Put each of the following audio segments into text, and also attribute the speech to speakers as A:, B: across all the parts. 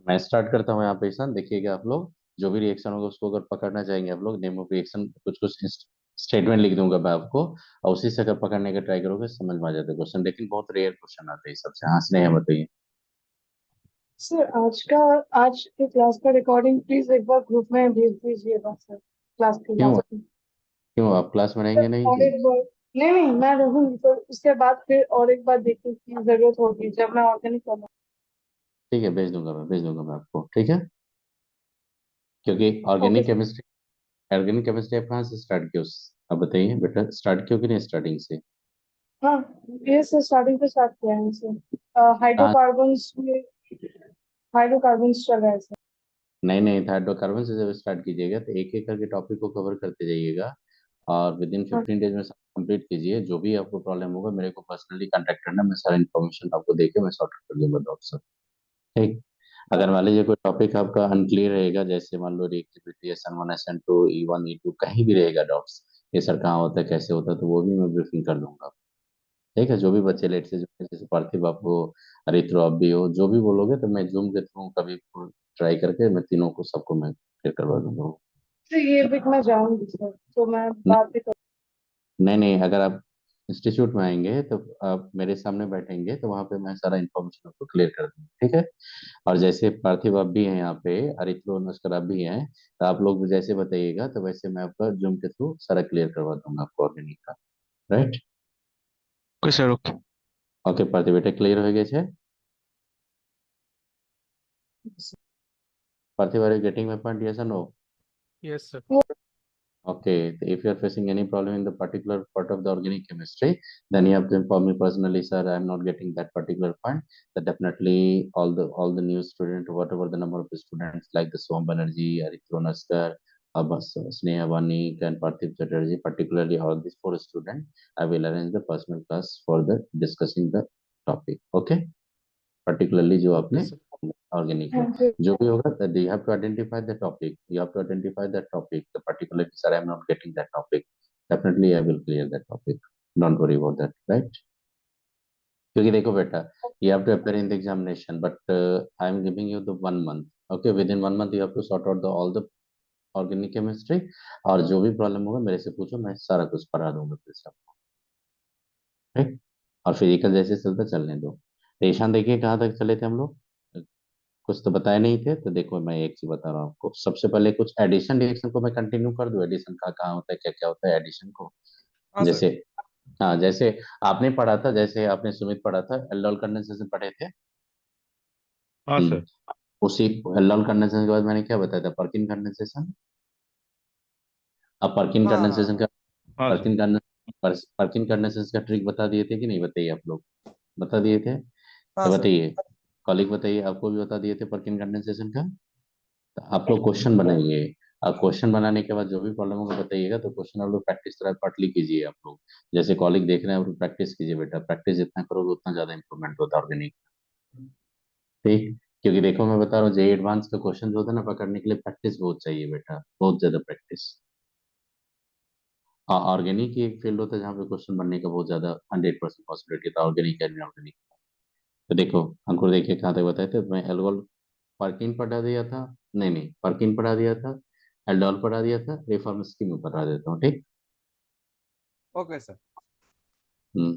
A: मैं स्टार्ट करता हूँ यहाँ पे ईशान, देखिएगा आप लोग। जो भी रिएक्शन होगा उसको अगर पकड़ना चाहेंगे आप लोग, नेम ऑफ रिएक्शन कुछ कुछ स्टेटमेंट लिख दूंगा मैं आपको, और उसी से अगर पकड़ने का ट्राई करोगे समझ में आ जाता है क्वेश्चन, लेकिन बहुत रेयर क्वेश्चन आते हैं सबसे। हंसने हैं बताइए।
B: सर आज के क्लास का रिकॉर्डिंग प्लीज एक बार ग्रुप में भेज दीजिएगा सर, क्लास के
A: क्यों?
B: लास्ट में।
A: क्यों आप क्लास में
B: सर
A: रहेंगे नहीं
B: और
A: कि?
B: एक बार, नहीं नहीं मैं रहूंगी तो उसके बाद फिर और एक बार देखने की जरूरत होगी जब मैं ऑर्गेनिक करूँ।
A: ठीक है, भेज दूंगा मैं आपको, ठीक है। क्योंकि
B: okay
A: organic
B: sir.
A: Chemistry, organic chemistry आप कहाँ से स्टार्ट किया उस, आप बताइए बेटा, स्टार्ट क्यों कि नहीं स्टार्टिंग से?
B: हाँ, ये सर स्टार्टिंग पे स्टार्ट किया है सर,
A: कहाँ?
B: हाइड्रोकार्बन्स में। हाइड्रोकार्बन्स चल रहा है सर।
A: नहीं नहीं, हाइड्रोकार्बन से जब स्टार्ट कीजिएगा तो एक एक करके टॉपिक को कवर करते जाइएगा, और विद इन
B: हाँ
A: 15 डेज में कंप्लीट कीजिए। जो भी आपको प्रॉब्लम होगा मेरे को पर्सनली कांटेक्ट करना, मैं सारा इन्फॉर्मेशन आपको देके मैं सॉर्ट कर दूंगा डॉक्टर साहब, ठीक। अगर मान लीजिए कोई टॉपिक आपका अनक्लियर रहेगा, जैसे मान लो reactivity SN1 SN2 E1 E2 कहीं भी रहेगा डाउट्स, ये सर कहाँ होता है कैसे होता है, तो वो भी मैं ब्रीफिंग कर दूंगा, ठीक है। जो भी बच्चे लेट से, जो जैसे पार्थिव आप हो, अरित्रो आप भी हो, जो भी बोलोगे तो मैं जूम के थ्रू कभी ट्राई करके मैं तीनों को सबको मैं क्लियर करवा दूंगा।
B: सर, ये वीक मैं जाऊंगी सर, तो मैं बात भी कर।
A: नहीं नहीं, अगर आप इंस्टीट्यूट में आएंगे तो आप मेरे सामने बैठेंगे तो वहां पे मैं सारा इन्फॉर्मेशन आपको क्लियर कर दूंगा, ठीक है। और जैसे पार्थिव आप भी हैं यहाँ पे, अरित्रो नस्कर आप भी हैं, तो आप लोग जैसे बताइएगा तो वैसे मैं आपका जूम के थ्रू सारा क्लियर करवा दूंगा आपको ऑर्गेनिक का, right.
C: Okay sir, okay.
A: Okay Parthiv बेटा, क्लियर हो गए छे? Parthiv, are you getting my point, yes और no?
C: Yes sir.
A: Okay, if you are facing any problem in the particular part of the organic chemistry, then you have to inform me personally, sir. I am not getting that particular point. That definitely all the new student, whatever the number of students like the Som Banerjee, Arithro Naskar, Abbas, Sneha Vanik, and Parthiv Chatterjee, particularly all these four students, I will arrange the personal class for the discussing the topic. Okay, particularly जो
C: okay
A: आपने
C: sir.
A: Organic है,
B: thank you.
A: जो भी होगा that you have to identify the topic, you have to identify that topic, the particular sir I am not getting that topic, definitely I will clear that topic, don't worry about that, right? क्योंकि देखो बेटा, you have to appear in the examination, but I am giving you the 1 month, okay, within 1 month you have to sort out the all the organic chemistry, और जो भी problem होगा मेरे से पूछो, मैं सारा कुछ पढ़ा दूंगा फिर से आपको, ठीक। और फिजिकल जैसे चलता चलने दो। तो ईशान देखिए कहाँ तक चले थे हम लोग, कुछ तो बताए नहीं थे, तो देखो मैं एक चीज बता रहा हूँ आपको। सबसे पहले कुछ एडिशन रिएक्शन को मैं कंटिन्यू कर दूं, एडिशन का कहाँ होता है क्या क्या होता है एडिशन को,
C: हाँ सर।
A: जैसे, हाँ जैसे आपने पढ़ा था, जैसे आपने सुमित पढ़ा था एल्डोल कंडेंसेशन पढ़े थे।
C: हाँ सर।
A: हम्म, उसी एल्डोल कंडेंसेशन के बाद मैंने क्या बताया था, पर्किन कंडेंसेशन। अब पर्किन
C: हाँ हाँ
A: कंडेंसेशन का,
C: हाँ। हाँ सर।
A: पर्किन पर्किन कंडेंसेशन का ट्रिक बता दिए थे कि नहीं, बताइए आप लोग, बता दिए थे
C: हाँ
A: तो
C: सर।
A: बताइए, कॉलिग बताइए, आपको भी बता दिए थे पर्किन कंडेंसेशन का। तो आप लोग क्वेश्चन बनाइए, और क्वेश्चन बनाने के बाद जो भी प्रॉब्लम होगा बताइएगा, तो क्वेश्चन आप लोग प्रैक्टिस तरह पार्टली कीजिए आप लोग। जैसे कॉलिग देख रहे हैं, आप लोग प्रैक्टिस कीजिए बेटा, प्रैक्टिस जितना करोगे उतना ज्यादा इंप्रूवमेंट होता है ऑर्गेनिक, ठीक। क्योंकि देखो मैं बता रहा हूँ, जे एडवांस का क्वेश्चन जो होता है ना, पकड़ने के लिए प्रैक्टिस बहुत चाहिए बेटा, बहुत ज्यादा प्रैक्टिस। ऑर्गेनिक ही एक फील्ड होता है जहाँ पे क्वेश्चन बनने का बहुत ज्यादा 100% पॉसिबिलिटी था, ऑर्गेनिक एंड इनऑर्गेनिक। तो देखो अंकुर, देखिए कहाँ तक बताए थे, तो मैं एल्कोहल पर्किन पढ़ा दिया था, नहीं नहीं पर्किन पढ़ा दिया था, एल्डोल पढ़ा दिया था, रिफॉर्म स्कीम में पढ़ा देता हूँ, ठीक।
C: Okay sir.
A: हम्म,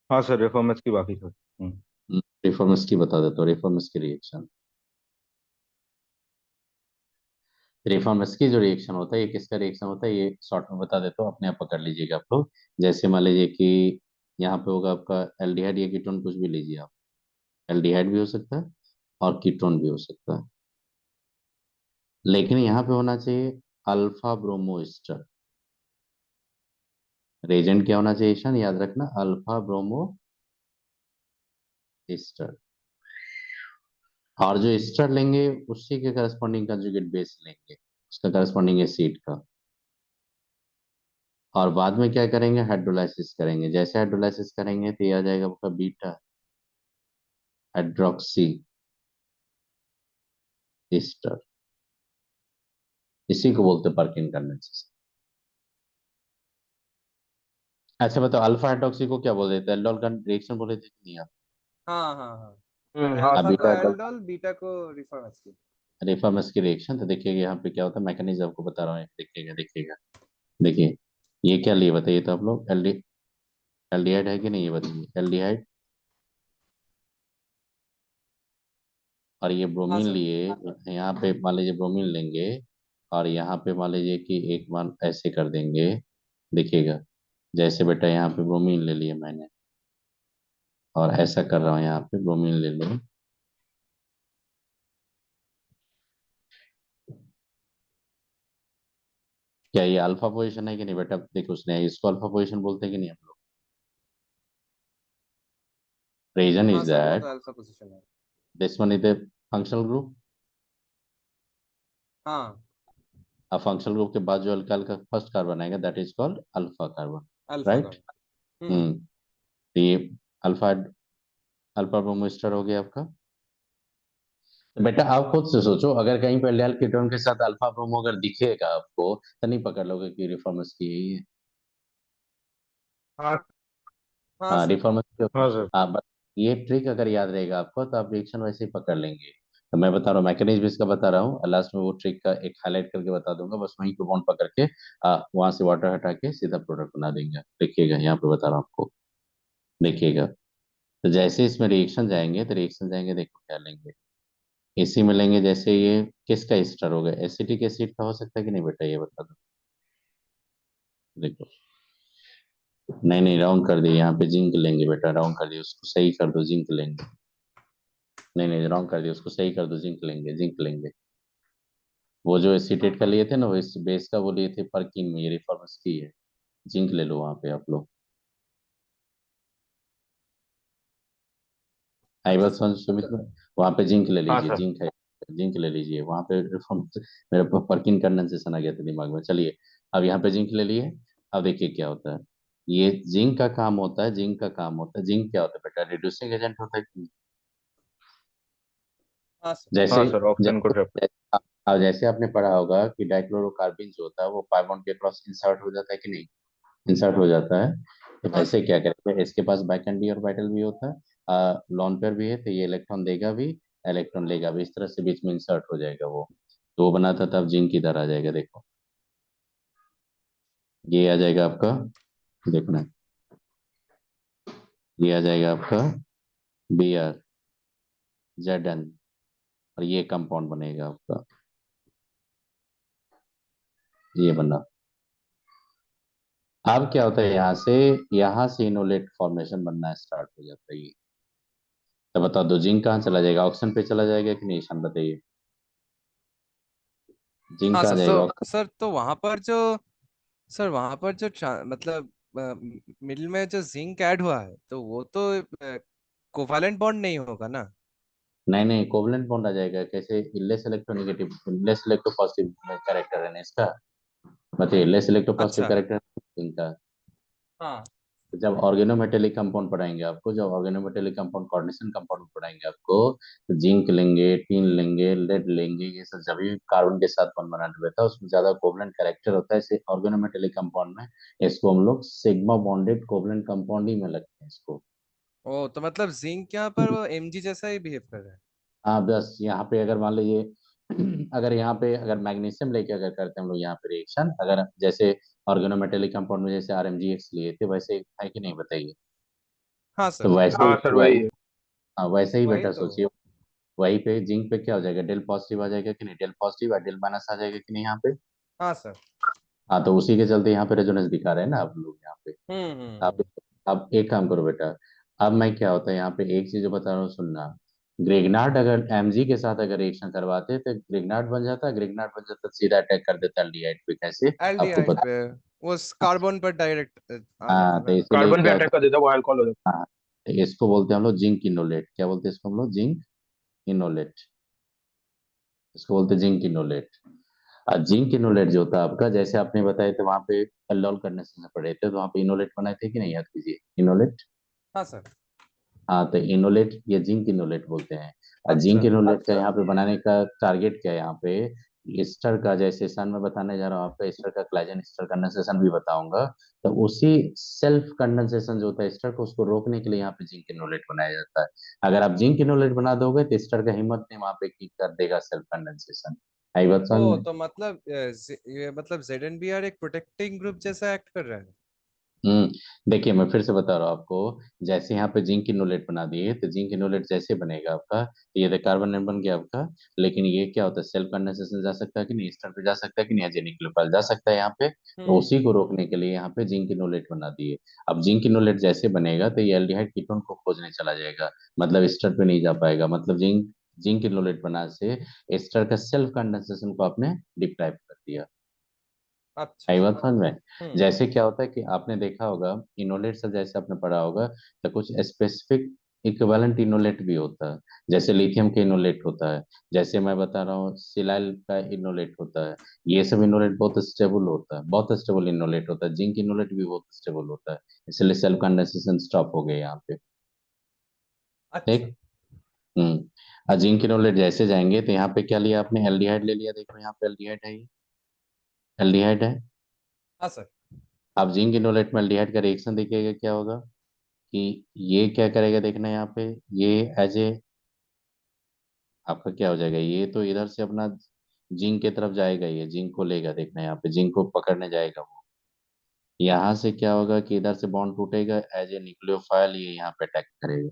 C: हाँ सर, रिफॉर्मेस की बाकी सर।
A: रिफॉर्म की बता देता हूँ, रिफॉर्म की रिएक्शन, रिफॉर्म की जो रिएक्शन होता है ये किसका रिएक्शन होता है, ये शॉर्ट में बता देता हूँ, अपने आप पकड़ लीजिएगा आप लोग। जैसे मान लीजिए कि यहाँ पे होगा आपका एल्डिहाइड या कीटोन, कुछ भी लीजिए आप, एल्डिहाइड भी हो सकता है और कीटोन भी हो सकता है, लेकिन यहाँ पे होना चाहिए अल्फा ब्रोमो एस्टर। रेजेंट क्या होना चाहिए ईशान, याद रखना, अल्फा ब्रोमो एस्टर। और जो एस्टर लेंगे उसी के करस्पॉन्डिंग कंजुगेट बेस लेंगे, उसका करस्पॉन्डिंग एसिड का। और बाद में क्या करेंगे, हाइड्रोलाइसिस करेंगे, जैसे हाइड्रोलाइसिस करेंगे तो ये आ जाएगा आपका बीटा हाइड्रोक्सी एस्टर, इसी को बोलते हैं पर्किन कंडेंसेशन। अच्छा बताओ, अल्फा हाइड्रोक्सी को क्या बोल देते हैं, एल्डोल का रिएक्शन बोले थे कि नहीं आप?
C: हाँ हाँ हाँ। हाँ
A: अब
C: सर।
A: बीटा का
D: एल्डोल, बीटा को रिफॉर्मेस की।
A: रिफॉर्मेस की रिएक्शन, तो देखिएगा यहाँ पे क्या होता है, मैकेनिज्म आपको बता रहा हूँ, देखिएगा देखिएगा। देखिए ये क्या लिए बताइए तो आप लोग, एल्डिहाइड है कि नहीं ये बताइए, एल्डिहाइड। और ये
D: हाँ
A: ब्रोमीन
D: सर।
A: लिए, यहाँ पे मान लीजिए ब्रोमीन लेंगे, और यहाँ पे मान लीजिए कि एक मान ऐसे कर देंगे, देखिएगा। जैसे बेटा यहाँ पे ब्रोमीन ले लिया मैंने, और ऐसा कर रहा हूँ, यहाँ पे ब्रोमीन ले लें। क्या ये अल्फा पोजीशन है कि नहीं बेटा, देखो उसने इसको अल्फा पोजीशन बोलते हैं कि नहीं हम लोग। रीजन
D: हाँ
A: इज
D: सर, वो तो
A: दैट
D: अल्फा पोजीशन है।
A: This one is the functional group.
D: हाँ,
A: अब फंक्शनल ग्रुप के बाद जो अल्काइल का फर्स्ट कार्बन आएगा that is called alpha carbon,
D: alpha
A: right.
D: का।
A: तो ये अल्फा अल्फा ब्रोमो एस्टर हो गया आपका। तो बेटा आप खुद से सोचो, अगर कहीं पर एल्डिहाइड कीटोन के साथ अल्फा ब्रोमो अगर दिखेगा आपको, तो नहीं पकड़ लोगे कि रिफॉर्मेंस की है ये।
C: हाँ
D: हाँ
A: हाँ
D: सर।
A: रिफॉर्मेंस।
C: हाँ सर।
A: हाँ बस ये ट्रिक अगर याद रहेगा आपको, तो आप रिएक्शन वैसे ही पकड़ लेंगे। तो मैं बता रहा हूँ, मैकेनिज्म इसका बता रहा हूँ, लास्ट में वो ट्रिक का एक हाईलाइट करके बता दूंगा, बस वहीं पे बॉन्ड पकड़ के वहां से वाटर हटा के सीधा प्रोडक्ट बना देंगे। देखिएगा यहाँ पे बता रहा हूँ आपको, देखिएगा। तो जैसे इसमें रिएक्शन जाएंगे, तो रिएक्शन जाएंगे, देखो क्या लेंगे, इसी में लेंगे। जैसे ये किसका एस्टर होगा, एसिटिक एसिड का हो सकता है कि नहीं बेटा, ये बता दो। देखो, नहीं नहीं राउंड कर दिए, यहाँ पे जिंक लेंगे बेटा, राउंड कर दिए, उसको सही कर दो, जिंक लेंगे। नहीं नहीं राउंड कर दिए, उसको सही कर दो, जिंक लेंगे, जिंक लेंगे। वो जो एसीटेट का लिए थे ना, वो इस बेस का वो लिए थे परकिन में, ये रिफॉर्मस की है। जिंक ले लो वहां पे आप लोग। आई
D: अच्छा
A: बात
D: सर।
A: समझ सुमित में, वहां पे जिंक ले
C: हाँ
A: लीजिए,
C: सर।
A: जिंक है, जिंक ले लीजिए वहां पे रिफॉर्म। मेरा परकिन कंडेंसेशन आ गया था दिमाग में, चलिए। अब यहाँ पे जिंक ले लिए। अब देखिए क्या होता है, ये जिंक का काम होता है, जिंक का काम होता है, जिंक क्या होता है बेटा, रिड्यूसिंग एजेंट होता है कि नहीं?
D: हाँ सर।
C: हाँ
A: जैसे
C: सर, ऑक्सीजन को ट्रैप।
A: अब जैसे आपने पढ़ा होगा कि डाइक्लोरोकार्बिन जो होता है वो पाई बॉन्ड के क्रॉस इंसर्ट हो जाता है कि नहीं, इंसर्ट हो जाता है। तो
D: हाँ
A: वैसे
D: सर।
A: क्या करेंगे, इसके पास बैक एंड भी ऑर्बिटल भी होता है, लॉन पेयर भी है, तो ये इलेक्ट्रॉन देगा भी, इलेक्ट्रॉन लेगा भी, इस तरह से बीच में इंसर्ट हो जाएगा वो। तो वो बनाता था, अब जिंक इधर आ जाएगा, देखो ये आ जाएगा आपका, देखना, ये आ जाएगा आपका Br Zn, और ये कंपाउंड बनेगा आपका, ये बना। अब क्या होता है, यहाँ से इनोलेट फॉर्मेशन बनना स्टार्ट हो जाता है ये। तो बता दो जिंक कहाँ चला जाएगा, ऑक्सीजन पे चला जाएगा कि नहीं, ईशान बताइए। जिंक
D: हाँ
A: कहाँ
D: सर,
A: जाएगा,
D: तो सर तो वहां पर जो, सर वहां पर जो मतलब मिडिल में जो जिंक ऐड हुआ है, तो वो तो कोवैलेंट बॉन्ड नहीं होगा ना।
A: नहीं नहीं कोवलेंट बॉन्ड आ जाएगा कैसे, इलेस इलेक्ट्रोनेगेटिव, इलेस इलेक्ट्रोपॉजिटिव कैरेक्टर है ना इसका, मतलब इलेस इलेक्ट्रोपॉजिटिव
D: अच्छा।
A: कैरेक्टर इनका।
D: हाँ।
A: तो जब ऑर्गेनोमेटेलिक कंपाउंड पढ़ाएंगे आपको, जब ऑर्गेनोमेटेलिक कंपाउंड कोऑर्डिनेशन कंपाउंड पढ़ाएंगे आपको, तो जिंक लेंगे, टीन लेंगे, लेड लेंगे, ये सब जब भी कार्बन के साथ बॉन्ड बनाने रहता है उसमें ज्यादा कोवलेंट कैरेक्टर होता है, इसे ऑर्गेनोमेटेलिक कंपाउंड में इसको हम लोग सिग्मा बॉन्डेड कोवलेंट कंपाउंड ही में लगते हैं इसको।
D: ओ, तो मतलब जिंक यहाँ पर वो एमजी जैसा ही बिहेव कर रहा है।
A: हाँ बस यहाँ पे अगर मान लीजिए अगर यहाँ पे अगर मैग्नीशियम लेके अगर करते हैं हम लोग यहाँ पे रिएक्शन, अगर जैसे ऑर्गेनोमेटेलिक कंपाउंड में जैसे RMgX लिए थे, वैसे है कि नहीं बताइए।
D: हाँ
A: तो
D: सर।
A: वैसे
C: हाँ सर, वही है।
A: हाँ वैसे ही
D: वही
A: बेटा
D: तो।
A: सोचिए, वहीं पे जिंक पे क्या हो जाएगा, डेल पॉजिटिव आ जाएगा कि नहीं, डेल पॉजिटिव और डेल माइनस आ जाएगा कि नहीं यहाँ पे।
D: हाँ सर।
A: हाँ तो उसी के चलते यहाँ पे रेजोनेंस दिखा रहे हैं ना आप लोग यहाँ पे। आप
D: हम्म।
A: आप एक काम करो बेटा, अब मैं क्या होता है यहाँ पे एक चीज जो बता रहा हूँ सुनना। ग्रेगनार्ड अगर Mg के साथ अगर रिएक्शन करवाते तो ग्रेगनार्ड बन जाता, ग्रेगनार्ड बन जाता, सीधा अटैक कर देता एल्डिहाइड पे, कैसे आपको
D: एल्डिहाइड
A: पता।
D: पे वो कार्बन पर डायरेक्ट आ
A: हाँ
D: जाता
A: तो
D: ना।
A: इसीलिए
C: कार्बन पे
A: क्या
C: अटैक
A: होता
C: कर देता है, वो अल्कोहल हो जाता
A: है, हाँ तो इसको बोलते हैं हम लोग जिंक इनोलेट, क्या बोलते हैं इसको हम लोग, जिंक इनोलेट, इसको बोलते हैं जिंक इनोलेट। जिंक इनोलेट जो होता है आपका, जैसे आपने बताया थे वहां पे एल्डोल कंडेंसेशन से पढ़े थे, तो वहां पे इनोलेट बनाए थे कि नहीं, याद कीजिए इनोलेट।
D: हाँ सर।
A: हाँ तो इनोलेट ये जिंक इनोलेट बोलते हैं। जिंक
D: अच्छा।
A: इनोलेट का यहाँ पे बनाने का टारगेट क्या है यहाँ पे, एस्टर का जैसे सन में बताने जा रहा हूँ आपका, एस्टर का क्लाइजन एस्टर कंडेंसेशन भी बताऊंगा। तो उसी सेल्फ कंडेंसेशन जो होता है एस्टर को, उसको रोकने के लिए यहाँ पे जिंक इनोलेट बनाया जाता है। अगर आप जिंक इनोलेट बना दोगे तो एस्टर का हिम्मत नहीं वहां पे की कर देगा सेल्फ कंडेंसेशन। आई बात समझ
D: ओ
A: में?
D: तो मतलब ये मतलब ZNBR एक प्रोटेक्टिंग ग्रुप जैसा एक्ट कर रहा है।
A: देखिए मैं फिर से बता रहा हूँ आपको। जैसे यहाँ पे जिंक इनोलेट बना दिए, तो जिंक इनोलेट जैसे बनेगा आपका, ये तो कार्बन बन गया आपका। लेकिन ये क्या होता है, सेल्फ कंडेंसेशन जा सकता है कि नहीं, एस्टर पे जा सकता है कि नहीं, एजेनिक्लोफाइल जा सकता है यहाँ पे, तो
D: हम्म।
A: उसी को रोकने के लिए यहाँ पे जिंक इनोलेट बना दिए। अब जिंक इनोलेट जैसे बनेगा तो ये एल्डिहाइड कीटोन को खोजने चला जाएगा, मतलब एस्टर पे नहीं जा पाएगा। मतलब जिंक जिंक इनोलेट बना से एस्टर का सेल्फ कंडेंसेशन को आपने डिप्राइव कर दिया।
D: अच्छा
A: आई
D: अच्छा।
A: बात समझ में?
D: हम्म।
A: जैसे क्या होता है कि आपने देखा होगा इनोलेट से, जैसे आपने पढ़ा होगा, तो कुछ स्पेसिफिक इक्विवेलेंट इनोलेट भी होता है। जैसे लिथियम के इनोलेट होता है, जैसे मैं बता रहा हूँ सिलाइल का इनोलेट होता है। ये सब इनोलेट बहुत स्टेबल होता है, बहुत स्टेबल इनोलेट होता है। जिंक इनोलेट भी बहुत स्टेबल होता है, इसलिए सेल्फ कंडेंसेशन स्टॉप हो गया यहाँ पे। ठीक।
D: अच्छा।
A: हम्म। और जिंक इनोलेट जैसे जाएंगे तो यहाँ पे क्या लिया आपने, एल्डिहाइड ले लिया। देखो यहाँ पे एल्डिहाइड है, ये एल्डिहाइड है।
D: हाँ सर।
A: अब जिंक इनोलेट में एल्डिहाइड का रिएक्शन देखिएगा क्या होगा, कि ये क्या करेगा देखना यहाँ पे, ये एज ए आपका क्या हो जाएगा, ये तो इधर से अपना जिंक की तरफ जाएगा, ये जिंक को लेगा, देखना यहाँ पे जिंक को पकड़ने जाएगा वो। यहाँ से क्या होगा कि इधर से बॉन्ड टूटेगा, एज ए न्यूक्लियोफाइल ये यहाँ पे अटैक करेगा।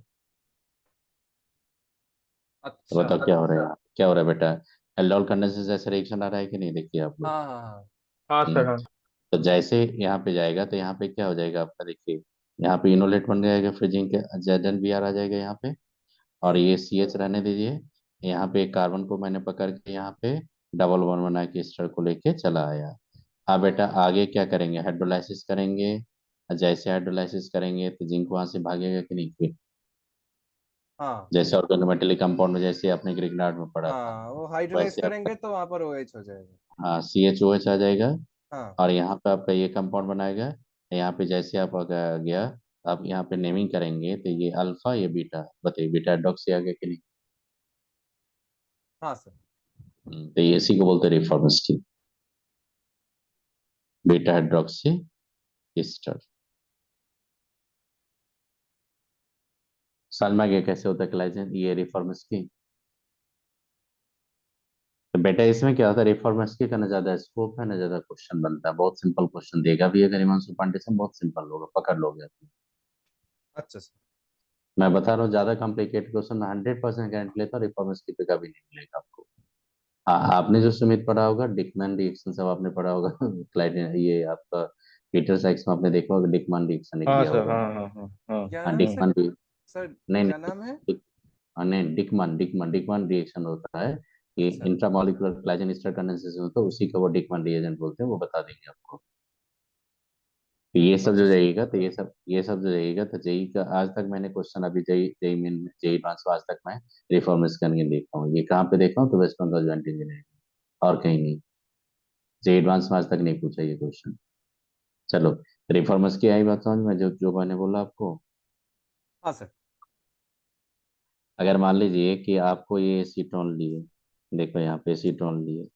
A: तो
D: अच्छा।
A: बताओ क्या हो रहा है, क्या हो रहा है बेटा? एल्डोल कंडेंसेशन जैसे रिएक्शन आ रहा है कि नहीं, देखिए आप लोग।
D: हाँ हाँ हाँ।
C: हाँ सर
A: हम्म।
C: हाँ।
A: तो जैसे यहाँ पे जाएगा तो यहाँ पे क्या हो जाएगा आपका, देखिए यहाँ पे इनोलेट बन जाएगा, फिर जिंक जेडन बी आर आ जाएगा यहाँ पे। और
D: हम्म।
A: ये सी एच रहने दीजिए। यहाँ पे एक कार्बन को मैंने पकड़ के यहाँ पे डबल वन बना के स्टर को लेके चला आया। अब बेटा आगे क्या करेंगे, हाइड्रोलाइसिस करेंगे। जैसे हाइड्रोलाइसिस करेंगे तो जिंक वहां से भागेगा कि नहीं फिर,
D: हाँ
A: जैसे ऑर्गेनोमेटेलिक कंपाउंड में जैसे आपने ग्रिग्नार्ड में पढ़ा था,
D: हाँ, वो हाइड्रोलाइज
A: वैसे आपका
D: करेंगे तो वहां पर OH हो जाएगा।
A: हाँ सी एच ओ एच आ जाएगा।
D: हाँ।
A: और यहाँ पे आपका ये कंपाउंड बनाएगा। यहाँ पे जैसे आप गया, आप यहाँ पे नेमिंग करेंगे तो ये अल्फा, ये बीटा, बताइए बीटा हाइड्रोक्सी आ गया कि नहीं?
D: हाँ सर।
A: तो ये इसी को बोलते हैं रिफॉर्मस की, बीटा हाइड्रोक्सी एस्टर। समझ में आ गया कैसे होता है क्लाइजन, ये रिफॉर्मस की। तो बेटा इसमें क्या होता है, रिफॉर्मस की का ना ज्यादा स्कोप है ना ज्यादा क्वेश्चन बनता है, बहुत सिंपल क्वेश्चन देगा भी अगर हिमांशु पांडे से, बहुत सिंपल होगा, पकड़ लोगे आप।
D: अच्छा सर।
A: मैं बता रहा हूँ ज्यादा कॉम्प्लिकेटेड क्वेश्चन 100% गारंटी लेता हूँ रिफॉर्मस की पे कभी नहीं मिलेगा आपको। हाँ आपने जो सुमित पढ़ा होगा डिकमैन रिएक्शन सब आपने पढ़ा होगा क्लाइडेन, ये आपका पीटर साइक्स में आपने देखा होगा डिकमान रिएक्शन एक
C: हाँ
A: दिया
C: सर
A: होगा।
C: हाँ हाँ हाँ हाँ।
D: क्या
A: हाँ
D: नाम है सर?
A: डिकमान भी।
D: सर
A: नहीं
D: क्या
A: नहीं
D: नाम है?
A: नहीं डिकमान डिकमान डिकमान रिएक्शन होता है। ये
D: अच्छा।
A: इंट्रामॉलिक्यूलर क्लाइजन स्टर कंडेंसेशन होता है, उसी का वो डिकमान रिएजेंट बोलते हैं, वो बता देंगे आपको। तो ये सब
D: अच्छा
A: जो
D: सर।
A: रहेगा, तो ये सब जो रहेगा, तो जेई का आज तक मैंने क्वेश्चन अभी JEE JEE main JEE advance आज तक मैं रिफॉर्मर्स करके देखा हूँ। ये कहाँ पे देखा हूँ, तो वेस्ट बंगाल ज्वाइंट इंजीनियरिंग, और कहीं नहीं। जेई एडवांस में आज तक नहीं पूछा ये क्वेश्चन। चलो, रिफॉर्मर्स की आई बात समझ में, जो जो मैंने बोला आपको।
D: हाँ सर।
A: अगर मान लीजिए कि आपको ये एसीटोन लिए, देखो यहाँ पे एसीटोन लिए,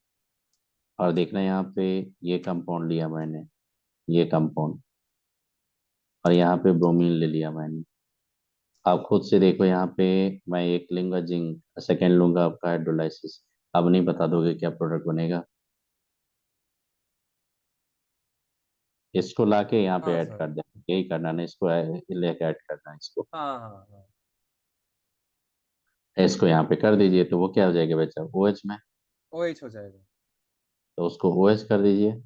A: और देखना यहाँ पे ये कंपाउंड लिया मैंने, ये कंपाउंड, और यहाँ पे ब्रोमीन ले लिया मैंने। आप खुद से देखो यहाँ पे, मैं एक लूंगा जिंक, सेकेंड लूंगा आपका हाइड्रोलाइसिस। अब नहीं बता दोगे क्या प्रोडक्ट बनेगा? इसको लाके यहाँ पे
D: हाँ
A: ऐड
D: सर।
A: कर देना, यही करना ना, इसको लेके ऐड करना है इसको।
D: हाँ हाँ हाँ।
A: इसको यहाँ पे कर दीजिए तो वो क्या हो जाएगा बच्चा, ओ एच में।
D: OH हो जाएगा।
A: तो उसको ओ एच कर दीजिए।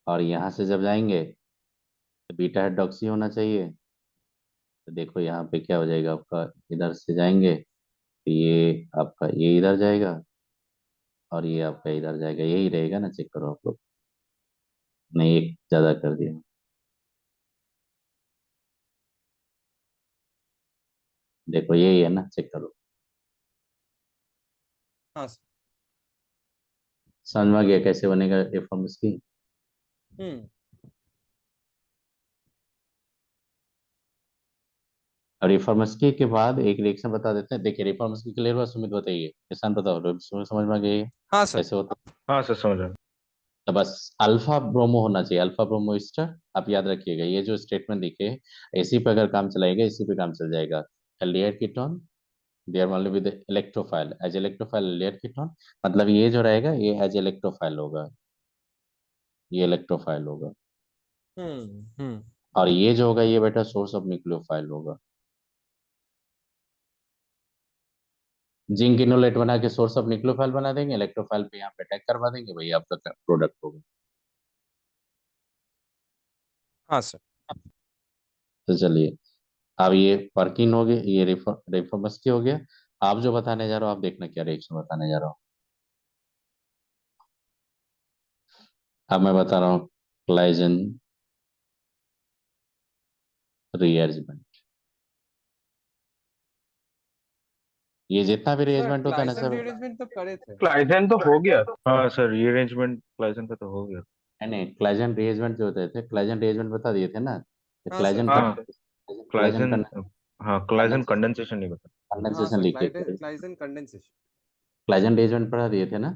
A: और यहाँ से जब जाएंगे तो बीटा हाइड्रोक्सी होना चाहिए। तो देखो यहाँ पे क्या हो जाएगा आपका, इधर से जाएंगे तो ये आपका ये इधर जाएगा, और ये आपका इधर जाएगा, यही रहेगा ना, चेक करो आप लोग। नहीं एक ज्यादा कर दिया। देखो यही है ना, चेक करो।
D: हाँ सर।
A: समझ में आ गया कैसे बनेगा रिफॉर्म्स की?
D: हम्म।
A: और रिफॉर्मस्की के बाद एक रिएक्शन बता देते हैं। देखिए रिफॉर्मस्की क्लियर हुआ, सुमित बताइए, किसान बताओ, सुमित समझ में आ गई
D: हाँ सर।
A: कैसे होता है?
C: हाँ सर समझ रहा हूँ।
A: तो बस अल्फा ब्रोमो होना चाहिए, अल्फा ब्रोमो ईस्टर। आप याद रखिएगा, ये जो स्टेटमेंट दिखे इसी पे अगर काम चलाएगा, इसी पे काम चल जाएगा। Aldehyde ketone there only with electrophile, as electrophile aldehyde ketone, मतलब ये जो रहेगा ये एज इलेक्ट्रोफाइल होगा, ये इलेक्ट्रोफाइल होगा।
D: हम्म।
A: और ये जो होगा ये बेटा सोर्स ऑफ न्यूक्लियोफाइल होगा। जिंक इनोलेट बना के सोर्स ऑफ न्यूक्लियोफाइल बना देंगे, इलेक्ट्रोफाइल पे यहाँ पे अटैक करवा देंगे, वही आपका प्रोडक्ट होगा।
D: हाँ सर।
A: तो चलिए, अब ये पर्किन हो गया, ये रिफॉर्मस्की हो गया। आप जो बताने जा रहे हो, आप देखना क्या रिएक्शन बताने जा रहा हूँ। अब मैं बता रहा हूँ क्लाइजन रीअरेंजमेंट। ये जितना भी
D: सर
A: रीअरेंजमेंट होता है ना
D: क्लाइसन
A: सर,
D: रीअरेंजमेंट तो करे थे।
C: क्लाइजन तो हो गया। हाँ सर रीअरेंजमेंट क्लाइजन का तो हो गया।
A: नहीं नहीं, क्लाइजन रीअरेंजमेंट जो होते थे, क्लाइजन रीअरेंजमेंट बता दिए थे ना।
D: हाँ सर।
A: क्लाइजन
C: हाँ
A: क्लाइजन
C: क्लाइजन। हाँ क्लाइजन
A: कंडेंसेशन,
C: कंडेंसेशन नहीं बता।
D: हाँ
A: कंडेंसेशन
D: सर
A: लिखिए।
D: क्लाइसन कंडेंसेशन।
A: क्लाइजन रीअरेंजमेंट पढ़ा दिए थे ना।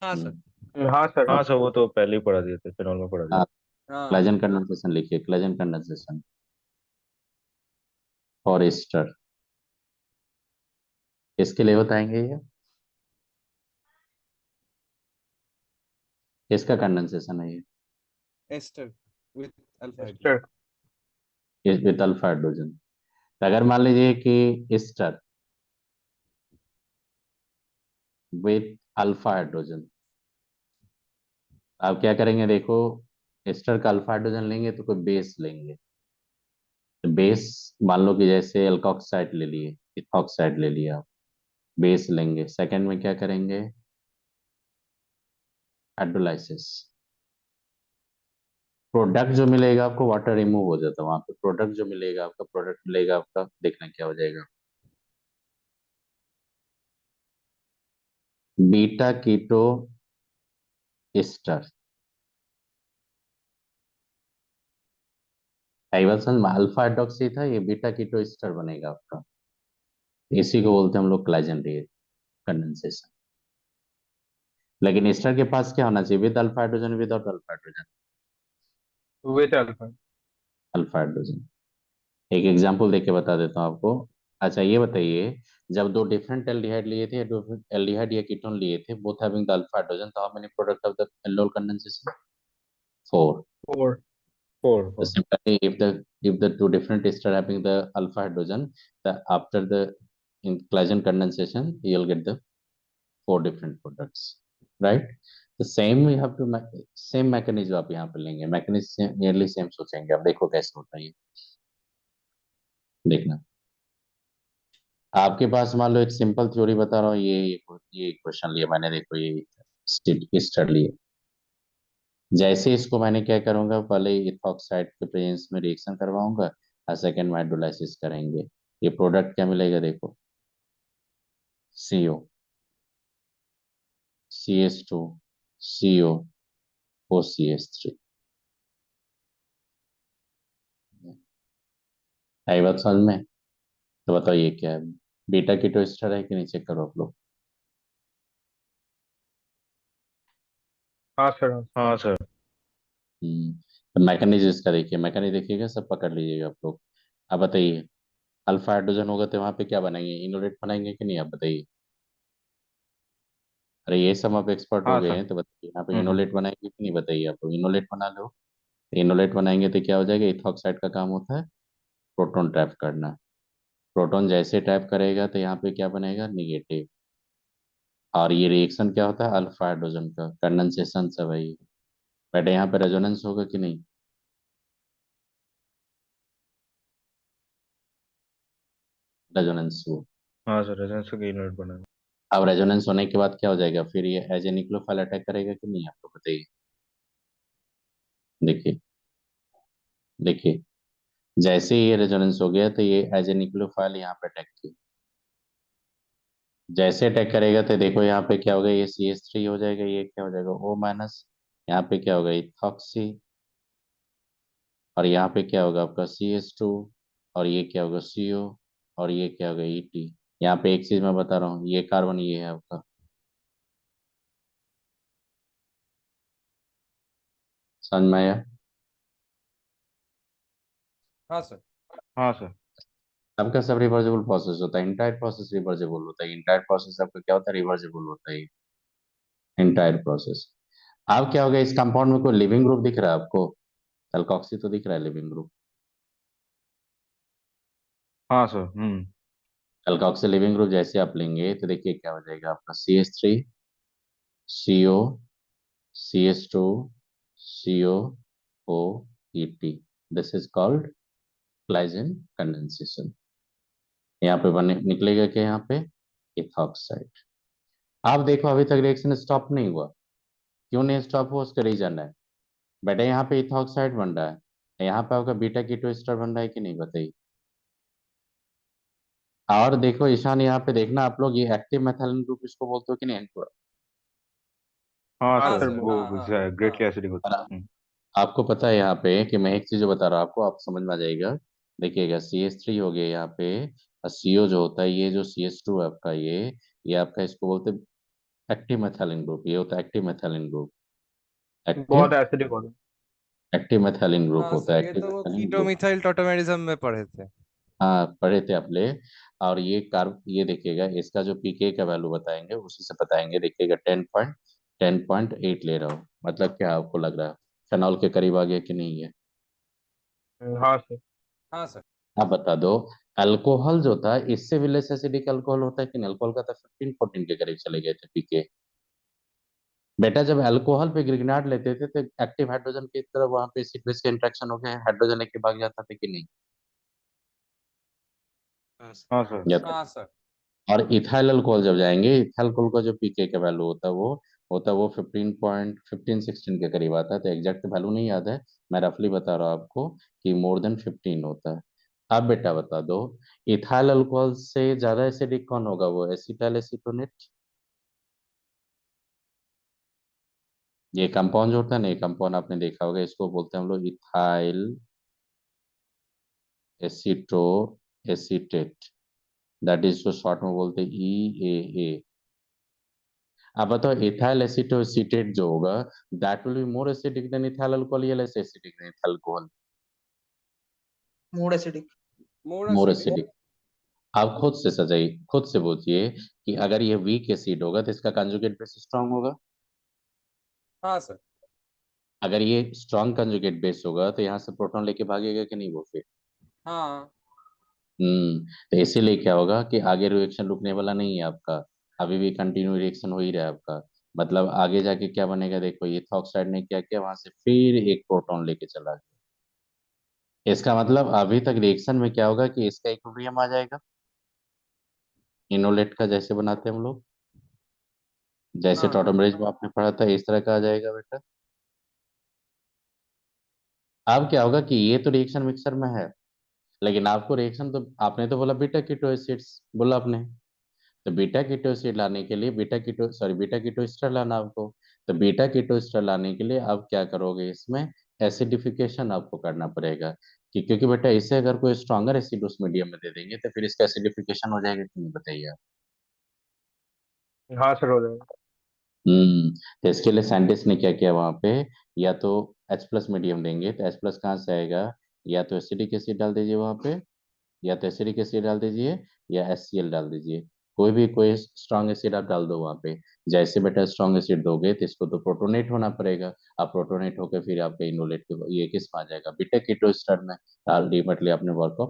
D: हाँ सर।
A: हम्म।
C: हाँ सर, हाँ सर वो तो पहले ही पढ़ा दिए थे, फिनॉल में पढ़ा दिया।
A: हाँ,
D: हाँ।
A: क्लाइजन कंडेंसेशन लिखिए, क्लाइजन कंडेंसेशन और एस्टर, इसके लिए बताएंगे ये, इसका कंडेंसेशन है ये,
D: ester with alpha hydrogen.
C: Ester.
A: इस विद अल्फा हाइड्रोजन। तो अगर मान लीजिए कि एस्टर विथ अल्फा हाइड्रोजन, आप क्या करेंगे देखो, एस्टर का अल्फा हाइड्रोजन लेंगे तो कोई बेस लेंगे। तो बेस मान लो कि जैसे एल्कोक्साइड ले लिए, इथॉक्साइड ले लिया, बेस लेंगे, सेकंड में क्या करेंगे, हाइड्रोलाइसिस। प्रोडक्ट जो मिलेगा आपको, वाटर रिमूव हो जाता है वहां पे, प्रोडक्ट जो मिलेगा आपका, प्रोडक्ट मिलेगा आपका, देखना क्या हो जाएगा, बीटा कीटो एस्टर। डाइवर्सन में अल्फा हाइड्रोक्सी था, ये बीटा कीटो एस्टर बनेगा आपका। इसी को बोलते हैं हम लोग क्लाइजन कंडेंसेशन। लेकिन एस्टर के पास क्या होना चाहिए, with alpha hydrogen, without alpha hydrogen,
C: with alpha.
A: Alpha hydrogen. एक एग्जांपल देके बता देता हूँ आपको। अच्छा ये बताइए, जब दो डिफरेंट एल्डिहाइड लिए थे, दो एल्डिहाइड या कीटोन लिए थे, both having the alpha hydrogen, तो how many product of the aldol condensation? Four.
C: Four. Four
A: So
C: four.
A: similarly, if the two different ester having the alpha hydrogen, the after the in Claisen condensation, you'll get the four different products, right? The same we have to same mechanism आप यहाँ पे लेंगे, mechanism nearly same सोचेंगे। अब देखो कैसे होता है ये, देखना। आपके पास मान लो एक सिंपल थ्योरी बता रहा हूँ, ये क्वेश्चन लिया मैंने, देखो ये स्टर लिए। जैसे इसको मैंने क्या करूंगा, पहले इथॉक्साइड के प्रेजेंस में रिएक्शन करवाऊंगा, और सेकेंड में हाइड्रोलाइसिस करेंगे। ये प्रोडक्ट क्या मिलेगा देखो, सीओ, CH2, CO, OCH3। आई बात समझ में? तो बताओ ये क्या है, बीटा कीटो एस्टर है कि नहीं, चेक करो आप लोग।
C: हाँ सर, हाँ सर।
A: तो मैकेनिज्म इसका देखिए, मैकेनिज्म देखिएगा, सब पकड़ लीजिएगा आप लोग। अब बताइए, अल्फा हाइड्रोजन होगा तो वहां पे क्या बनाएंगे, इनोलेट बनाएंगे कि नहीं, आप बताइए। अरे ये सब आप एक्सपर्ट हो
C: हाँ
A: गए
C: सर।
A: हैं, तो बताइए यहाँ पे
C: हम्म।
A: इनोलेट बनाएंगे कि नहीं, बताइए आप लोग। इनोलेट बना लो, इनोलेट बनाएंगे तो क्या हो जाएगा, इथॉक्साइड का काम होता है प्रोटोन ट्रैप करना। प्रोटोन जैसे ट्रैप करेगा तो यहाँ पे क्या बनेगा, निगेटिव। और ये रिएक्शन क्या होता है, अल्फा हाइड्रोजन का कंडेंसेशन से भाई, बेटा यहाँ पे रेजोनेंस होगा कि नहीं, रेजोनेंस हो।
C: हाँ सर रेजोनेंस का यूनिट बना है।
A: अब रेजोनेंस होने के बाद क्या हो जाएगा, फिर ये एज ए न्यूक्लियोफाइल अटैक करेगा कि नहीं, आपको बताइए। देखिए, देखिए, जैसे ही ये रेजोनेंस हो गया तो ये एज ए न्यूक्लियोफाइल यहाँ पे अटैक किया। जैसे अटैक करेगा तो देखो यहाँ पे क्या होगा, ये CH3 हो जाएगा, ये क्या हो जाएगा, O-। यहाँ पे क्या होगा, इथॉक्सी। और यहाँ पे क्या होगा आपका CH2, और ये क्या होगा, CO। और ये क्या होगा ET। यहाँ पे एक चीज मैं बता रहा हूँ, ये कार्बन ये है आपका, समझ में आया?
D: हाँ सर।
C: हाँ सर।
A: आपका सब रिवर्जेबल प्रोसेस होता है, इंटायर प्रोसेस रिवर्जेबल होता है, इंटायर प्रोसेस आपका क्या होता है, रिवर्जेबल होता है इंटायर प्रोसेस। अब क्या होगा, इस कंपाउंड में कोई लिविंग ग्रुप दिख रहा है आपको? एल्कोक्सी तो दिख रहा है लिविंग ग्रुप।
C: हाँ सर।
A: एल्कोक्सी लिविंग ग्रुप जैसे आप लेंगे तो देखिए क्या हो जाएगा आपका, CH3 CO CH2 CO O ET। This is called Claisen condensation. यहाँ पे बने निकलेगा क्या, यहाँ पे इथॉक्साइड। आप देखो अभी तक रिएक्शन स्टॉप नहीं हुआ, क्यों नहीं स्टॉप हुआ, उसका रीजन है बेटा, यहाँ पे इथॉक्साइड बन रहा है, यहाँ पे आपका बीटा कीटो एस्टर बन रहा है कि नहीं, बताइए। और देखो ईशान, यहाँ पे देखना आप लोग, ये एक्टिव मेथाइलिन ग्रुप इसको बोलते हो कि नहीं इनको?
C: हाँ
D: हाँ
C: सर,
D: सर।
C: वो
D: हाँ हाँ
C: ग्रेटली एसिडिक होता
A: और
C: है।
A: आपको पता है यहाँ पे कि मैं एक चीज जो बता रहा हूँ आपको, आप समझ में आ जाएगा। देखिएगा CH3 हो गया यहाँ पे, और CO जो होता है, ये जो CH2 है आपका, ये आपका इसको बोलते हैं एक्टिव मेथाइलिन ग्रुप, ये होता है एक्टिव मेथाइलिन ग्रुप।
C: बहुत
A: एक्टिव
C: एसिडिक होता है।
A: एक्टिव मेथाइलिन ग्रुप
D: हाँ
A: होता है,
D: सर, ये
A: एक्टिव
D: तो वो
A: methylene
D: keto
A: group.
D: Methyl tautomerism में पढ़े थे।
A: हाँ पढ़े थे आप ले। और ये कार्ब, ये देखिएगा इसका जो पीके का वैल्यू बताएंगे उसी से बताएंगे, देखिएगा 10.8 ले रहा हूँ, मतलब क्या आपको लग रहा है फेनॉल के करीब आ गया कि नहीं है?
C: हाँ सर।
D: हाँ सर।
A: आप बता दो, अल्कोहल जो था इससे भी लेस एसिडिक अल्कोहल होता है कि नहीं? अल्कोहल का था 15-14 के करीब चले गए थे पीके। बेटा जब अल्कोहल पे ग्रिग्नार्ड लेते थे तो एक्टिव हाइड्रोजन की तरफ वहां पे एसिड बेस का इंट्रैक्शन हो गया, हाइड्रोजन लेके भाग जाता था कि नहीं?
D: हाँ सर।
C: हाँ सर।
A: या
D: हाँ सर।
A: और इथाइल अल्कोहल जब जाएंगे, इथाइल अल्कोहल का जो पीके का वैल्यू होता है वो 15.15-16 के करीब आता है, तो एग्जैक्ट वैल्यू नहीं याद है, मैं रफली बता रहा हूँ आपको कि मोर देन 15 होता है। अब बेटा बता दो, इथाइल अल्कोहल से ज्यादा एसिडिक कौन होगा, वो एसिटाइल एसीटोनेट। ये कंपाउंड जो होता है ना, ये कंपाउंड आपने देखा होगा, इसको बोलते हैं हम लोग ethyl aceto acetate, that is जो शॉर्ट में बोलते हैं EAA। अब बताओ इथाइल एसीटोएसीटेट जो होगा, that will be more acidic than ethyl alcohol या less acidic than ethyl alcohol?
B: More acidic.
D: More
A: more
D: acidic.
A: Acidic. आप खुद से सजाइए, खुद से पूछिए कि अगर ये वीक एसिड होगा तो इसका कंजुगेट बेस स्ट्रांग होगा।
D: हाँ सर।
A: अगर ये स्ट्रांग कंजुगेट बेस होगा तो यहाँ से प्रोटॉन लेके भागेगा कि नहीं वो फिर?
D: हाँ।
A: तो इसीलिए क्या होगा कि आगे रिएक्शन रुकने वाला नहीं है आपका, अभी भी कंटिन्यू रिएक्शन हो ही रहा है आपका। मतलब आगे जाके क्या बनेगा, देखो ये ऑक्साइड ने क्या किया, वहां से फिर एक प्रोटॉन लेके चला गया। इसका मतलब अभी तक रिएक्शन में क्या होगा कि इसका इक्विलिब्रियम आ जाएगा, इनोलेट का जैसे बनाते हैं हम लोग, जैसे
D: हाँ हाँ।
A: टॉटोमरेज में आपने पढ़ा था, इस तरह का आ जाएगा बेटा। अब क्या होगा कि ये तो रिएक्शन मिक्सर में है, लेकिन आपको रिएक्शन तो आपने तो बोला बीटा कीटो एसिड्स बोला आपने, तो बीटा कीटो एसिड लाने के लिए बीटा कीटो एस्टर लाना आपको। तो बीटा कीटो एस्टर लाने के लिए आप क्या करोगे, इसमें एसिडिफिकेशन आपको करना पड़ेगा, कि क्योंकि बेटा इसे अगर कोई स्ट्रॉन्गर एसिड उस मीडियम में दे देंगे तो फिर इसका एसिडिफिकेशन हो जाएगा कि नहीं, बताइए आप।
C: हाँ सर, हो जाएगा।
A: तो इसके लिए साइंटिस्ट ने क्या किया वहां पे, या तो H+ मीडियम देंगे, तो H+ कहाँ से आएगा, या तो एसिडिक एसिड डाल दीजिए वहां पे, या तो एसिडिक एसिड डाल दीजिए, या HCl डाल दीजिए, कोई स्ट्रॉन्ग एसिड आप डाल दो वहां पे। जैसे बेटा स्ट्रॉन्ग एसिड दोगे तो इसको तो प्रोटोनेट होना पड़ेगा, अब प्रोटोनेट होकर फिर आपका इनोलेट ये किस में आ जाएगा, बीटा कीटो एस्टर में। अल्टीमेटली आपने वर्क को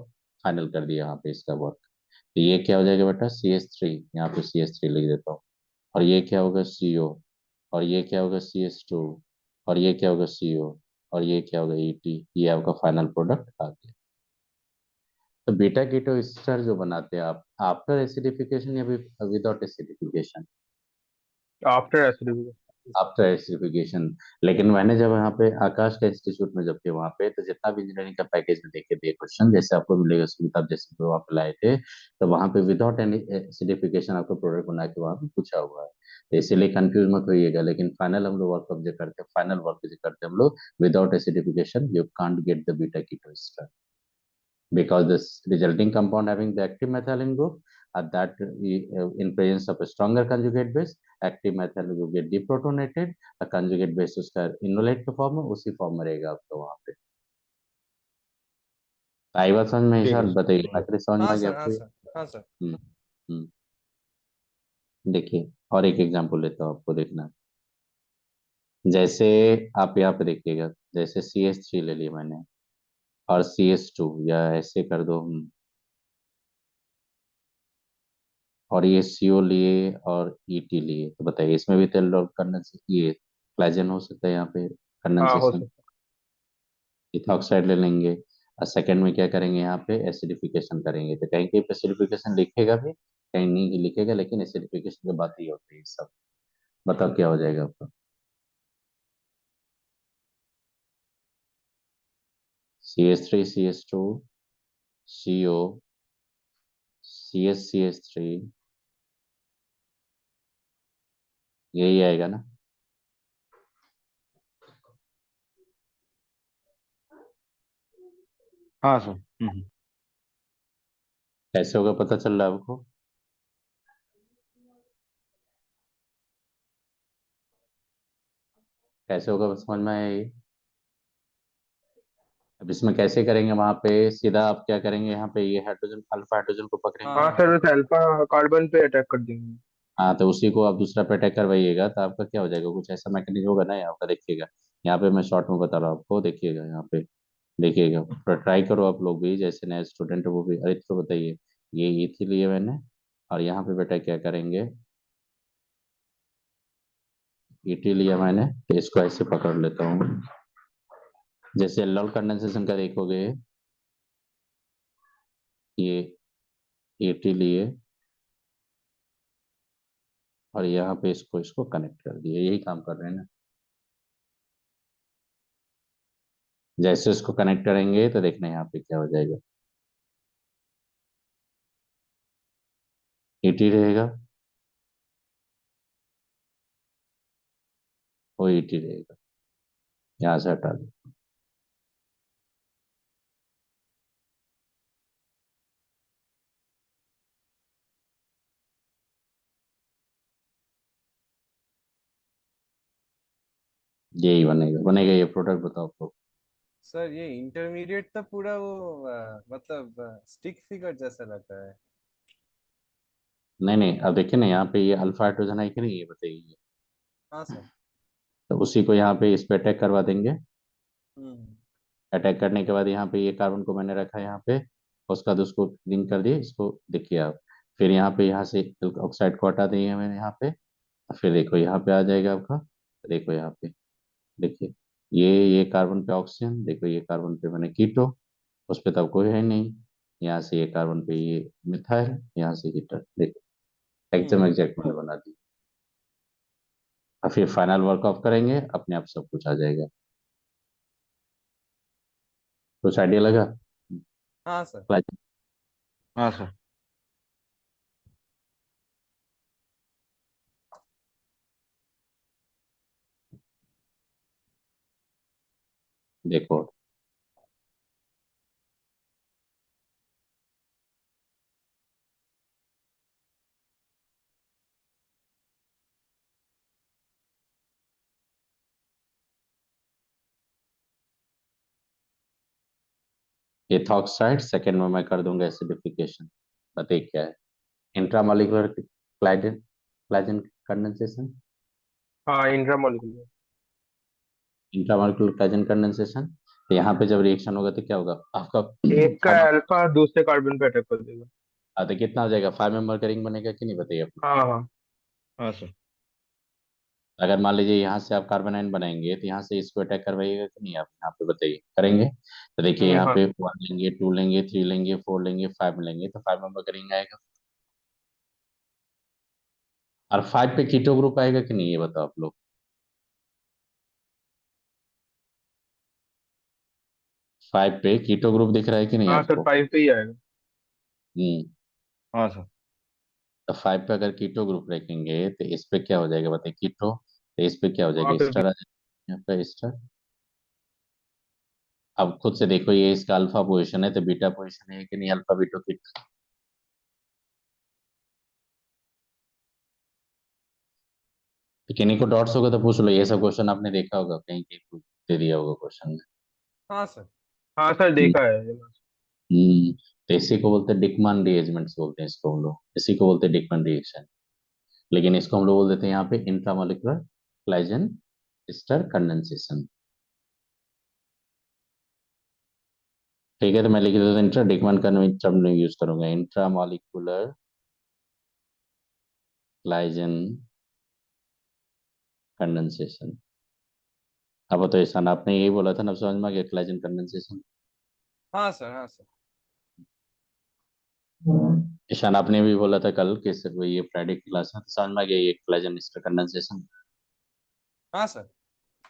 A: फाइनल कर दिया यहाँ पे इसका वर्क। तो ये क्या हो जाएगा बेटा, CH3, यहाँ पे CH3 लिख देता हूँ, और ये क्या होगा CO, और ये क्या होगा CH2, और ये क्या होगा CO, और ये क्या होगा ET, ये आपका फाइनल प्रोडक्ट आ गया। तो बीटा कीटो एस्टर जो बनाते हैं आप आफ्टर एसिडिफिकेशन या without acidification?
C: After acidic.
A: After acidification. लेकिन मैंने जब यहाँ पे आकाश का इंस्टीट्यूट में जब थे वहाँ पे, तो जितना भी इंजीनियरिंग का पैकेज में देखे थे क्वेश्चन, जैसे आपको मिलेगा सुमिता जैसे जो आप लाए थे, तो वहाँ पे विदाउट एनी एसिडिफिकेशन आपको प्रोडक्ट बना के वहाँ पे पूछा हुआ है, तो इसीलिए कंफ्यूज मत होइएगा। लेकिन फाइनल हम लोग वर्क जो करते हैं, फाइनल वर्क जो करते हैं हम लोग, without acidification you can't get the beta keto ester. because this resulting compound having the active methylene group that in presence of a stronger conjugate base, active methylene group get deprotonated, conjugate base उसका enolate के form में उसी form में रहेगा आपका वहां पे। आई बात समझ में?
C: ठीक है
A: सर बताइए, आखिरी समझ में
D: हाँ
A: आ गया
D: सर, हाँ
A: आपको?
D: सर, हाँ सर।
A: हम्म हम्म। देखिए और एक एग्जांपल लेता हूँ, आपको देखना। जैसे आप यहाँ पे देखिएगा, जैसे CH3 ले लिया मैंने और CH2, या ऐसे कर दो और ये CO लिए और ET लिए, तो बताइए इसमें भी तेल और कंडेंसेशन, ये प्लेजन हो सकता है यहाँ पे,
C: हाँ हो
A: कंडेंसेशन।
C: सकता
A: इथॉक्साइड ले लेंगे और सेकंड में क्या करेंगे, यहाँ पे एसिडिफिकेशन करेंगे। तो कहीं कहीं पे एसिडिफिकेशन लिखेगा भी, कहीं नहीं लिखेगा, लेकिन एसिडिफिकेशन की बात ही होती है सब। बताओ क्या हो जाएगा आपका? CH3 CH2 CO CH3, यही आएगा ना?
C: है। हाँ सर।
A: कैसे होगा पता चल रहा है आपको? कैसे होगा समझ में आया ये? अब इसमें कैसे करेंगे, वहां पे सीधा आप क्या करेंगे, यहाँ पे ये हाइड्रोजन, अल्फा हाइड्रोजन को पकड़ेंगे।
C: हाँ
D: हाँ
C: सर, उस अल्फा कार्बन पे अटैक कर देंगे।
A: हाँ, तो उसी को आप दूसरा पे अटैक करवाइएगा, तो आपका क्या हो जाएगा, कुछ ऐसा मैकेनिज्म होगा ना यहाँ पर। देखिएगा यहाँ पे मैं शॉर्ट में बता रहा हूँ आपको, देखिएगा यहाँ पे, देखिएगा ट्राई करो आप लोग भी, जैसे नए स्टूडेंट वो भी। अरे तो बताइए, ये इथी लिए मैंने और यहाँ पे बेटा क्या करेंगे, ET लिया मैंने, तो इसको ऐसे पकड़ लेता हूँ। जैसे एल्डोल कंडेंसेशन का देखोगे, ये ET लिए और यहाँ पे इसको इसको कनेक्ट कर दिए, यही काम कर रहे हैं ना। जैसे इसको कनेक्ट करेंगे तो देखना यहाँ पे क्या हो जाएगा, ET रहेगा, वो ET रहेगा, यहाँ से हटा दो। यही बनेगा, बनेगा ये प्रोडक्ट। बताओ आपको।
D: सर, ये इंटरमीडिएट तो पूरा वो मतलब स्टिक फिगर जैसा लगता है।
A: नहीं नहीं, अब देखिए ना, यहाँ पे ये अल्फा हाइड्रोजन है कि नहीं, ये बताइए।
D: हाँ सर।
A: तो उसी को यहाँ पे इस पे अटैक करवा देंगे।
D: हम्म।
A: अटैक करने के बाद यहाँ पे ये कार्बन को मैंने रखा है यहाँ पे, उसके बाद उसको लिंक कर दिए इसको, देखिए आप। फिर यहाँ पे यहाँ से ऑक्साइड को हटा देंगे मैंने यहाँ पे, फिर देखो यहाँ पे आ जाएगा आपका। देखो यहाँ पे, देखिए ये कार्बन पे ऑक्सीजन, देखो ये कार्बन पे मैंने कीटो, उस पे तब कोई है नहीं। यहाँ से ये कार्बन पे ये मिथाइल, यहाँ से हीटर, देखो एकदम
D: हम्म।
A: एग्जैक्ट मैंने बना दी। और फिर फाइनल वर्क ऑफ करेंगे, अपने आप सब कुछ आ जाएगा। कुछ आइडिया लगा?
D: हाँ सर।
C: हाँ सर।
A: देखो इथॉक्साइड, सेकेंड में मैं कर दूंगा एसिडिफिकेशन। बताइए क्या है, इंट्रामोलिकुलर क्लाइडन क्लाइडन कंडेंसेशन,
C: हाँ, इंट्रामोलिकुलर।
A: Intramolecular Claisen condensation. तो यहाँ पे जब रिएक्शन होगा तो क्या होगा आपका?
C: एक का
A: फाइव।
C: अल्फा दूसरे कार्बन पे अटैक कर देगा।
A: तो कितना हो जाएगा, 5 मेंबर का रिंग बनेगा कि नहीं, बताइए आप लोग।
C: हाँ हाँ। हाँ सर।
A: अगर मान लीजिए यहाँ से आप कार्बोनाइन बनाएंगे, तो यहाँ से इसको अटैक करवाइएगा कि नहीं, आप यहाँ पे बताइए करेंगे। तो देखिए यहाँ
C: हाँ।
A: पे 1 लेंगे, 2 लेंगे, 3 लेंगे, 4 लेंगे, 5 लेंगे, तो 5 मेंबर का रिंग आएगा। और 5 पे कीटो ग्रुप आएगा कि नहीं, ये बताओ आप लोग। 5 पे कीटो ग्रुप दिख रहा है कि नहीं
C: हाँ सर,
A: आपको?
C: 5 पे ही आएगा।
A: हम्म।
C: हाँ सर।
A: तो 5 पे अगर कीटो ग्रुप रखेंगे तो इस पे क्या हो जाएगा बताइए, कीटो, तो इस पे क्या हो
C: वहाँ
A: जाएगा,
C: पे
A: स्टार आ जाएगा, यहाँ पे स्टार। अब खुद से देखो, ये इसका अल्फा पोजीशन है तो बीटा पोजीशन है कि नहीं, अल्फा बीटा किट। किन्हीं को डॉट्स होगा तो पूछ लो, ये सब क्वेश्चन आपने देखा होगा कहीं कहीं दे दिया होगा क्वेश्चन में।
D: हाँ सर।
C: हाँ सर,
A: हम्म।
C: देखा है।
A: तो इसी को बोलते हैं डिकमान रीएरेंजमेंट्स बोलते हैं इसको हम लोग, इसी को बोलते हैं डिकमान रिएक्शन। लेकिन इसको हम लोग बोल देते हैं यहाँ पे इंट्रामोलिकुलर क्लाइजन स्टर कंडेंसेशन। ठीक है, तो मैं लिख देता हूँ इंट्रा, डिकमान का टर्म नहीं यूज करूंगा, इंट्रामोलिकुलर क्लाइजन कंडेंसेशन। अब तो ईशान आपने यही बोला था ना, अब समझ में आ गया क्लाइजन कंडेंसेशन।
D: हाँ सर। हाँ सर।
A: ईशान आपने भी बोला था कल कि सिर्फ ये फ्राइडे की क्लास है, तो समझ में आ गया ये क्लाइजन स्टर कंडेंसेशन।
D: हाँ सर।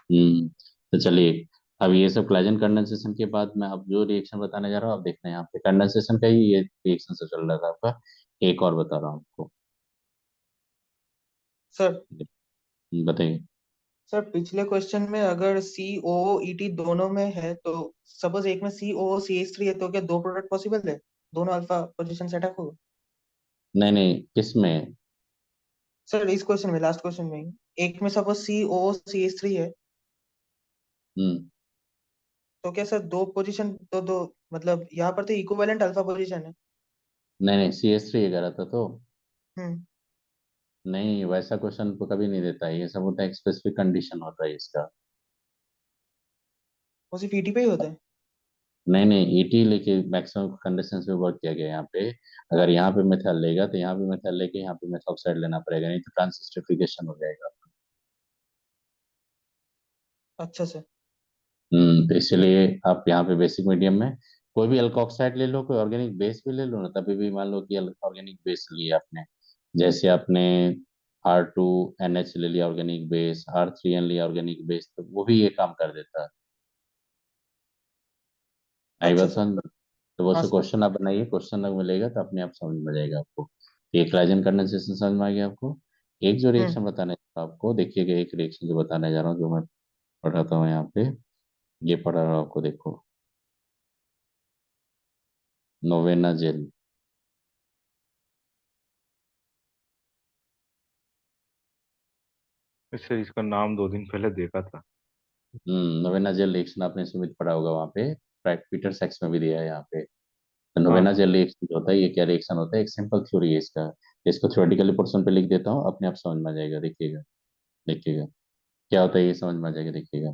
A: तो चलिए, अब ये सब क्लाइजन कंडेंसेशन के बाद मैं अब जो रिएक्शन बताने जा रहा हूँ, आप देखना है यहाँ पे कंडेंसेशन का ही ये रिएक्शन से चल रहा था आपका। एक और बता रहा हूँ आपको।
E: सर
A: बताइए।
E: सर पिछले क्वेश्चन में अगर सी ओ ई टी दोनों में है तो सपोज एक में सी ओ सी एच थ्री है तो क्या दो प्रोडक्ट पॉसिबल है? दोनों अल्फा पोजीशन से अटैक होगा?
A: नहीं नहीं, किस में?
E: सर इस क्वेश्चन में, लास्ट क्वेश्चन में ही, एक में सपोज सी ओ सी एच थ्री है
A: हम्म।
E: तो क्या सर दो पोजीशन तो दो, मतलब यहाँ पर तो इक्विवेलेंट अल्फा पोजीशन है।
A: नहीं नहीं, CS3 कह रहा था तो।
E: हम्म।
A: नहीं, वैसा क्वेश्चन तो कभी नहीं देता है, ये सब होता है स्पेसिफिक कंडीशन होता है इसका।
E: वो सिर्फ ईटी पे ही होता है?
A: नहीं नहीं, ET लेके मैक्सिमम कंडीशंस में वर्क किया गया है यहाँ पे। अगर यहाँ पे मेथड लेगा तो यहाँ पे मेथड लेके यहाँ पे मेथॉक्साइड लेना पड़ेगा, नहीं तो ट्रांसिस्टरिफिकेशन हो जाएगा।
E: अच्छा सर।
A: तो इसलिए आप यहाँ पे बेसिक मीडियम में कोई भी अल्कोक्साइड ले लो, कोई ऑर्गेनिक बेस भी ले लो ना, तभी भी मान लो कि ऑर्गेनिक बेस लिया आपने, जैसे आपने R2NH ले लिया ऑर्गेनिक बेस, R3N लिया ऑर्गेनिक बेस, तो वो भी ये काम कर देता है। आई
E: अच्छा
A: बात
E: सर।
A: समझ में? तो वो
E: हाँ
A: सब
E: सर।
A: क्वेश्चन आप बनाइए, क्वेश्चन अगर मिलेगा तो अपने आप समझ में आ जाएगा आपको। ये कोलेजन कंडेंसेशन समझ में आ गया आपको। एक जो
E: हम्म।
A: रिएक्शन बताने जा रहा हूँ आपको, देखिएगा, एक रिएक्शन जो बताने जा रहा हूँ जो मैं पढ़ाता हूँ यहाँ पे, ये पढ़ा रहा हूँ आपको, देखो। Novena jail.
C: सर इसका नाम 2 दिन पहले देखा था।
A: नोवेना जेल रिएक्शन आपने सुमित पढ़ा होगा वहाँ पे, पीटर सेक्स में भी दिया है यहाँ पे। तो
C: हाँ
A: नोवेना
C: हाँ।
A: जेल रिएक्शन जो होता है, ये क्या रिएक्शन होता है, एक सिंपल थ्योरी है इसका। इसको थ्योरेटिकली पोर्शन पे लिख देता हूँ, अपने आप समझ में आ जाएगा, देखिएगा। देखिएगा क्या होता है, ये समझ में आ जाएगा, देखिएगा।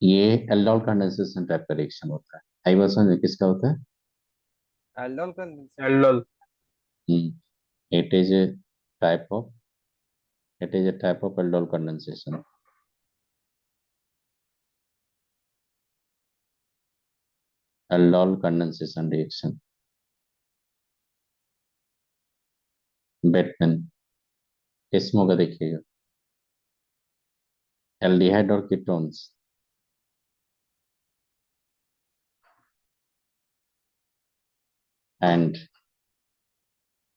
A: ये एल्डोल कंडेंसेशन टाइप का रिएक्शन होता है। आई बात समझ किसका होता है?
D: एल्डोल का।
C: Aldol.
A: It is a type of, it is a type of aldol condensation. Aldol condensation reaction Batman किस्मों का देखिएगा, एल्डिहाइड और ketones and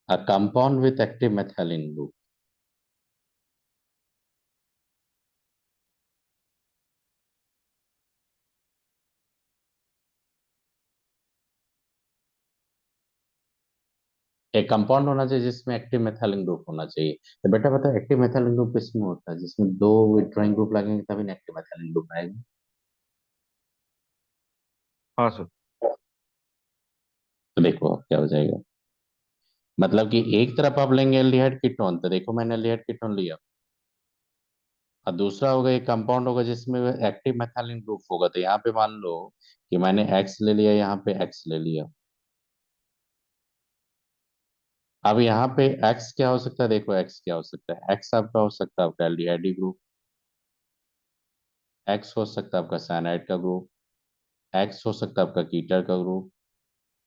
A: a compound with active methylene group. एक कंपाउंड होना चाहिए जिसमें एक्टिव मेथिलीन ग्रुप होना चाहिए। तो बेटा पता है एक्टिव मेथिलीन ग्रुप किसमें होता है? जिसमें दो विथड्रॉइंग ग्रुप लगेंगे तभी ना एक्टिव मेथिलीन ग्रुप आएगा।
C: हाँ सर।
A: तो देखो अब क्या हो जाएगा, मतलब कि एक तरफ आप लेंगे एल्डिहाइड कीटोन, तो देखो मैंने एल्डिहाइड कीटोन लिया, और दूसरा होगा एक कंपाउंड होगा जिसमें एक्टिव मेथिलीन ग्रुप होगा, तो यहाँ पे मान लो कि मैंने एक्स ले लिया, यहाँ पे एक्स ले लिया। अब यहाँ पे एक्स क्या हो सकता है, देखो एक्स क्या हो सकता है, एक्स आपका हो सकता है आपका एल्डिहाइड ग्रुप, एक्स हो सकता है आपका साइनाइड का ग्रुप, एक्स हो सकता है आपका कीटर का ग्रुप,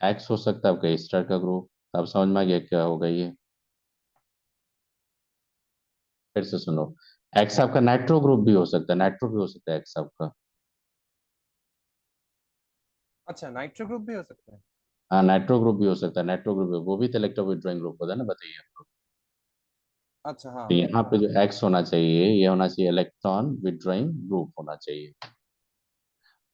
A: एक्स हो सकता है आपका ईस्टर का ग्रुप। तो अब समझ में आ गया क्या होगा ये? फिर से सुनो, एक्स आपका नाइट्रो ग्रुप भी हो सकता है, नाइट्रो भी हो सकता है एक्स आपका।
D: अच्छा, नाइट्रो ग्रुप भी हो सकता है।
A: हाँ नाइट्रो ग्रुप भी हो सकता है, नाइट्रो ग्रुप वो भी तो इलेक्ट्रो विथड्रॉइंग ग्रुप होता है ना, बताइए आपको।
D: अच्छा हाँ
A: तो यहाँ पे जो एक्स होना चाहिए ये होना चाहिए इलेक्ट्रॉन विदड्रॉइंग ग्रुप होना चाहिए।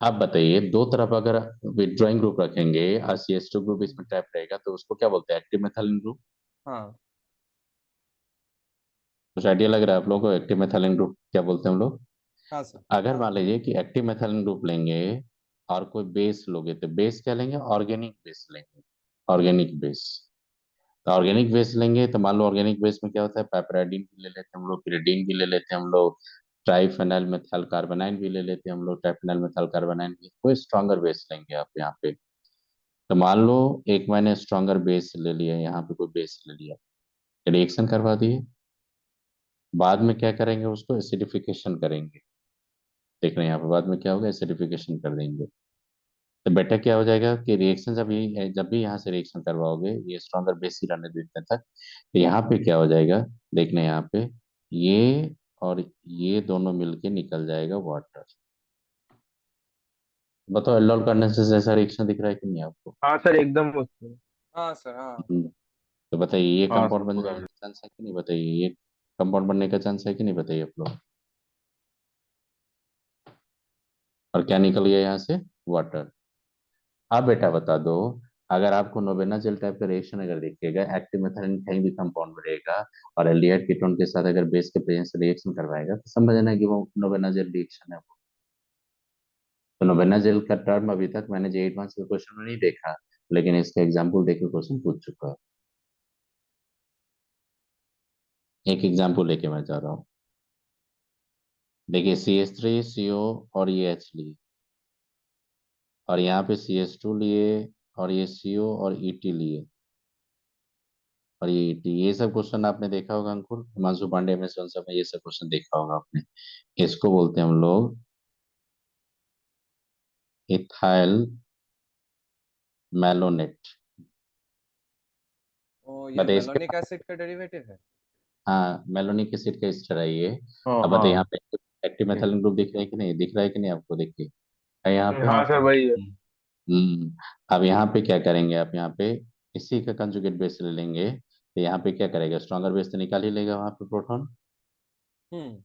A: आप बताइए दो तरफ अगर विदड्रॉइंग ग्रुप रखेंगे और CH2 ग्रुप इसमें ट्रैप रहेगा तो उसको क्या बोलते हैं, एक्टिव मेथाइलिन ग्रुप।
D: हाँ
A: कुछ आइडिया लग रहा है आप लोगों को एक्टिव मेथाइलिन ग्रुप क्या बोलते हैं हम लोग।
D: हाँ सर।
A: अगर मान लीजिए कि एक्टिव मेथाइलिन ग्रुप लेंगे और कोई बेस लोगे तो बेस क्या लेंगे, ऑर्गेनिक बेस लेंगे, ऑर्गेनिक बेस। तो ऑर्गेनिक बेस लेंगे तो मान लो ऑर्गेनिक बेस में क्या होता है, पैपराइडिन भी ले लेते हैं हम लोग, पिरिडीन भी ले लेते हैं हम लोग, ट्राइफेनाइल मेथाइल कार्बोनाइन भी ले लेते हैं हम लोग, ट्राइफेनाइल मेथाइल कार्बोनाइन भी। कोई स्ट्रॉन्गर बेस लेंगे आप यहाँ पे। तो मान लो एक मैंने स्ट्रॉन्गर बेस ले लिया, यहाँ पे कोई बेस ले लिया, रिएक्शन करवा दिए, बाद में क्या करेंगे उसको एसिडिफिकेशन करेंगे। देख रहे हैं यहाँ पे बाद में क्या होगा, एसिडिफिकेशन कर देंगे। तो बेटा क्या हो जाएगा कि रिएक्शन जब भी यहाँ से रिएक्शन करवाओगे ये स्ट्रॉन्गर बेस ही रहने देते तक, तो यहाँ पे क्या हो जाएगा, देखना यहाँ पे ये और ये दोनों मिलके निकल जाएगा वाटर। बताओ एल्डोल करने से ऐसा रिएक्शन दिख रहा है कि नहीं आपको।
C: हाँ सर एकदम उसमें।
D: हाँ सर हाँ।
A: तो बताइए ये
C: हाँ सर
A: कंपाउंड बन
C: पूरा।
A: जाने का चांस है कि नहीं, बताइए ये कंपाउंड बनने का चांस है कि नहीं, बताइए आप लोग। और क्या निकल गया यहाँ से, वाटर। आप बेटा बता दो, अगर आपको नोवेना जेल टाइप का रिएक्शन अगर दिखेगा, एक्टिव मेथाइलिन कहीं भी कंपाउंड में रहेगा और एल्डिहाइड कीटोन के साथ अगर बेस के प्रेजेंस से रिएक्शन करवाएगा तो समझना कि वो नोवेना जेल रिएक्शन है वो। तो नोवेना जेल का टर्म अभी तक मैंने जे एडवांस के क्वेश्चन में नहीं देखा, लेकिन इसका एग्जाम्पल देके क्वेश्चन पूछ चुका है। एक एग्जाम्पल लेके मैं जा रहा हूँ। देखिए CH3CO और ये H लिए और यहाँ पे CH2 लिए और ये CO और ET लिए और ये ET, ये सब क्वेश्चन आपने देखा होगा अंकुर, हिमांशु पांडे में सब में ये सब क्वेश्चन देखा होगा आपने। इसको बोलते हैं हम लोग इथाइल मैलोनेट।
D: ओ ये
A: बताइए इसके,
D: मेलोनिक एसिड का डेरिवेटिव है।
A: हाँ मेलोनिक एसिड का एस्टर है ये।
C: हाँ
A: अब बताइए यहाँ
C: हाँ।
A: पे एक्टिव मेथिलीन ग्रुप दिख रहा है कि नहीं, दिख रहा है कि नहीं आपको, देखिए है यहाँ पे।
C: हाँ सर वही है।
A: हम्म। अब यहाँ पे क्या करेंगे आप, यहाँ पे इसी का कंजुगेट बेस ले लेंगे तो यहाँ पे क्या करेगा, स्ट्रॉन्गर बेस तो निकाल ही लेगा वहां पे प्रोटॉन।
D: हम्म।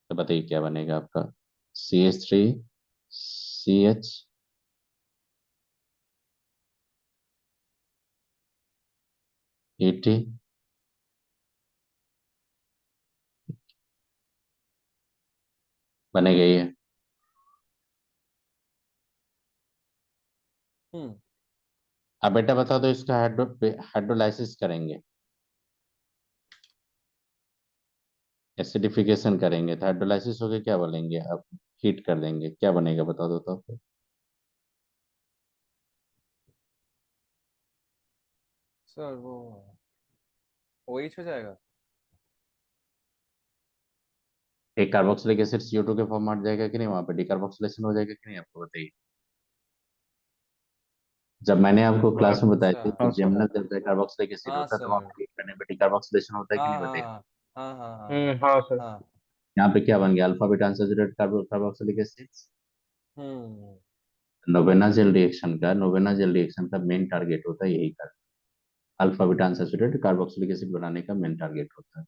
A: तो बताइए क्या बनेगा आपका, CH3CH80 बनेगा ये।
D: हम्म।
A: अब बेटा बता दो इसका हाइड्रोलाइसिस करेंगे, एसिडिफिकेशन करेंगे तो हाइड्रोलाइसिस होके क्या बोलेंगे अब, हीट कर देंगे, क्या बनेगा बता दो तो।
D: सर वो OH हो जाएगा।
A: एक कार्बोक्सिलिक एसिड CO2 के फॉर्म में हट जाएगा कि नहीं, वहां पे डिकार्बोक्सिलेशन हो जाएगा कि नहीं, आपको बताइए। जब मैंने आपको क्लास में बताया
D: अच्छा।
A: था कि
C: हाँ सर।
A: जेमिनल जब कार्बोक्सिलिक एसिड
D: हाँ
A: होता है तो वहां
D: सर।
A: पे हीट करने पे डिकार्बोक्सिलेशन होता है कि
D: हाँ
A: नहीं, बताइए।
D: हाँ हाँ हाँ हाँ हाँ
C: हाँ सर।
D: हाँ।
A: यहाँ पे क्या बन गया, alpha beta unsaturated carboxylic acid.
D: Hmm.
A: Knoevenagel reaction का मेन टारगेट होता है यही कर, alpha beta unsaturated carboxylic acid बनाने का मेन टारगेट होता है।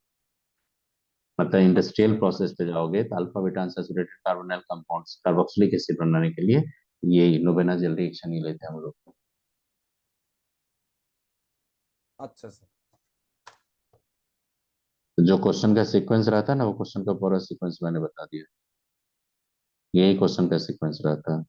A: मतलब इंडस्ट्रियल
D: अच्छा।
A: प्रोसेस पे जाओगे तो alpha beta unsaturated carbonyl compounds carboxylic acid बनाने के लिए ये नोवेना जेल रिएक्शन ही लेते हैं हम लोग।
D: अच्छा सर।
A: तो जो क्वेश्चन का सीक्वेंस रहता है ना वो क्वेश्चन का पूरा सीक्वेंस मैंने बता दिया, यही क्वेश्चन का सीक्वेंस रहता है।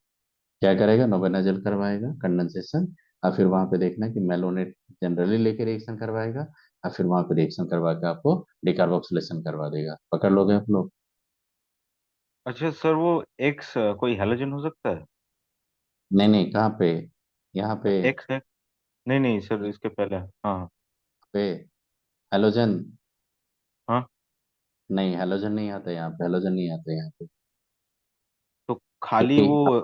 A: क्या करेगा, नोवेना जेल करवाएगा कंडेंसेशन और फिर वहां पे देखना कि मेलोनेट जनरली लेके रिएक्शन करवाएगा और फिर वहां पे रिएक्शन करवा के आपको डिकार्बोक्सिलेशन करवा देगा, पकड़ लोगे आप लोग।
C: अच्छा सर वो एक्स कोई हैलोजन हो सकता है।
A: नहीं नहीं, कहाँ पे, यहाँ पे,
C: एक्स है। नहीं नहीं सर इसके पहले हाँ।
A: पे हेलोजन,
C: हाँ
A: नहीं हेलोजन नहीं आता यहाँ पे, हेलोजन नहीं आता यहाँ पे।
C: तो खाली
A: क्योंकि
C: वो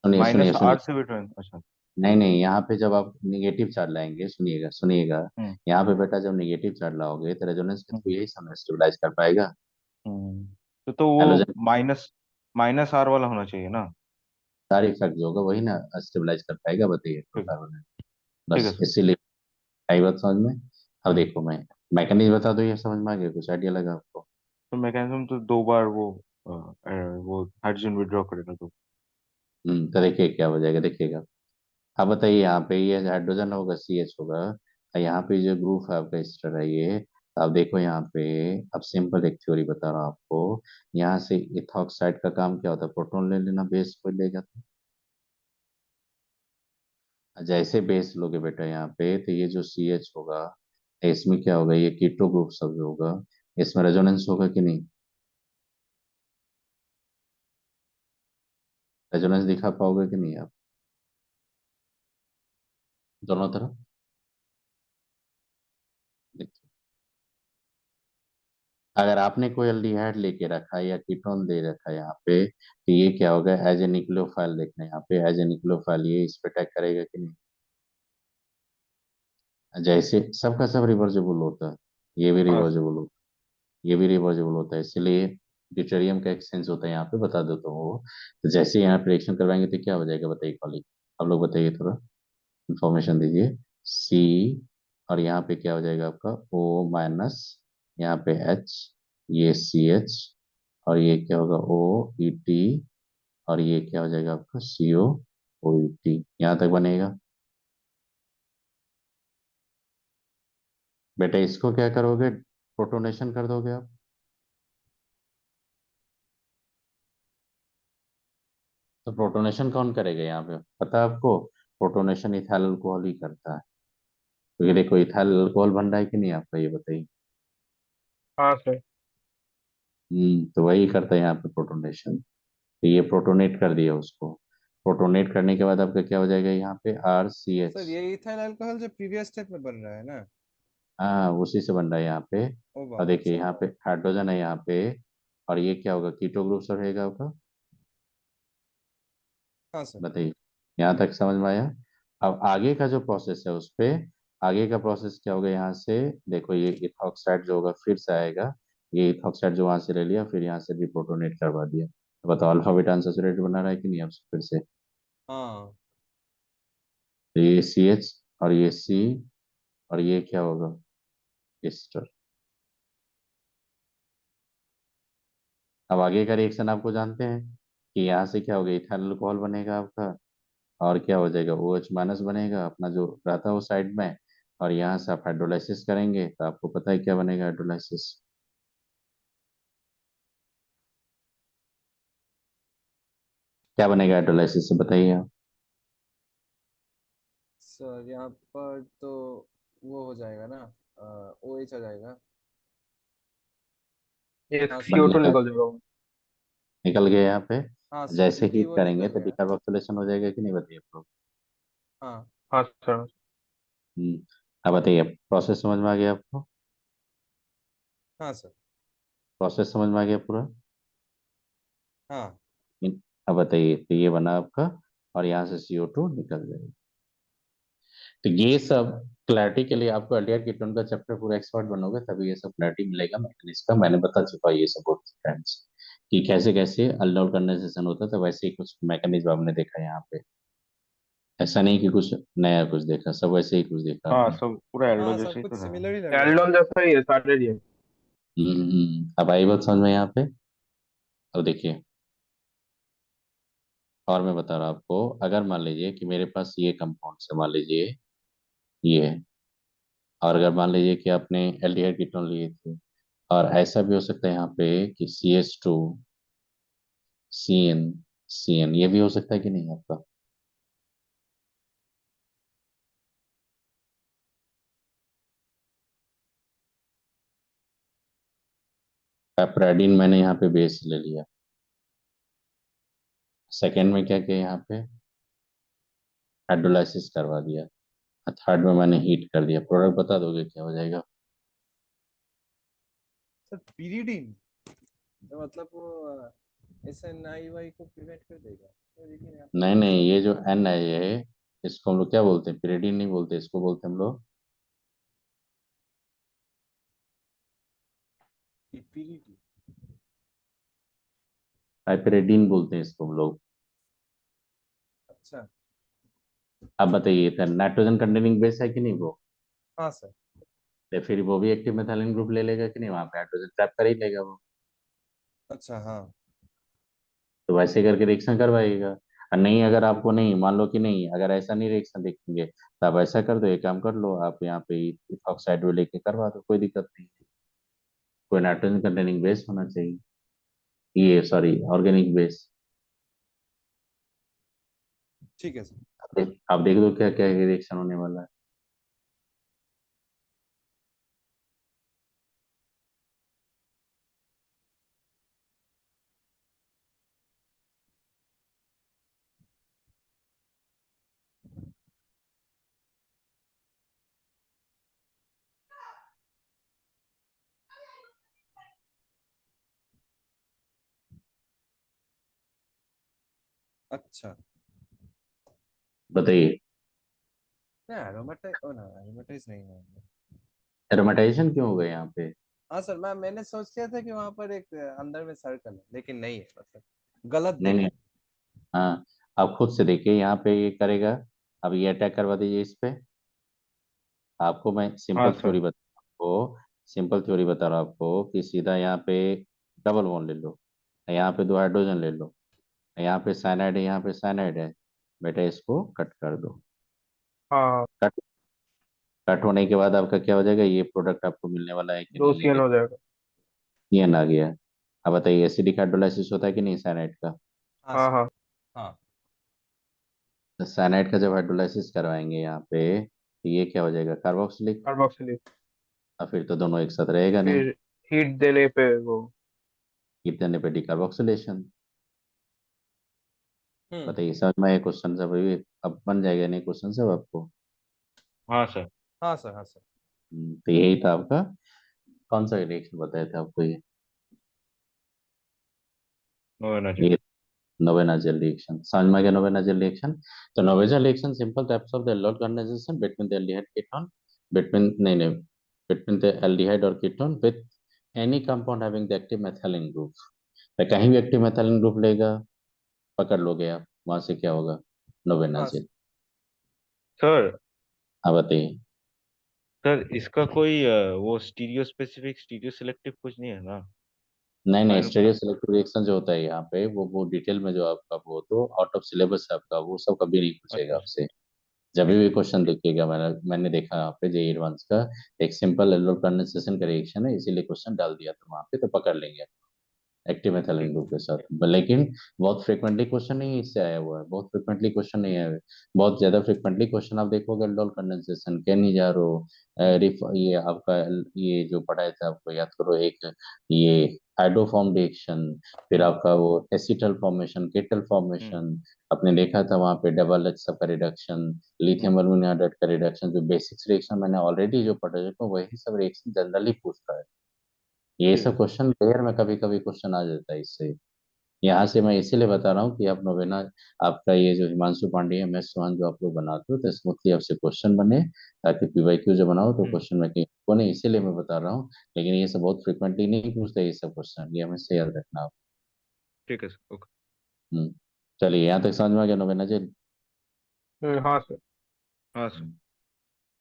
A: सुनिए सुनिए सुनिए,
C: -8 से भी अच्छा।
A: नहीं नहीं, यहाँ पे जब आप निगेटिव चार्ज लाएंगे, सुनिएगा सुनिएगा,
C: हम्म
A: यहाँ पे बेटा जब निगेटिव चार्ज लाओगे तो रेजोनेंस के
C: हम्म
A: थ्रू यही समय स्टेबलाइज कर पाएगा।
C: हम्म। तो वो
A: हेलोजन
C: -R वाला होना चाहिए ना।
A: सारी इफेक्ट जो होगा वही ना स्टेबलाइज कर पाएगा, बताइए तो
C: ठीक है।
A: कार्बन।
C: ठीक है
A: बस
C: सर।
A: इसीलिए आई बात समझ में। अब
C: हम्म
A: देखो मैं मैकेनिज्म बता दो, ये समझ में आ गया, कुछ आइडिया लगा आपको?
C: तो मैकेनिज्म तो दो बार वो हाइड्रोजन विड्रॉ करेगा तो।
A: तो देखिए क्या हो जाएगा, देखिएगा। अब बताइए, यहाँ पे ये हाइड्रोजन होगा, सी एच होगा, और यहाँ पे जो ग्रुप है आपका इस तरह ये, तो आप देखो यहाँ पे। अब सिंपल एक थ्योरी बता रहा हूँ आपको। यहाँ से इथॉक्साइड का काम क्या होता है, प्रोटॉन ले लेना, बेस को लेगा तो जैसे बेस लोगे बेटा यहाँ पे, तो ये जो सी एच होगा, इसमें क्या होगा, ये कीटो ग्रुप सब जो होगा, इसमें रेजोनेंस होगा कि नहीं? रेजोनेंस दिखा पाओगे कि नहीं आप, दोनों तरफ? देखिए, अगर आपने कोई एल्डिहाइड लेके रखा है या कीटोन दे रखा है यहाँ पे, तो ये क्या होगा, एज ए न्यूक्लियोफाइल, देखना यहाँ पे एज ए न्यूक्लियोफाइल, ये इस पे अटैक करेगा कि नहीं? जैसे सबका सब रिवर्सिबल होता है, ये भी
C: हाँ
A: रिवर्सिबल होता है, ये भी रिवर्सिबल होता है, इसलिए ड्यूटेरियम का एक्सचेंज होता है यहाँ पे, बता देता हूँ वो। तो जैसे यहाँ पे रिएक्शन करवाएंगे तो क्या हो जाएगा बताइए कॉली, आप लोग बताइए, थोड़ा इंफॉर्मेशन दीजिए। सी, और यहाँ पे क्या हो जाएगा आपका ओ माइनस, यहाँ पे एच, ये सी एच, और ये क्या होगा ओ ई टी, और ये क्या हो जाएगा आपका सी ओ ओ ई टी, यहाँ तक बनेगा। बेटा इसको क्या करोगे, प्रोटोनेशन कर दोगे आप। तो प्रोटोनेशन कौन करेगा यहाँ पे, पता है आपको? प्रोटोनेशन इथाइल अल्कोहल ही करता है, क्योंकि देखो इथाइल अल्कोहल बन रहा है कि नहीं आपका, ये बताइए।
E: हाँ सर।
A: तो वही करता है यहाँ पे प्रोटोनेशन। तो ये प्रोटोनेट कर दिया उसको, प्रोटोनेट करने के बाद आपका क्या हो जाएगा यहाँ पे आर सी एच।
D: सर ये इथाइल अल्कोहल जो प्रीवियस स्टेप में बन रहा है ना।
A: हाँ उसी से बन रहा है यहाँ पे।
D: ओ
A: और
D: बाबा
A: देखिए
D: सर।
A: यहाँ पे हाइड्रोजन है यहाँ पे, और ये क्या होगा, कीटो ग्रुप सब रहेगा आपका।
D: हाँ सर।
A: बताइए, यहाँ तक समझ में आया? अब आगे का जो प्रोसेस है उस पे, आगे का प्रोसेस क्या होगा, यहाँ से देखो ये इथॉक्साइड जो होगा फिर से आएगा, ये इथॉक्साइड जो वहां से ले लिया, फिर यहाँ से डिप्रोटोनेट करवा दिया, तो बताओ अल्फा बीटा अनसैचुरेटेड बना रहा है कि नहीं अब फिर से?
D: हाँ
A: तो ये सी एच, और ये सी, और ये क्या होगा, एस्टर। अब आगे का रिएक्शन आपको जानते हैं, कि यहाँ से क्या होगा, इथाइल अल्कोहल बनेगा आपका, और क्या हो जाएगा ओ एच माइनस बनेगा अपना जो रहता है वो साइड में, और यहाँ से आप हाइड्रोलाइसिस करेंगे तो आपको पता है क्या बनेगा हाइड्रोलाइसिस, क्या बनेगा हाइड्रोलाइसिस से बताइए आप।
D: सर यहाँ पर तो वो हो जाएगा ना, ओ एच आ जाएगा।
E: ये
D: हाँ सर।
A: बन
E: CO2
A: गया,
E: निकल जाएगा।
A: निकल गया यहाँ पे।
D: हाँ सर
A: जैसे
D: क्योंकि
A: हीट
D: वो
A: करेंगे
D: निकल
A: तो
D: गया।
A: डिकार्बोक्सिलेशन हो जाएगा कि नहीं, बताइए आप लोग।
D: हाँ
E: हाँ सर।
A: हम्म, अब बताइए प्रोसेस समझ में आ गया आपको,
D: हाँ सर।
A: प्रोसेस समझ में आ गया पूरा?
D: हाँ
A: अब बताइए, तो ये बना आपका, और यहाँ से CO2 निकल जाएगा। तो ये सब क्लैरिटी के लिए आपको एल्डिहाइड कीटोन का चैप्टर पूरा एक्सपर्ट बनोगे तभी ये सब क्लैरिटी मिलेगा मैकेनिज्म का, मैंने बता चुका है ये सब फ्रेंड्स, कि कैसे कैसे अल्डोल कंडेंसेशन होता था, वैसे ही कुछ मैकेनिज्म आपने देखा यहाँ पे, ऐसा नहीं कि कुछ नया कुछ देखा, सब वैसे ही कुछ देखा
C: हाँ,
A: आपने।
C: सब पूरा
D: हाँ
C: एल्डो
D: सब
C: जैसे ही
D: कुछ
C: तो था।
D: सिमिलर ही लग रहा
E: एल्डोल
D: है।
E: जैसा ही है सारे ये।
A: अब आई बात समझ में यहाँ पे। अब देखिए, और मैं बता रहा हूँ आपको, अगर मान लीजिए कि मेरे पास ये कंपाउंड से, मान लीजिए ये है, और अगर मान लीजिए कि आपने एल्डिहाइड कीटोन लिए थे, और ऐसा भी हो सकता है यहाँ पे कि CH2 CN, CN ये भी हो सकता है कि नहीं आपका? पेप्राइडिन मैंने यहाँ पे बेस ले लिया, सेकेंड में क्या किया यहाँ पे, हाइड्रोलाइसिस करवा दिया, और थर्ड में मैंने हीट कर दिया, प्रोडक्ट बता दोगे क्या हो जाएगा?
D: सर पीरिडीन तो मतलब वो SNIY को प्रिवेंट कर देगा, तो देखिए यहाँ पे
A: नहीं
D: लिखा
A: नहीं,
D: हुआ
A: ये जो N है ये, इसको हम लोग क्या बोलते हैं, पिरिडिन नहीं बोलते, इसको बोलते हैं हम लोग
D: है पीरिडी।
A: पाइपरिडीन बोलते हैं इसको हम लोग।
D: अच्छा।
A: अब बताइए, नाइट्रोजन कंटेनिंग बेस है कि नहीं वो?
D: हाँ सर।
A: तो फिर वो भी एक्टिव मेथाइलिन ग्रुप ले लेगा कि नहीं, वहां पे हाइड्रोजन ट्रैप कर ही लेगा वो।
D: अच्छा हाँ।
A: तो वैसे करके रिएक्शन करवाइएगा। और नहीं, अगर आपको नहीं, मान लो कि नहीं, अगर ऐसा नहीं रिएक्शन देखेंगे, तो आप ऐसा कर दो, एक काम कर लो, आप यहाँ पे इथॉक्साइड लेके करवा दो, कोई दिक्कत नहीं। कोई नाइट्रोजन कंटेनिंग बेस होना चाहिए, ये सॉरी ऑर्गेनिक बेस।
D: ठीक है सर।
A: आप देख दो क्या क्या रिएक्शन होने वाला है।
D: अच्छा।
A: बताइए।
D: नहीं एरोमेटाइज, ओ ना एरोमेटाइज नहीं है।
A: एरोमेटाइजेशन क्यों हो गए यहाँ पे?
D: हाँ सर, मैंने सोच लिया था कि वहां पर एक अंदर में सर्कल है, लेकिन नहीं है, मतलब गलत
A: नहीं नहीं,
D: देखा।
A: हाँ, आप खुद से देखिए, यहाँ पे ये करेगा। अब ये अटैक करवा दीजिए इस पे। आपको मैं
C: हाँ
A: सिंपल
C: सर।
A: थ्योरी बता रहा हूँ आपको, सिंपल थ्योरी बता रहा हूँ आपको कि सीधा यहाँ पे डबल बॉन्ड ले लो, यहाँ पे दो हाइड्रोजन ले लो, यहाँ पे साइनाइड है, यहाँ पे साइनाइड है। बेटा इसको कट कर दो।
C: हाँ।
A: कट कट होने के बाद आपका क्या हो जाएगा, ये प्रोडक्ट आपको मिलने वाला है कि
C: दो
A: नहीं
C: सीएन
A: मिलेगा?
C: हो जाएगा।
A: ये आ गया। अब बताइए, एसिडिक हाइड्रोलाइसिस होता है कि नहीं साइनाइड का?
D: हाँ
C: हाँ
D: सर।
C: हाँ।
D: हाँ।
A: तो साइनाइड का जब हाइड्रोलाइसिस करवाएंगे यहाँ पे, तो ये क्या हो जाएगा, कार्बोक्सिलिक।
C: कार्बोक्सिलिक।
A: और फिर तो दोनों एक साथ रहेगा नहीं।
C: फिर हीट देने पे वो।
A: कितने पे डिकार्बोक्सिलेशन।
D: हम्म।
A: बताइए, समझ में आया क्वेश्चन सब अभी? अब बन जाएगा नहीं क्वेश्चन सब आपको?
C: हाँ सर।
D: हाँ सर। हाँ सर।
A: तो यही था आपका। कौन सा रिएक्शन बताया था आपको
C: नोवेनाजिल।
A: ये नोवेनाजिल रिएक्शन समझ में आ गया? नोवेनाजिल रिएक्शन, तो Knoevenagel reaction simple types of the aldehyde condensation between the aldehyde ketone, between नहीं नहीं बिटवीन द एल्डिहाइड और ketone with any compound having the active methylene group. तो कहीं भी एक्टिव मेथिलीन ग्रुप लेगा, पकड़ लोगे आप, वहां से क्या होगा,
D: हाँ
A: नोवेनाजिल।
D: सर।
C: सर।
A: हाँ बताइए।
C: सर इसका कोई वो स्टीरियो स्पेसिफिक स्टीरियो सिलेक्टिव कुछ नहीं है ना?
A: नहीं नहीं,
C: मैंने
A: स्टीरियो सिलेक्टिव रिएक्शन जो होता है यहाँ पे, वो डिटेल में जो आपका, वो तो आउट ऑफ सिलेबस है आपका, वो सब कभी नहीं पूछेगा
C: अच्छा।
A: आपसे। जब भी क्वेश्चन देखिएगा, मैंने देखा यहाँ पे जेई एडवांस का, एक सिंपल एल्डोल कंडेंसेशन का रिएक्शन है, इसीलिए क्वेश्चन डाल दिया था वहां पे, तो पकड़ लेंगे एक्टिव मेथिलीन
C: ठीक।
A: ग्रुप के साथ। लेकिन बहुत फ्रिक्वेंटली क्वेश्चन नहीं इससे आया हुआ है, बहुत फ्रिक्वेंटली क्वेश्चन नहीं आया हुआ है। बहुत ज्यादा फ्रिक्वेंटली क्वेश्चन आप देखोगे एल्डोल कंडेंसेशन, कैनिजारो, ये आपका ये जो पढ़ाया था आपको याद करो, एक ये हाइड्रोफॉर्म रिएक्शन, फिर
C: हम्म।
A: आपका वो एसिटल फॉर्मेशन, केटल
C: हम्म।
A: फॉर्मेशन, आपने देखा था वहां पे डबल एच का रिडक्शन, लिथियम
C: हम्म।
A: अल्मीनियम हाइड्राइड का रिडक्शन, जो बेसिक्स रिएक्शन मैंने ऑलरेडी जो पढ़ा है, वही सब रिएक्शन जनरली पूछता है। ये
C: ठीक
A: सब
C: है।
A: क्वेश्चन रेयर में कभी कभी क्वेश्चन आ जाता है इससे। यहाँ से मैं इसीलिए बता रहा हूँ कि आप नोवेना, आपका ये जो हिमांशु पांडे है, मैथ्स वन जो आप लोग बनाते हो, तो स्मूथली आपसे क्वेश्चन बने, ताकि पीवाईक्यू जो बनाओ तो
C: हम्म।
A: क्वेश्चन में कहीं को नहीं, इसीलिए मैं बता रहा हूँ। लेकिन ये सब बहुत फ्रिक्वेंटली नहीं पूछते ये सब क्वेश्चन, ये हमें याद रखना आप।
C: ठीक है सर। ओके।
A: हम्म। चलिए, यहाँ तक समझ में आ गया नोवेना जी?
C: हाँ सर। हाँ सर।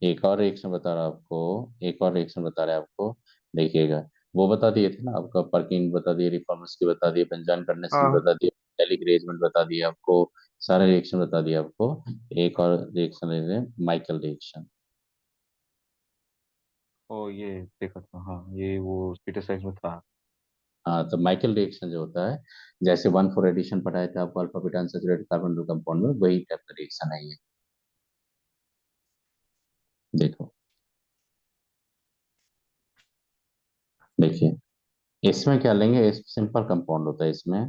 A: एक और रिएक्शन बता रहा आपको, एक और रिएक्शन बता रहा है आपको, देखिएगा। वो बता दिए थे ना आपका, पर्किंग बता दिए, रिफॉर्मर्स की बता दिए, बेंजान कंडेंसेशन
C: हाँ।
A: बता दिए, मेटालिक रिएजमेंट बता दिए आपको, सारे रिएक्शन बता दिए आपको। एक और रिएक्शन ले रहे हैं, माइकल रिएक्शन।
C: ओ ये देखा था, हाँ ये वो स्पीटर साइज में था।
A: हाँ, तो माइकल रिएक्शन जो होता है, जैसे 1,4 एडिशन पढ़ाया था आपको alpha beta unsaturated carbon compound में, वही टाइप का रिएक्शन है ये। देखो, देखिए, इसमें क्या लेंगे, इस सिंपल कंपाउंड होता है इसमें,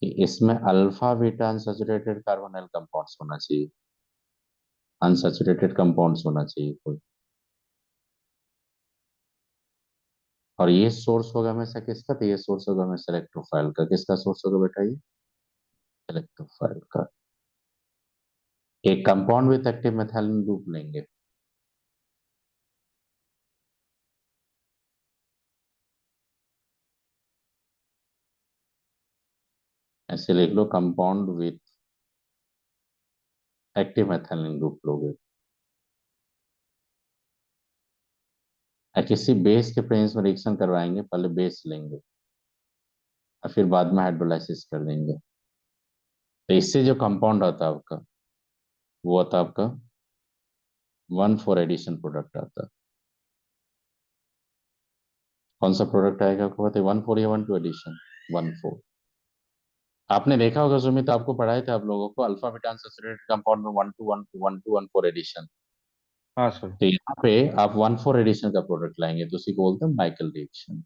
A: कि इसमें alpha beta unsaturated carbonyl compounds होना चाहिए, अनसैचुरेटेड कंपाउंड्स होना चाहिए कोई। और ये सोर्स होगा हमेशा किसका, तो ये सोर्स होगा हमेशा इलेक्ट्रोफाइल का। किसका सोर्स होगा बेटा, ये इलेक्ट्रोफाइल का। एक compound with active methylene group लेंगे, ऐसे लिख लो, compound with active methylene group लोगे। किसी बेस के प्रेजेंस में रिएक्शन करवाएंगे, पहले बेस लेंगे और फिर बाद में हाइड्रोलाइसिस कर देंगे। तो इससे जो कंपाउंड आता है आपका, वो आता है आपका 1,4 एडिशन प्रोडक्ट आता है। कौन सा प्रोडक्ट आएगा आपको पता है? 1,4 या 1,2 एडिशन? 1,4। आपने देखा होगा सुमित, आपको पढ़ाए थे आप लोगों को अल्फा बीटा अनसैचुरेटेड कंपाउंड में 1,2 1,4
C: हाँ सर।
A: तो यहाँ पे आप 1,4 एडिशन का प्रोडक्ट लाएंगे तो उसी को बोलते हैं माइकल रिएक्शन।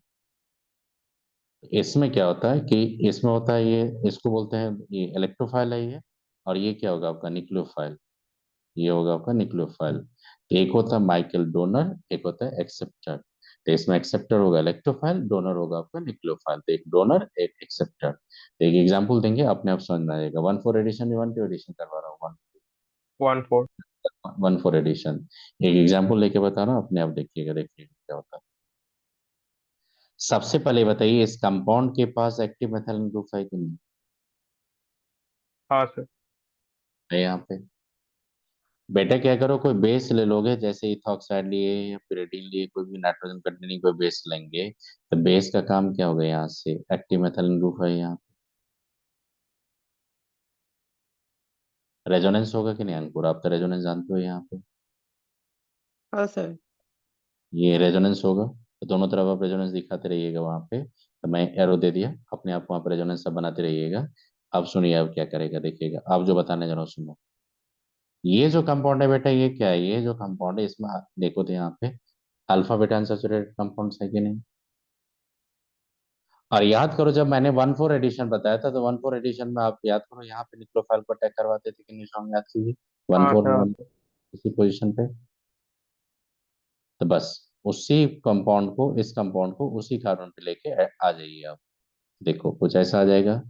A: इसमें क्या होता है कि इसमें होता है ये, इसको बोलते हैं ये इलेक्ट्रोफाइल है ये, और ये क्या होगा आपका न्यूक्लियोफाइल। ये होगा आपका न्यूक्लियोफाइल। तो एक होता है माइकल डोनर, एक होता है एक्सेप्टर। तो इसमें एक्सेप्टर होगा इलेक्ट्रोफाइल, डोनर होगा आपका न्यूक्लियोफाइल। तो एक डोनर एक एक्सेप्टर। तो एक एग्जांपल देंगे, अपने आप समझ में आएगा। 1,4 एडिशन या 1,2 एडिशन करवा रहा हूँ?
C: 1,4।
A: 1,4 एडिशन। एक एग्जांपल लेके बता रहा हूँ, अपने आप देखिएगा, देखिएगा क्या होता है। सबसे पहले बताइए, इस कंपाउंड के पास एक्टिव मेथिल ग्रुप है कि नहीं?
C: हाँ सर।
A: है यहाँ पे। बेटा क्या करो, कोई बेस ले लोगे, जैसे इथॉक्साइड लिए या pyridine लिए, कोई भी नाइट्रोजन कंटेनिंग कोई बेस लेंगे, तो बेस का काम क्या होगा? यहाँ से एक्टिव मेथिल ग्रुप है यहाँ, रेजोनेंस होगा कि नहीं अंकुर? आप तो रेजोनेंस जानते हो यहाँ पे।
E: हाँ सर।
A: ये रेजोनेंस होगा, तो दोनों तरफ आप रेजोनेंस दिखाते रहिएगा वहां पे। तो मैं एरो दे दिया, अपने आप वहां पे रेजोनेंस सब बनाते रहिएगा। अब सुनिए, अब क्या करेगा देखिएगा, आप जो बताने जा रहा हूँ सुनो। ये जो कंपाउंड है बेटा, ये क्या है? ये जो कंपाउंड है इसमें देखो तो यहाँ पे अल्फा बीटा अनसैचुरेटेड कंपाउंड है कि नहीं? और याद करो, जब मैंने 1,4 एडिशन बताया था, तो 1,4 एडिशन में आप याद करो, यहाँ पे न्यूक्लियोफाइल को अटैक करवाते थे कि नहीं सॉन्ग? याद कीजिए। वन
C: हाँ
A: फोर
C: सर।
A: वन इसी पोजीशन पे। तो बस उसी कंपाउंड को, इस कंपाउंड को उसी कार्बन पे लेके आ जाइए आप। देखो कुछ ऐसा आ जाएगा।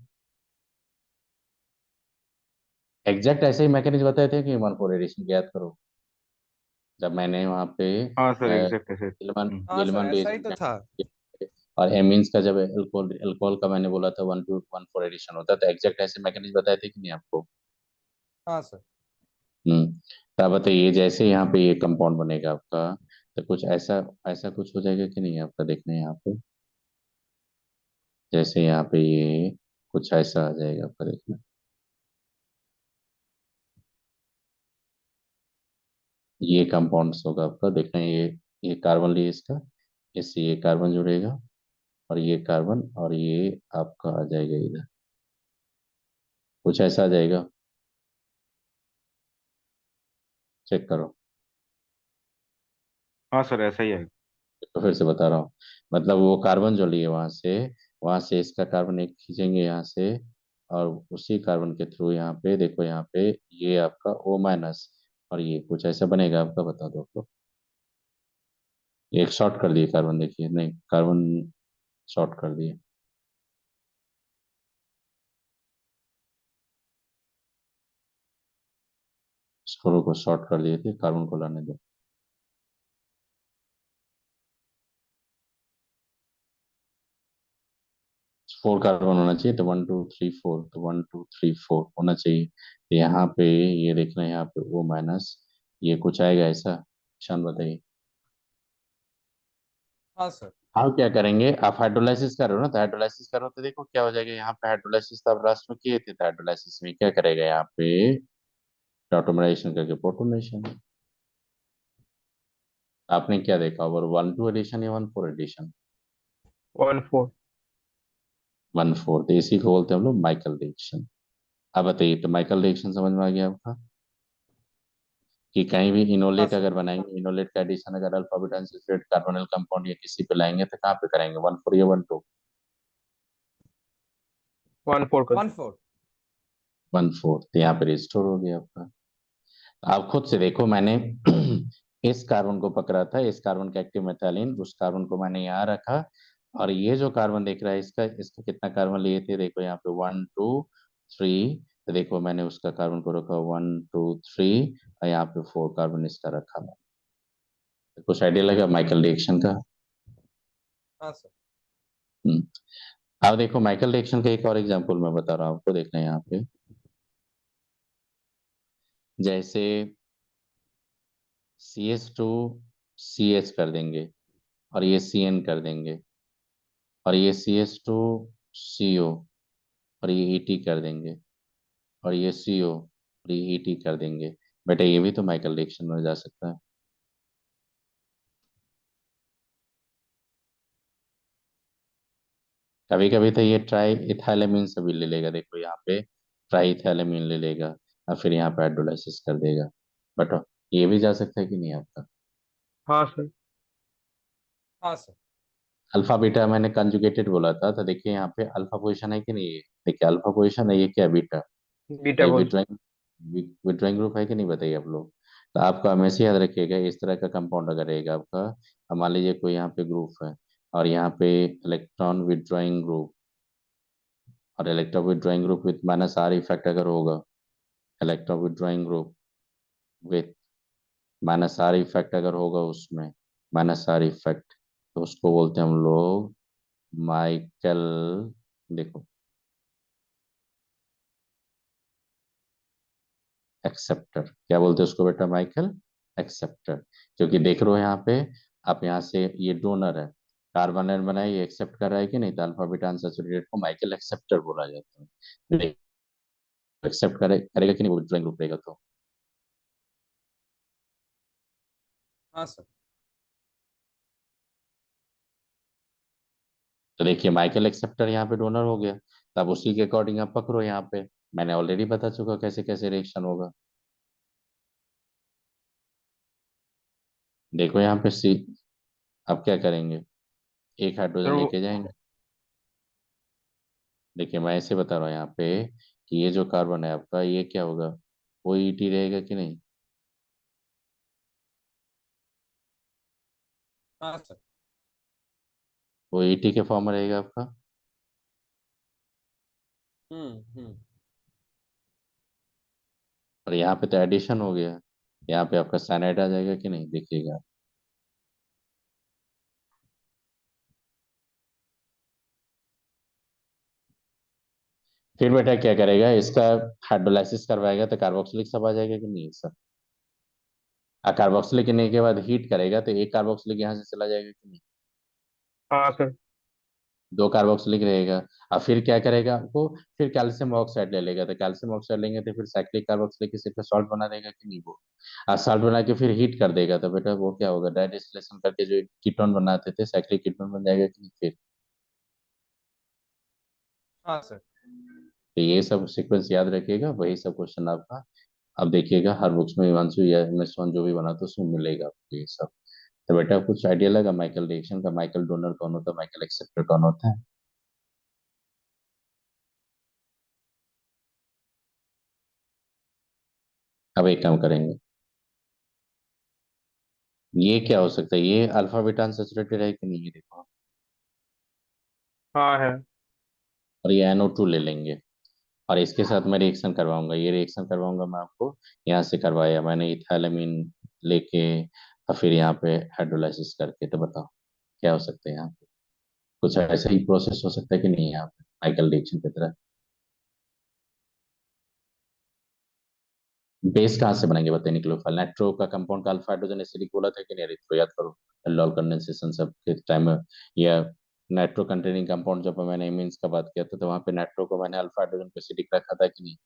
A: एग्जैक्ट ऐसे ही मैकेनिज्म बताए थे कि 1,4 एडिशन की याद करो, जब मैंने वहाँ पे
C: हाँ सर, एग्जैक्ट ऐसे।
A: गिलमन
D: हाँ सर,
A: गिलमन
D: ऐसा ही तो
A: रिएजेंट
D: था।
A: और एमीन्स का जब एल्कोहल एल्कोहल का मैंने बोला था 1,2 1,4 एडिशन होता है, तो एग्जैक्ट ऐसे मैकेनिज्म बताए थे कि नहीं आपको?
D: हाँ सर।
A: हम्म। तो अब बताइए, जैसे यहाँ पे ये कंपाउंड बनेगा आपका, तो कुछ ऐसा ऐसा कुछ हो जाएगा कि नहीं आपका? देखना है यहाँ पे, जैसे यहाँ पे ये कुछ ऐसा आ जाएगा आपका, देखना। ये कंपाउंड्स होगा आपका, देखना। ये कार्बन लिए इसका, इससे ये कार्बन जुड़ेगा, और ये कार्बन, और ये आपका आ जाएगा इधर, कुछ ऐसा आ जाएगा। चेक करो।
C: हाँ सर, ऐसा ही है।
A: तो फिर से बता रहा हूँ, मतलब वो कार्बन जो लिए वहां से इसका कार्बन एक खींचेंगे यहाँ से, और उसी कार्बन के थ्रू यहाँ पे देखो, यहाँ पे ये आपका O-, और ये कुछ ऐसा बनेगा आपका, बता दो तो। ये एक शॉर्ट कर दिए कार्बन, देखिए, नहीं कार्बन शॉर्ट कर दिए। स्क्रू को शॉर्ट कर दिए थे, कार्बन को लाने दो। 4 कार्बन होना चाहिए, तो 1 2 3 4, तो 1 2 3 4 होना चाहिए। तो यहाँ पे ये देखना, यहाँ पे O-, ये कुछ आएगा ऐसा, शान बताइए।
D: हाँ सर।
A: आप क्या करेंगे? आप हाइड्रोलाइसिस कर रहे हो ना, तो हाइड्रोलाइसिस करो तो देखो क्या हो जाएगा। यहाँ पे हाइड्रोलाइसिस तो आप लास्ट में किए थे, तो हाइड्रोलाइसिस में क्या करेगा यहाँ पे? ऑटोमराइजेशन करके प्रोटोनेशन। आपने क्या देखा ओवर? 1,2 एडिशन या 1,4 एडिशन?
C: 1,4।
A: 1,4। तो इसी को बोलते हैं हम लोग माइकल रिएक्शन। अब बताइए, तो माइकल रिएक्शन समझ में आ गया आपका? कि कहीं भी
D: हाँ
A: इनोलेट
D: सर।
A: अगर बनाएंगे, इनोलेट का एडिशन अगर alpha beta unsaturated carbonyl compound या किसी पे लाएंगे, तो कहाँ पे करेंगे? 1,4 या 1,2?
C: 1,4 कर।
D: 1/4।
A: 1,4। तो यहाँ पे रिस्टोर हो गया आपका। आप खुद से देखो, मैंने इस कार्बन को पकड़ा था, इस कार्बन का एक्टिव मेथालीन, उस कार्बन को मैंने यहाँ रखा, और ये जो कार्बन देख रहा है, इसका इसका कितना कार्बन लिए थे? देखो यहाँ पे 1 2 3। तो देखो मैंने उसका कार्बन को रखा 1 2 3, और यहाँ पे 4 कार्बन इसका रखा मैंने। तो कुछ आइडिया लगा माइकल रिएक्शन का?
D: हाँ सर।
A: हम्म। अब देखो माइकल रिएक्शन का एक और एग्जांपल मैं बता रहा हूँ आपको, देखना है यहाँ पे। जैसे CH2 CH कर देंगे, और ये CN कर देंगे, और ये CH2CO, और ये ET कर देंगे, और ये CO, और ये ET कर देंगे। बेटा ये भी तो माइकल रिएक्शन में जा सकता है। कभी कभी तो ये ट्राई इथाइलेमीन से भी ले लेगा, देखो यहाँ पे ट्राई इथाइलेमीन ले लेगा और फिर यहाँ पे हाइड्रोलाइसिस कर देगा। बट ये भी जा सकता है कि नहीं आपका?
C: हाँ सर।
D: हाँ सर।
A: अल्फा बीटा मैंने कंजुगेटेड बोला था, तो देखिए यहाँ पे अल्फा पोजीशन है कि नहीं है? देखिए अल्फा पोजीशन है, ये क्या बीटा?
C: बीटा
A: ये
C: बोल।
A: विड्रॉइंग ग्रुप है कि नहीं, बताइए आप लोग। तो आपको हमेशा याद रखिएगा, इस तरह का कंपाउंड अगर रहेगा आपका, अब मान लीजिए कोई यहाँ पे ग्रुप है और यहाँ पे इलेक्ट्रॉन विड्रॉइंग ग्रुप, और electron withdrawing group with minus are effect अगर होगा, electron withdrawing group with minus are effect अगर होगा उसमें, माइनस आर इफेक्ट, तो उसको बोलते हैं हम लोग माइकल, देखो, एक्सेप्टर। क्या बोलते हैं उसको बेटा? Michael acceptor. क्योंकि देख रहे हो यहाँ पे, आप यहाँ से ये डोनर है, कार्बन एन बनाए, ये एक्सेप्ट कर रहा है कि नहीं, तो अल्फा बीटा अनसैचुरेटेड को माइकल एक्सेप्टर बोला जाता है। एक्सेप्ट करेगा कि नहीं वो ड्राइंग ग्रुप रहेगा तो?
D: हाँ सर।
A: तो देखिए माइकल एक्सेप्टर यहाँ पे डोनर हो गया, तब उसी के अकॉर्डिंग आप पकड़ो यहाँ पे। मैंने ऑलरेडी बता चुका कैसे कैसे रिएक्शन होगा। देखो यहाँ पे सी, अब क्या करेंगे, एक
C: सर
A: हाइड्रोजन
C: वो
A: लेके जाएंगे। देखिए मैं ऐसे बता रहा हूँ यहाँ पे कि ये जो कार्बन है आपका, ये क्या होगा, वो ET रहेगा कि नहीं?
D: हाँ सर।
A: वो ET के फॉर्म में रहेगा आपका।
D: हम्म।
A: और यहाँ पे तो एडिशन हो गया, यहाँ पे आपका साइनाइड आ जाएगा कि नहीं, देखिएगा। फिर बेटा क्या करेगा, इसका हाइड्रोलाइसिस करवाएगा तो कार्बोक्सिलिक सब आ जाएगा कि नहीं सर? कार्बोक्सिलिक करने के बाद हीट करेगा तो एक कार्बोक्सिलिक यहाँ से चला जाएगा कि नहीं?
C: हाँ सर।
A: दो कार्बोक्सिलिक रहेगा। और फिर क्या करेगा आपको, फिर कैल्शियम ऑक्साइड ले लेगा, तो कैल्शियम ऑक्साइड लेंगे तो फिर साइक्लिक कार्बोक्सिलिक एसिड का सॉल्ट बना देगा कि नहीं वो? और सॉल्ट बना के फिर हीट कर देगा, तो बेटा वो क्या होगा, डाइडिस्टिलेशन करके जो कीटोन बनाते थे, साइक्लिक कीटोन बन जाएगा कि नहीं फिर?
D: हाँ सर।
A: तो ये सब सीक्वेंस याद रखिएगा, वही सब क्वेश्चन आपका अब देखिएगा हर बुक्स में, हिमांशु या MS1 जो भी बना तो उसमें मिलेगा आपको ये सब। तो बेटा कुछ आइडिया लगा माइकल रिएक्शन का, माइकल डोनर कौन होता है, माइकल एक्सेप्टर कौन होता है? अब एक काम करेंगे, ये क्या हो सकता है, ये अल्फा बीटा अनसैचुरेटेड है कि नहीं, ये देखो।
C: हाँ है।
A: और ये NO2 ले लेंगे, और इसके साथ मैं रिएक्शन करवाऊंगा, ये रिएक्शन करवाऊंगा मैं आपको, यहाँ से करवाया मैंने इथाइलामीन लेके, और फिर यहाँ पे हाइड्रोलाइसिस करके, तो बताओ क्या हो सकता है यहाँ पे? कुछ ऐसा ही प्रोसेस हो सकता है कि नहीं यहाँ पे माइकल रिएक्शन की तरह? बेस कहाँ से बनाएंगे बताइए, निक्लोफाइल नाइट्रो का कंपाउंड का अल्फा हाइड्रोजन एसिडिक बोला था कि नहीं, अरे तो याद करो, एल्डोल कंडेंसेशन सब के टाइम में, या नाइट्रो कंटेनिंग कंपाउंड जब मैंने इमीन्स का बात किया था, तो वहां पे नाइट्रो को मैंने अल्फा हाइड्रोजन को एसिडिक रखा था कि नहीं?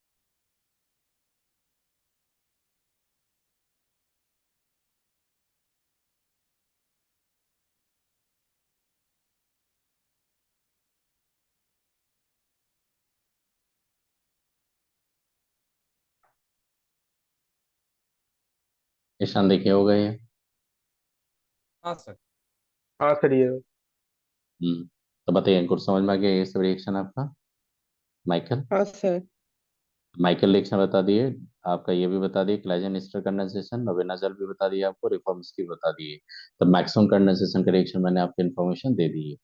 A: ईशान देखिए होगा ये।
D: हाँ सर।
C: हाँ सर ये।
A: तो बताइए कुछ समझ में आ गया ये सब रिएक्शन आपका, माइकल?
E: हाँ सर।
A: माइकल रिएक्शन बता दिए, आपका ये भी बता दिए क्लाइजन ईस्टर कंडेंसेशन, नोवेनाजल भी बता दिए आपको, रिफॉर्म्स की बता दिए। तो मैक्सिमम कंडेंसेशन का रिएक्शन मैंने आपको इन्फॉर्मेशन दे दी है।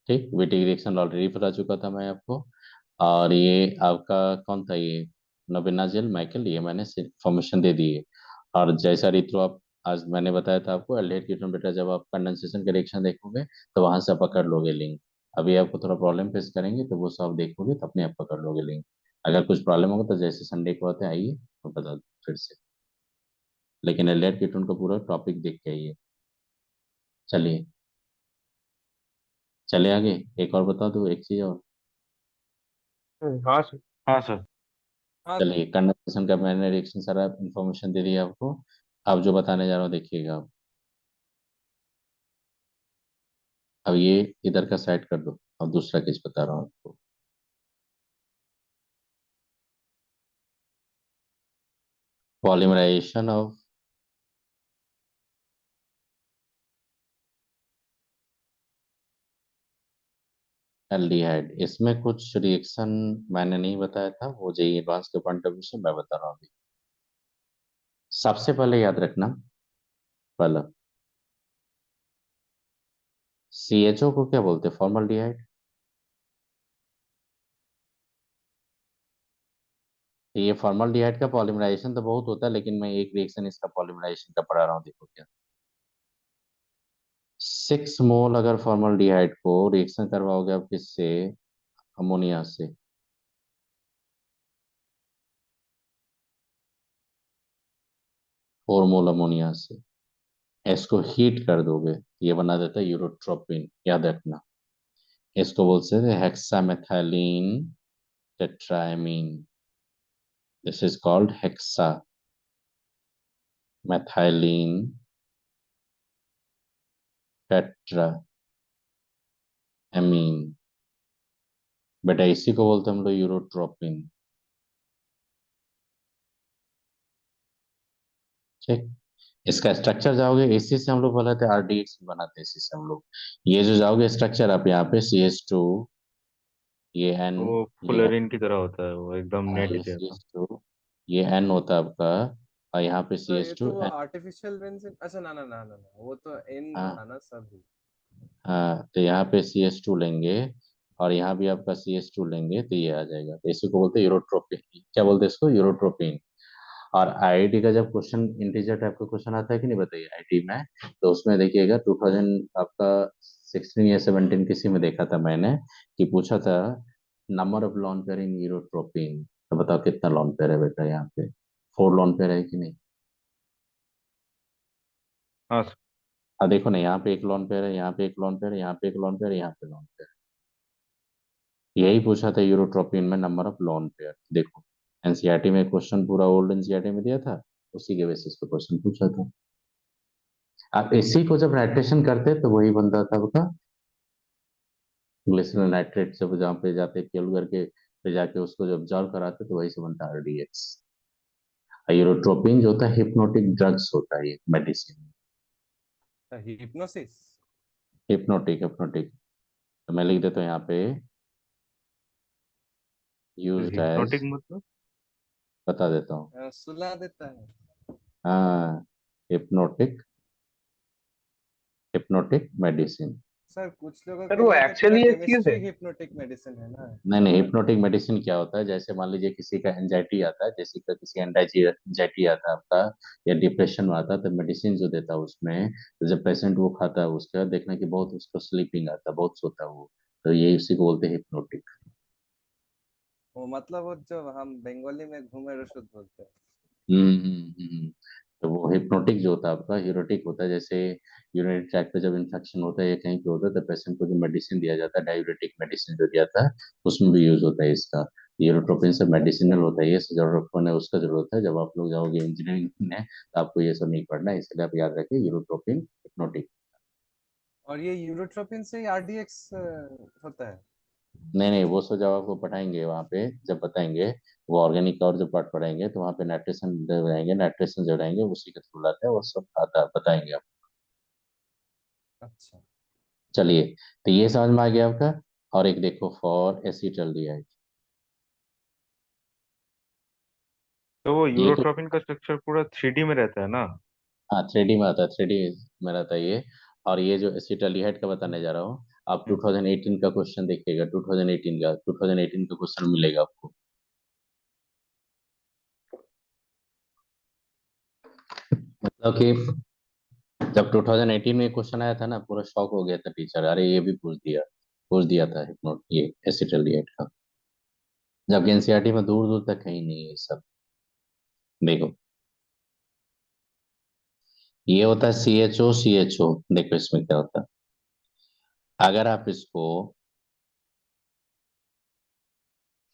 A: ठीक, वेटिंग रिएक्शन ऑलरेडी बता चुका था मैं आपको। और ये आपका कौन था ये, नोवेनाजल माइकल, ये मैंने इन्फॉर्मेशन दे दी है। और जैसा रित्रो आप, आज मैंने बताया था आपको एल्डिहाइड कीटोन बेटा, जब आप कंडेंसेशन का रिएक्शन देखोगे तो वहां से आप पकड़ लोगे लिंक। अभी आपको थोड़ा प्रॉब्लम फेस करेंगे, तो वो सब देखोगे तो अपने आप पकड़ लोगे लिंक। अगर कुछ प्रॉब्लम होगा तो जैसे संडे को आते हैं आइए तो बता दो फिर से, लेकिन एल्डिहाइड कीटोन का पूरा टॉपिक देख के आइए। चलिए, चले आगे। एक और बता दो, एक चीज और।
C: हाँ सर। हाँ सर।
D: हाँ
A: चलिए, कंडक्शन का मैंने रिएक्शन सारा इंफॉर्मेशन दे दिया आपको। अब जो बताने जा रहा हूँ देखिएगा आप। अब ये इधर का साइड कर दो। अब दूसरा केस बता रहा हूँ आपको। पॉलीमराइजेशन ऑफ एल्डिहाइड, इसमें कुछ रिएक्शन मैंने नहीं बताया था, वो जेई एडवांस के पॉइंट ऑफ व्यू से मैं बता रहा हूँ अभी। सबसे पहले याद रखना, पहला सीएचओ को क्या बोलते हैं? फॉर्मल्डिहाइड। ये फॉर्मल्डिहाइड का पॉलीमराइजेशन तो बहुत होता है, लेकिन मैं एक रिएक्शन इसका पॉलीमराइजेशन का पढ़ा रहा हूँ, देखो क्या। 6 मोल अगर फॉर्मल्डिहाइड को रिएक्शन करवाओगे आप किससे? अमोनिया से। 4 मोल अमोनिया से इसको हीट कर दोगे, ये बना देता है यूरोट्रोपिन, याद रखना। इसको बोलते हैं hexamethylene tetramine. This is called hexamethylene tetramine. बेटा इसी को बोलते हैं हम लोग यूरोट्रोपिन। ठीक। इसका स्ट्रक्चर जाओगे, इसी से हम लोग बनाते हैं, आरडीएक्स बनाते हैं इसी से हम लोग। ये जो जाओगे स्ट्रक्चर आप यहाँ पे CH2, ये N,
C: वो
A: ये
C: फुलरिन की तरह होता है, वो एकदम
A: हाँ,
C: नेट
A: ये
C: जैसा।
A: CH2, ये N होता है आपका, और यहाँ पे
D: तो ये तो
A: CH2
D: वो
A: N।
D: आर्टिफिशियल बेंजीन, अच्छा ना ना ना ना ना, वो तो इन
A: हाँ
D: था ना सभी।
A: हाँ, तो यहाँ पे CH2 लेंगे, और यहाँ भी आपका CH2 लेंगे, तो ये आ जाएगा। तो इसी को बोलते हैं यूरोट्रोपिन। क्या बोलते हैं इसको? यूरोट्रोपिन। और आईआईटी का जब क्वेश्चन इंटीजर टाइप का क्वेश्चन आता है कि नहीं, बताइए आईआईटी में, तो उसमें देखिएगा 2000 आपका 16 या 17 किसी में देखा था मैंने, कि पूछा था number of lone pair in urotropine. तो बताओ कितना लॉन पेयर है बेटा यहाँ पे? 4 लॉन पेयर है कि नहीं?
C: हाँ सर।
A: हाँ देखो ना, यहाँ पे एक लॉन पेयर है, यहाँ पे एक लॉन पेयर है, यहाँ पे एक लॉन पेयर है, यहाँ पे लॉन पेयर। यही पूछा था यूरोट्रोपिन में, नंबर ऑफ लॉन पेयर। देखो एनसीईआरटी में क्वेश्चन पूरा ओल्ड एनसीईआरटी में दिया था, उसी के बेसिस पे क्वेश्चन पूछा था। आप इसी को जब नाइट्रेशन करते तो वही बनता था आपका ग्लिसरॉल नाइट्रेट। जब जहाँ पे जाते केवल करके पे जाके उसको जब ऑब्जर्व कराते तो वही से बनता है आरडीएक्स। यूरोट्रोपिन जो होता है हिप्नोटिक ड्रग्स होता है, ये मेडिसिन।
D: हिप्नोसिस।
A: Hypnotic, hypnotic. तो मैं लिख देता हूँ यहाँ पे, यूज्ड
C: हिप्नोटिक
A: एज,
C: मतलब?
A: बता देता हूँ।
D: सुला देता है।
A: हाँ, हिप्नोटिक, हिप्नोटिक मेडिसिन।
D: सर कुछ लोगों
F: सर
D: के
F: वो
D: लिए तो पूरा
F: एक्चुअली एक चीज
D: केमिस्ट्री
F: है।
D: हिप्नोटिक मेडिसिन है ना।
A: नहीं नहीं, हिप्नोटिक मेडिसिन क्या होता है, जैसे मान लीजिए किसी का एंजाइटी आता है, जैसे का किसी एंजाइटी आता है आपका, या डिप्रेशन में आता है, तो मेडिसिन जो देता है उसमें, तो जब पेशेंट वो खाता है उसके बाद देखना कि बहुत उसको स्लीपिंग आता है, बहुत सोता है वो। तो ये उसी को बोलते हैं हिप्नोटिक।
D: वो मतलब वो जो हम बंगाली में घूमे रसूद बोलते हैं।
A: तो वो हिप्नोटिक जो होता है आपका यूरोटिक होता है, जैसे यूरिनरी ट्रैक्ट पे जब इन्फेक्शन होता है या कहीं पे होता है, तो पेशेंट को जो मेडिसिन दिया जाता है, डायूरेटिक मेडिसिन जो दिया जाता है, उसमें भी यूज होता है इसका। यूरोट्रोपिन
D: अच्छा।
A: से मेडिसिनल होता है, ये जरूरत है, उसका जरूरत है जब आप लोग जाओगे इंजीनियरिंग में, तो आपको ये सब नहीं पढ़ना है, इसलिए आप याद रखिए यूरोट्रोपिन हिप्नोटिक।
D: और ये यूरोट्रोपिन से ही आरडीएक्स होता है।
A: नहीं नहीं, वो सब जब आपको पढ़ाएंगे वहाँ पे, जब बताएंगे, वो ऑर्गेनिक और जो पार्ट पढ़ाएंगे, तो वहाँ पे नाइट्रेशन जब रहेंगे, नाइट्रेशन जब रहेंगे उसी के थ्रू लाते हैं, वो सब आता बताएंगे आप।
D: अच्छा।
A: चलिए, तो ये समझ में आ गया आपका। और एक देखो, फॉर एसिटल्डिहाइड,
C: तो वो
A: ये तो
C: यूरोट्रोपिन का स्ट्रक्चर पूरा 3D में रहता है ना?
A: हाँ 3D में आता है, 3D में रहता है ये। और ये जो एसिटल्डिहाइड का बताने जा रहा हूँ, आप
C: हम्म।
A: 2018 का क्वेश्चन देखिएगा, 2018 का क्वेश्चन मिलेगा आपको। मतलब कि जब 2018 में क्वेश्चन आया था ना, पूरा शॉक हो गया था टीचर, अरे ये भी पूछ दिया था हिप्नोट ये एसिटल्डिहाइड का। जबकि एनसीईआरटी में दूर दूर तक कहीं नहीं है ये सब। देखो ये होता है CHO। देखो इसमें क्या होता है, अगर आप इसको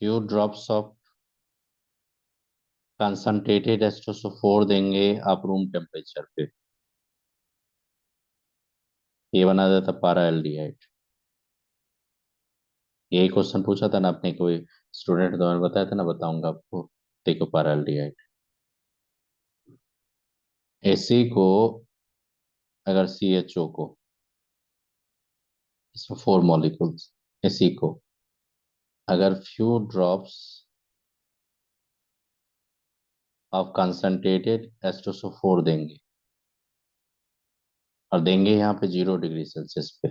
A: few drops of concentrated H2SO4 देंगे आप रूम टेम्परेचर पे, ये बना देता पारा एल्डिहाइड। यही क्वेश्चन पूछा था ना आपने, कोई स्टूडेंट तो मैंने बताया था ना, बताऊंगा आपको। देखो पारा एल्डिहाइड, एसी को, अगर CHO को, इसमें 4 मॉलिक्यूल्स, एसी को अगर few drops of concentrated H2SO4 देंगे, और देंगे यहाँ पे 0 डिग्री सेल्सियस पे,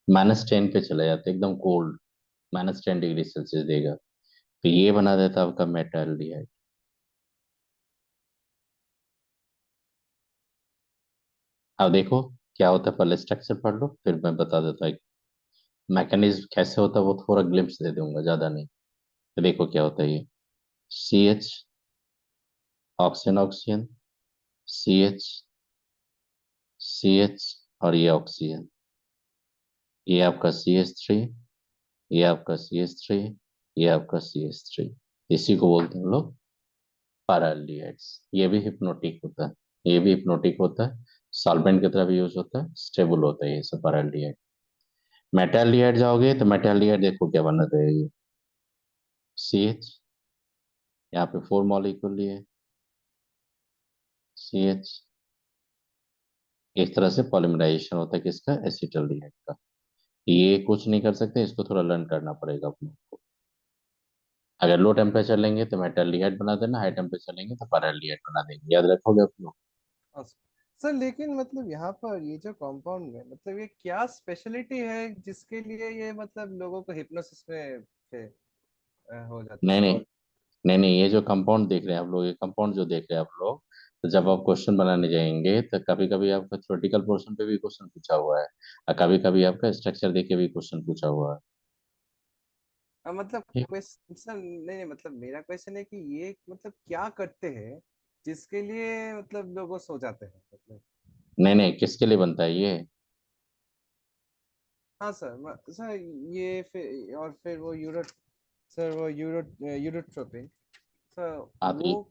A: -10 पे चले जाते एकदम कोल्ड, -10 डिग्री सेल्सियस देगा, तो ये बना देता आपका मेटाल्डिहाइड। अब देखो क्या होता है, पहले स्ट्रक्चर पढ़ लो फिर मैं बता देता हूँ मैकेनिज्म कैसे होता है, वो थोड़ा ग्लिम्स दे दूंगा, ज्यादा नहीं। तो देखो क्या होता है, ये CH, oxygen oxygen, CH, CH, और ये ऑक्सीजन, ये आपका CH3, ये आपका CH3, ये आपका CH3, इसी को बोलते हैं हम लोग पैराल्डिहाइड्स। ये भी हिप्नोटिक होता है, ये भी हिप्नोटिक होता है, सॉल्वेंट की तरह भी यूज होता है, स्टेबल होता है ये सब पैराल्डिहाइड। मेटाल्डिहाइड जाओगे तो मेटाल्डिहाइड देखो क्या बना रहेगा, CH, यहाँ पे 4 मॉलिक्यूल लिए, CH, इस तरह से पॉलीमराइजेशन होता है किसका, एसिटल्डिहाइड का। ये कुछ नहीं कर सकते, इसको थोड़ा लर्न करना पड़ेगा अपने को। अगर लो टेम्परेचर लेंगे तो मेटाल्डिहाइड बना देना, हाई टेम्परेचर लेंगे तो पैराल्डिहाइड बना देंगे, याद रखोगे आप लोग।
D: हाँ सर, लेकिन मतलब यहाँ पर ये जो कंपाउंड में मतलब ये क्या स्पेशलिटी है जिसके लिए ये मतलब लोगों को हिप्नोसिस में से, हो जाता
A: नहीं
D: है?
A: नहीं, नहीं ये जो कंपाउंड देख रहे हैं आप लोग, ये कंपाउंड जो देख रहे हैं आप लोग, तो जब आप क्वेश्चन बनाने जाएंगे तो कभी कभी आपका थ्योरेटिकल पोर्शन पे भी क्वेश्चन पूछा हुआ है, और कभी कभी आपका स्ट्रक्चर देख के भी क्वेश्चन पूछा हुआ है।
D: मतलब
A: ठीक।
D: क्वेश्चन सर, नहीं मतलब मेरा क्वेश्चन है कि ये मतलब क्या करते हैं जिसके लिए मतलब लोग सो जाते हैं मतलब।
A: नहीं किसके लिए बनता है ये,
D: हाँ सर, सर ये फिर और फिर वो सर वो यूरोट्रोपिन सर,
A: आप
D: वो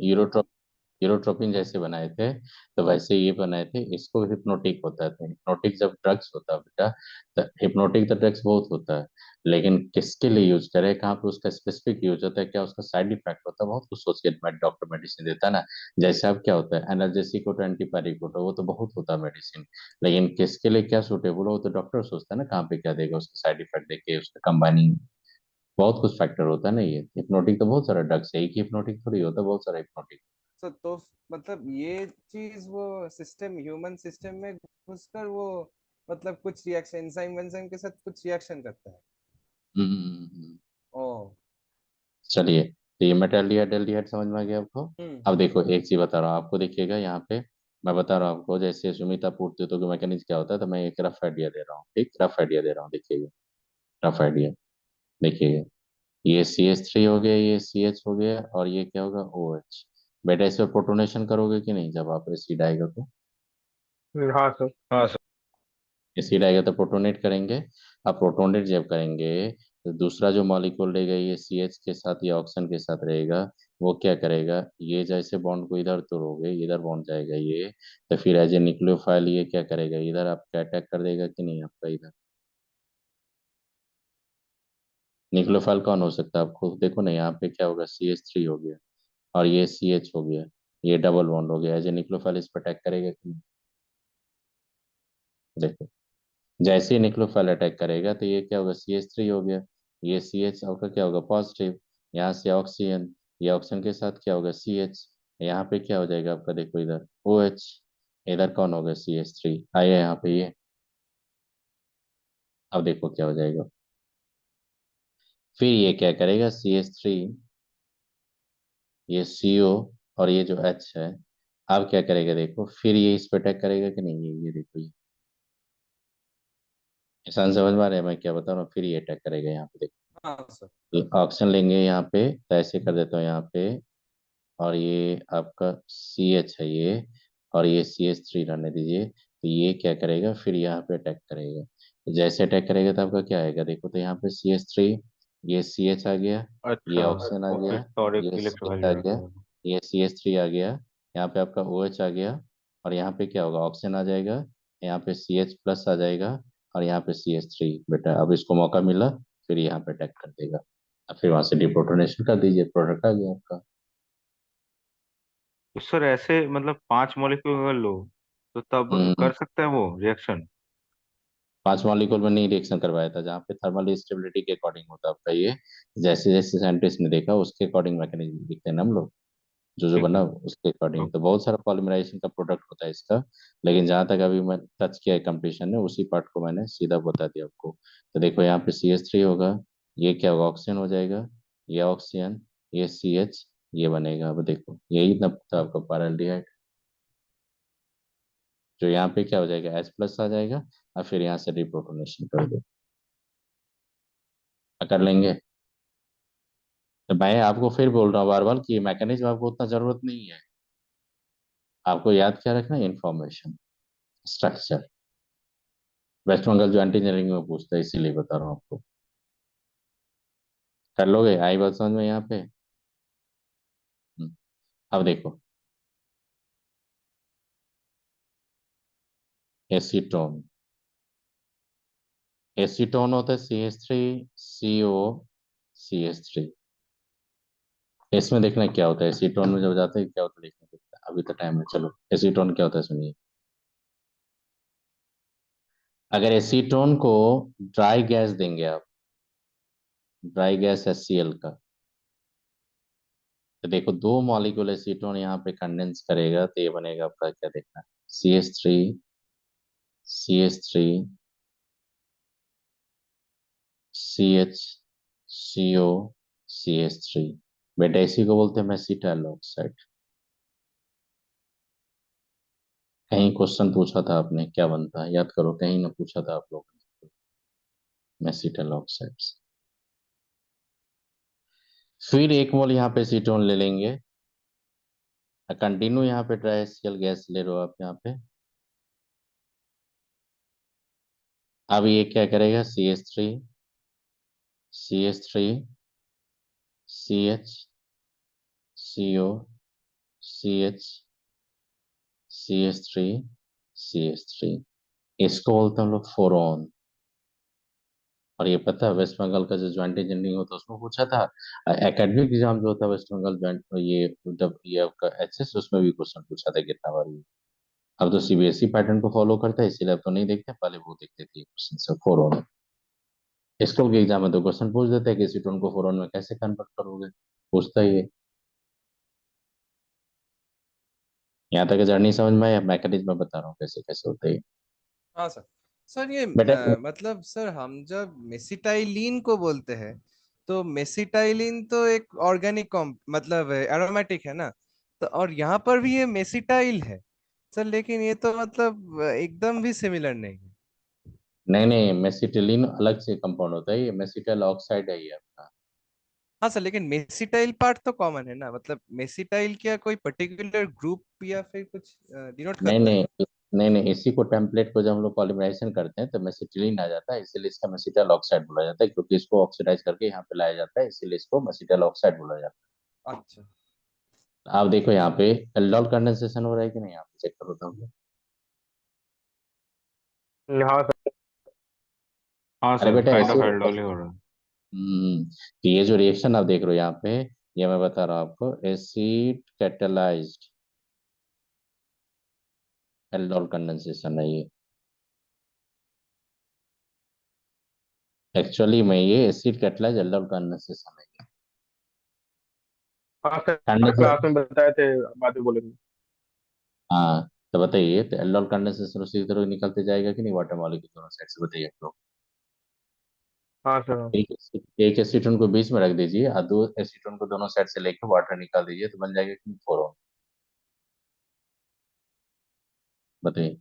A: यूरोट्रोपिन जैसे बनाए थे, तो वैसे ये बनाए थे, इसको हिप्नोटिक होता है, तो हिप्नोटिक जब ड्रग्स होता है बेटा, तो हिप्नोटिक तो ड्रग्स बहुत होता है, लेकिन किसके लिए यूज करें, कहाँ पे उसका स्पेसिफिक यूज होता है, क्या उसका साइड इफेक्ट होता है, बहुत कुछ सोच के डॉक्टर मेडिसिन देता है ना। जैसे अब क्या होता है, एनर्जेसिक हो तो एंटीपायरेटिक हो तो वो तो बहुत होता है मेडिसिन, लेकिन किसके लिए क्या सूटेबल हो, वो तो डॉक्टर सोचता है ना कहाँ पे क्या देगा, उसका साइड इफेक्ट देखे, उसका कंबाइनिंग, बहुत कुछ फैक्टर होता है ना। ये हिप्नोटिक तो बहुत सारा ड्रग्स है, एक ही हिप्नोटिक थोड़ी होता है, बहुत सारा हिप्नोटिक।
D: सर तो मतलब ये चीज वो सिस्टम ह्यूमन सिस्टम में घुसकर वो मतलब कुछ रिएक्शन एंजाइम वेंजाइम के साथ कुछ रिएक्शन करता है।
A: हम्म।
D: ओ।
A: चलिए, तो ये मेटाल्डिहाइड एल्डिहाइड समझ में आ गया आपको। अब देखो एक चीज बता रहा हूँ आपको, देखिएगा यहाँ पे, मैं बता रहा हूँ आपको, जैसे सुमिता पूछते तो मैकेनिज्म क्या होता है, तो मैं एक रफ आइडिया दे रहा हूँ, ठीक, रफ आइडिया दे रहा हूँ, देखिएगा, रफ आइडिया देखिएगा। ये CH3 हो गया, ये CH हो गया, और ये क्या होगा, OH। बेटा इस पर प्रोटोनेशन करोगे कि नहीं, जब आप एसिड आएगा तो,
F: हाँ सर।
C: हाँ सर।
A: एसिड आएगा तो प्रोटोनेट करेंगे। अब प्रोटोनेट जब करेंगे तो दूसरा जो मॉलिक्यूल रहेगा, ये CH के साथ या ऑक्सीजन के साथ रहेगा, वो क्या करेगा, ये जैसे बॉन्ड को इधर तोड़ोगे, इधर बॉन्ड जाएगा ये, तो फिर एज ए न्यूक्लियोफाइल ये क्या करेगा, इधर आपका अटैक कर देगा कि नहीं, आपका इधर। न्यूक्लियोफाइल कौन हो सकता है, आप खुद देखो ना, यहाँ पे क्या होगा, CH3 हो गया, और ये CH हो गया, ये डबल बॉन्ड हो गया, एज ए न्यूक्लियोफाइल इस पर अटैक करेगा कि नहीं, देखो, जैसे ही न्यूक्लियोफाइल अटैक करेगा तो ये क्या होगा, CH3 हो गया, ये CH आपका क्या होगा, पॉजिटिव, यहाँ से ऑक्सीजन, ये ऑक्सीजन के साथ क्या होगा, CH, यहाँ पे क्या हो जाएगा आपका, देखो इधर OH, इधर कौन होगा, CH3 आया यहाँ पे ये। अब देखो क्या हो जाएगा, फिर ये क्या करेगा, CH3, ये CO, और ये जो H है, अब क्या करेगा, देखो फिर ये इस पे अटैक करेगा कि नहीं, ये देखो, ये इंसान समझ में आ रहा है मैं क्या बता रहा हूँ, फिर ये अटैक करेगा यहाँ पे,
D: हाँ सर।
A: देखो ऑक्सीजन लेंगे यहाँ पे, तो ऐसे कर देता हूँ यहाँ पे, और ये आपका CH है ये, और ये CH3 रहने दीजिए, तो ये क्या करेगा, फिर यहाँ पे अटैक करेगा। तो जैसे अटैक करेगा तो आपका क्या आएगा, देखो तो यहाँ पे CH3, ये CH आ गया, ये
C: अच्छा,
A: ऑक्सीजन आ
C: ओके,
A: गया,
C: और एक
A: ये CH आ
C: इलेक्ट्रोफाइल
A: गया, ये CH3 आ गया, यहाँ पे आपका OH आ गया, और यहाँ पे क्या होगा, ऑक्सीजन आ जाएगा, यहाँ पे CH प्लस आ जाएगा, और यहाँ पे CH3। बेटा अब इसको मौका मिला, फिर यहाँ पे अटैक कर देगा। अब फिर वहां से डिप्रोटोनेशन कर दीजिए, प्रोडक्ट आ गया आपका।
C: तो सर ऐसे मतलब 5 मॉलिक्यूल अगर लो तो तब
A: हम्म।
C: कर सकता है वो रिएक्शन?
A: 5 मॉलिक्यूल में नहीं रिएक्शन करवाया था, जहाँ पे थर्मल स्टेबिलिटी के अकॉर्डिंग होता है आपका ये, जैसे जैसे साइंटिस्ट ने देखा उसके अकॉर्डिंग मैकेनिज्म लिखते हैं ना हम लोग, जो जो
C: ठीक
A: बना
C: है।
A: उसके अकॉर्डिंग।
C: ओके।
A: तो बहुत सारा पॉलीमराइजेशन का प्रोडक्ट होता है इसका, लेकिन जहां तक अभी मैं टच किया है कंपटीशन ने, उसी पार्ट को मैंने सीधा बता दिया आपको। तो देखो यहाँ पे CH3 होगा, ये क्या होगा, ऑक्सीजन हो जाएगा, ये ऑक्सीजन, ये CH, ये बनेगा। अब देखो यही ना था आपका पाराल्डिहाइड, जो यहाँ पे क्या हो जाएगा, H प्लस आ जाएगा, और फिर यहाँ से रिप्रोटोनेशन कर दो, कर लेंगे। तो मैं आपको फिर बोल रहा हूँ बार बार कि मैकेनिज्म आपको उतना जरूरत नहीं है, आपको याद क्या रखना है, इंफॉर्मेशन, स्ट्रक्चर। वेस्ट बंगाल जो एंटी इंजीनियरिंग में पूछता है, इसीलिए बता रहा हूँ आपको। कर लोगे, आई बात समझ में यहाँ पे। हम्म, अब देखो, एसीटोन, एसीटोन होता है CH3CO CH3। इसमें देखना क्या होता है, एसीटोन में जब जाता है क्या होता है, देखना पड़ता है। अभी तो टाइम है, चलो एसीटोन क्या होता है सुनिए। अगर एसीटोन को ड्राई गैस देंगे आप, ड्राई गैस HCl का, तो देखो 2 मॉलिक्यूल एसीटोन यहाँ पे कंडेंस करेगा, तो ये बनेगा आपका क्या, देखना, CH3 CH CO CH3। बेटा इसी को बोलते हैं मेसिटाइल ऑक्साइड। कहीं क्वेश्चन पूछा था आपने, क्या बनता है याद करो, कहीं ना पूछा था आप लोग ने, मेसिटाइल ऑक्साइड। फिर 1 मोल यहाँ पे एसीटोन ले लेंगे, कंटिन्यू यहाँ पे ट्राई HCl गैस ले रहे हो आप यहाँ पे। अब ये क्या करेगा, CH3 CH CO CH3 इसको बोलते हैं हम लोग फोरॉन। और ये पता है, वेस्ट बंगाल का जो ज्वाइंट इंजीनियरिंग होता है उसमें पूछा था, एकेडमिक एग्जाम जो होता है वेस्ट बंगाल ज्वाइंट, ये आपका HS, उसमें भी क्वेश्चन पूछा था कितना बार ये। अब तो CBSE पैटर्न को फॉलो करता है, इसीलिए अब तो नहीं देखते, पहले वो देखते थे क्वेश्चन से फोरॉन। स्कूल के एग्जाम में तो क्वेश्चन पूछ देते हैं कि एसीटोन को फोरॉन में कैसे कन्वर्ट करोगे, पूछता ही है। यहाँ तक जर्नी समझ में आया, मैकेनिज्म में बता रहा हूँ कैसे कैसे होता है ये।
D: हाँ सर। सर ये
A: बेटा
D: मतलब सर हम जब मेसिटाइलिन को बोलते हैं तो मेसिटाइलिन तो एक ऑर्गेनिक मतलब एरोमेटिक है ना, तो और यहाँ पर भी ये मेसिटाइल है सर, लेकिन ये तो मतलब एकदम भी सिमिलर नहीं है।
A: नहीं नहीं, मेसिटिलीन अलग से कंपाउंड होता है, ये मेसिटाइल ऑक्साइड है ये आपका।
D: हाँ सर, लेकिन मेसिटाइल पार्ट तो कॉमन है ना, मतलब मेसिटाइल क्या कोई पर्टिकुलर ग्रुप या फिर कुछ डिनोट
A: नहीं
D: करता है?
A: नहीं, नहीं नहीं, इसी को टेम्पलेट को जब हम लोग पॉलीमराइजेशन करते हैं तो मेसिटिलीन आ जाता है, इसीलिए इसका मेसिटाइल ऑक्साइड बोला जाता है, क्योंकि इसको ऑक्सीडाइज करके यहाँ पे लाया जाता है, इसीलिए इसको मेसिटाइल ऑक्साइड बोला जाता
D: अच्छा।
A: है। आप देखो यहाँ पे एल्डोल कंडेंसेशन हो रहा है कि नहीं, यहाँ पे चेक करो तो।
F: हाँ सर।
C: हाँ
A: अरे
C: सर,
A: बेटा
C: काइंड
A: ऐसे,
C: ऑफ एल्डोल ही हो रहा है।
A: तो ये जो रिएक्शन आप देख रहे हो यहाँ पे, ये मैं बता रहा हूँ आपको, एसिड कैटलाइज्ड एल्डोल कंडेंसेशन है ये। एक्चुअली में ये एसिड कैटलाइज्ड एल्डोल कंडेंसेशन है।
F: हाँ सर,
A: कंडेंसेशन,
F: क्लास में बताए थे, बाद में बोलेंगे।
A: हाँ। तो बताइए, तो एल्डोल कंडेंसेशन उसी की तरह निकलते जाएगा कि नहीं, वाटर मॉलिक्यूल दोनों साइड से, बताइए आप लोग।
F: हाँ सर, हाँ।
A: एक एसीटोन को बीच में रख दीजिए, और 2 एसीटोन को दोनों साइड से लेके वाटर निकाल दीजिए, तो बन जाएगा कि फोर। बताइए।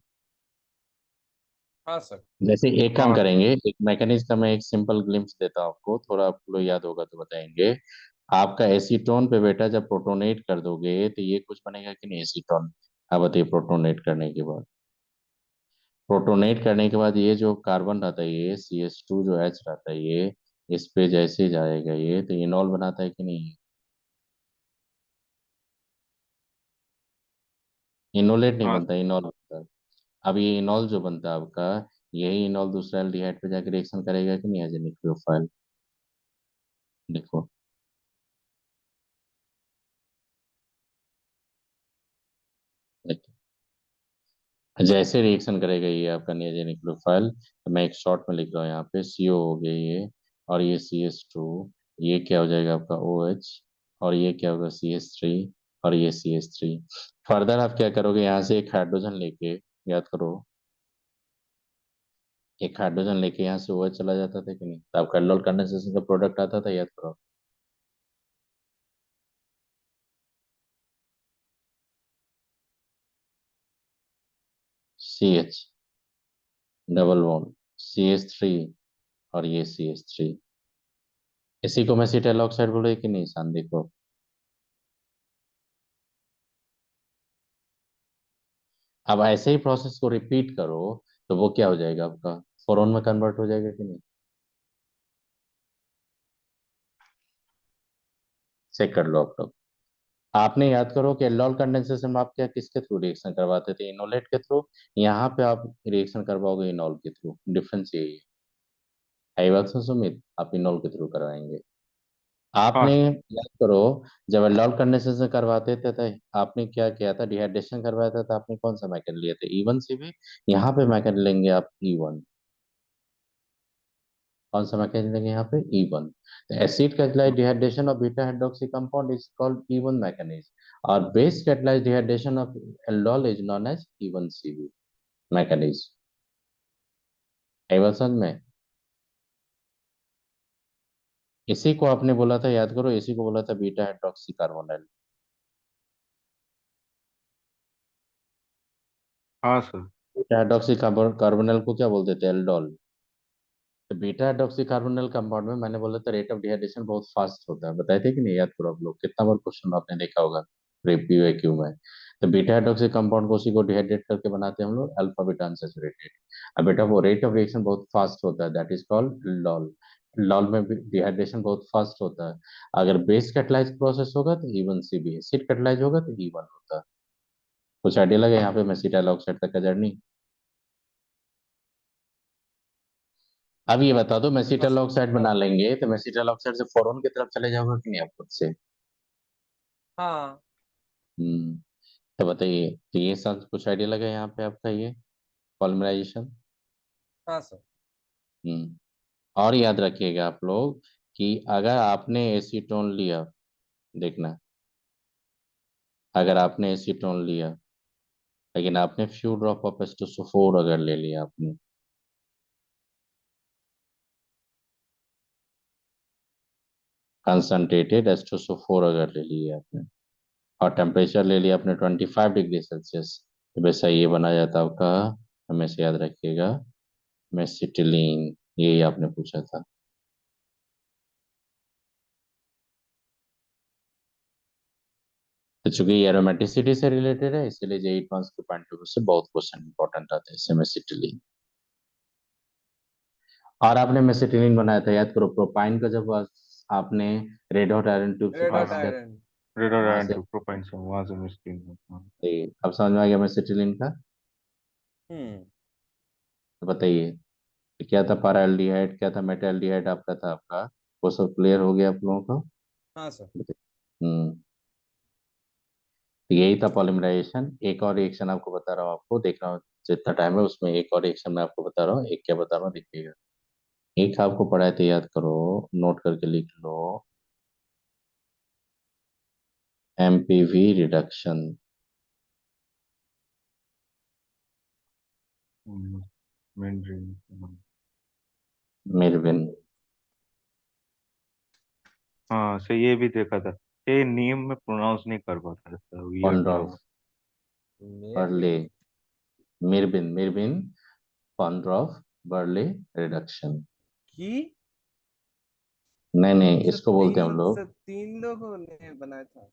D: हाँ सर।
A: जैसे एक काम
F: हाँ
A: करेंगे, एक मैकेनिज्म का मैं एक सिंपल ग्लिम्स देता हूँ आपको, थोड़ा आपको याद होगा तो बताएंगे। आपका एसीटोन पे बेटा जब प्रोटोनेट कर दोगे तो ये कुछ बनेगा कि नहीं, एसीटोन। अब बताइए प्रोटोनेट करने के बाद, प्रोटोनेट करने के बाद ये जो कार्बन रहता है, ये CH2 जो H रहता है, ये इस पे जैसे जाएगा ये तो इनॉल बनाता है कि नहीं? इनोलेट नहीं
F: हाँ
A: बनता, इनॉल बनता है। अब ये इनॉल जो बनता है आपका, यही इनॉल दूसरा एल्डिहाइड पे जाकर रिएक्शन करेगा कि नहीं एज ए न्यूक्लियोफाइल? देखो, देखो जैसे रिएक्शन करेगा ये आपका एज ए न्यूक्लियोफाइल, तो मैं एक शॉर्ट में लिख रहा हूँ यहाँ पे, CO हो गया ये, और ये CH2, ये क्या हो जाएगा आपका OH, और ये क्या होगा CH3, और ये CH3। फर्दर आप क्या करोगे, यहाँ से एक हाइड्रोजन लेके, याद करो, एक हाइड्रोजन लेके यहाँ से OH चला जाता था कि नहीं, तो आपका एल्डोल कंडेंसेशन का प्रोडक्ट आता था, याद करो। CH डबल बॉन्ड, CH3, और ये CH3, इसी को मैं एसिटाइल ऑक्साइड बोले कि नहीं सान, देखो। अब ऐसे ही प्रोसेस को रिपीट करो, तो वो क्या हो जाएगा आपका, फोरॉन में कन्वर्ट हो जाएगा कि नहीं? चेक कर लो आप लोग। आपने याद करो कि एल्डोल कंडेंसेशन में आप क्या किसके थ्रू रिएक्शन करवाते थे, इनोलेट के थ्रू। यहाँ पे आप रिएक्शन करवाओगे इनॉल के थ्रू, डिफरेंस यही है। आई बात सुन सुमित, आप इनॉल के थ्रू करवाएंगे।
F: हाँ
A: आपने
F: सर।
A: याद करो, जब एल्डोल कंडेंसेशन करवाते थे आपने क्या किया था, डिहाइड्रेशन करवाया था, तो आपने कौन सा मैकेन लिए थे, E1 से भी। यहाँ पे मैकेन लेंगे आप E1, कौन सा मैकेनिज्म लेंगे यहाँ पे, E1। तो acid catalyse dehydration of beta hydroxy compound is called E1 mechanism, और base catalyse dehydration of aldol is known as E1CB mechanism. है बात समझ में? इसी को आपने बोला था, याद करो, इसी को बोला था बीटा हाइड्रोक्सी कार्बोनिल।
F: हाँ सर।
A: बीटा हाइड्रोक्सी कार्बोनिल को क्या बोलते थे, एल्डोल। तो बीटा हाइड्रोक्सी कार्बोनिल कंपाउंड में मैंने बोला था रेट ऑफ डिहाइड्रेशन बहुत फास्ट होता है, बताए थे कि नहीं, याद करो आप लोग, कितना बार क्वेश्चन आपने देखा होगा PYQ में। तो बीटा हाइड्रोक्सी कंपाउंड को उसी को डिहाइड्रेट करके बनाते हैं हम लोग अल्फा बीटा अनसैचुरेटेड। अब बेटा वो रेट ऑफ रिएक्शन बहुत फास्ट होता है, that is called lol. Lol में डिहाइड्रेशन बहुत फास्ट होता है। अगर बेस कैटलाइज प्रोसेस होगा तो E1CB, एसिड कैटलाइज होगा तो E1 होता है। कुछ आइडिया लगे यहाँ पे मेसिटाइल ऑक्साइड तक का जर्नी? अब ये बता दो,
D: हाँ
A: मेसिटाइल
D: सर।
A: ऑक्साइड बना लेंगे तो मेसिटाइल ऑक्साइड से फोरॉन की तरफ चले जाओगे कि नहीं आप खुद से?
D: हाँ।
A: हम्म। तो बताइए, तो ये सब कुछ आइडिया लगा यहाँ पे आपका, ये पॉलिमराइजेशन।
D: हाँ सर।
A: हम्म। और याद रखिएगा आप लोग कि अगर आपने एसीटोन लिया, देखना, अगर आपने एसीटोन लिया लेकिन आपने फ्यू ड्रॉप ऑफ एस्टोसोफोर अगर ले लिया आपने, कंसंट्रेटेड एस्टोसोफोर अगर ले लिया आपने, और टेम्परेचर ले लिया आपने 25 डिग्री सेल्सियस, तो वैसा ये बना जाता आपका, हमेशा याद रखिएगा, मेसिटिलीन। यही आपने पूछा था। तो चूंकि ये एरोमेटिसिटी से रिलेटेड है, इसलिए JEE एडवांस के पॉइंट ऑफ व्यू से बहुत क्वेश्चन इंपॉर्टेंट आते हैं इससे, मेसिटिलीन। और आपने मेसिटिलीन बनाया था, याद करो, प्रोपाइन का जब आपने रेड हॉट आयरन ट्यूब से
D: रेड हॉट
A: पास किया,
D: आयरन।
F: रेड और
A: वहां
F: आयरन
A: से,
F: टू प्रोपाइन से वहां से मिस्टिंग। हाँ।
A: अब समझ में आ गया मेसिटिलीन का?
D: हम्म।
A: तो बताइए, तो क्या था पाराएल्डिहाइड, क्या था मेटाल्डिहाइड आपका था आपका, वो सब क्लियर हो गया आप लोगों को?
D: हाँ सर।
A: हम्म। तो यही था पॉलिमराइजेशन। एक और रिएक्शन आपको बता रहा हूँ, आपको देख रहा हूँ जितना टाइम है उसमें, एक और रिएक्शन मैं आपको बता रहा हूँ, एक क्या बता रहा हूँ देखिएगा। एक आपको पढ़ाए थे, याद करो, नोट करके लिख लो, MPV रिडक्शन।
F: मेंड्रीन।
A: मिरविन।
F: हाँ सर, ये भी देखा था। ये नेम में प्रोनाउंस नहीं कर पाता था, वियर्ड नेम।
A: पॉन्ड्रॉफ, बर्ले,
D: मेरविन।
A: मिरविन, मिरविन, पॉन्ड्रॉफ, बर्ले रिडक्शन।
D: की
A: नहीं नहीं,
D: सर
A: इसको बोलते हैं हम
D: तीन
A: लोग,
D: सर तीन लोगों ने बनाया था।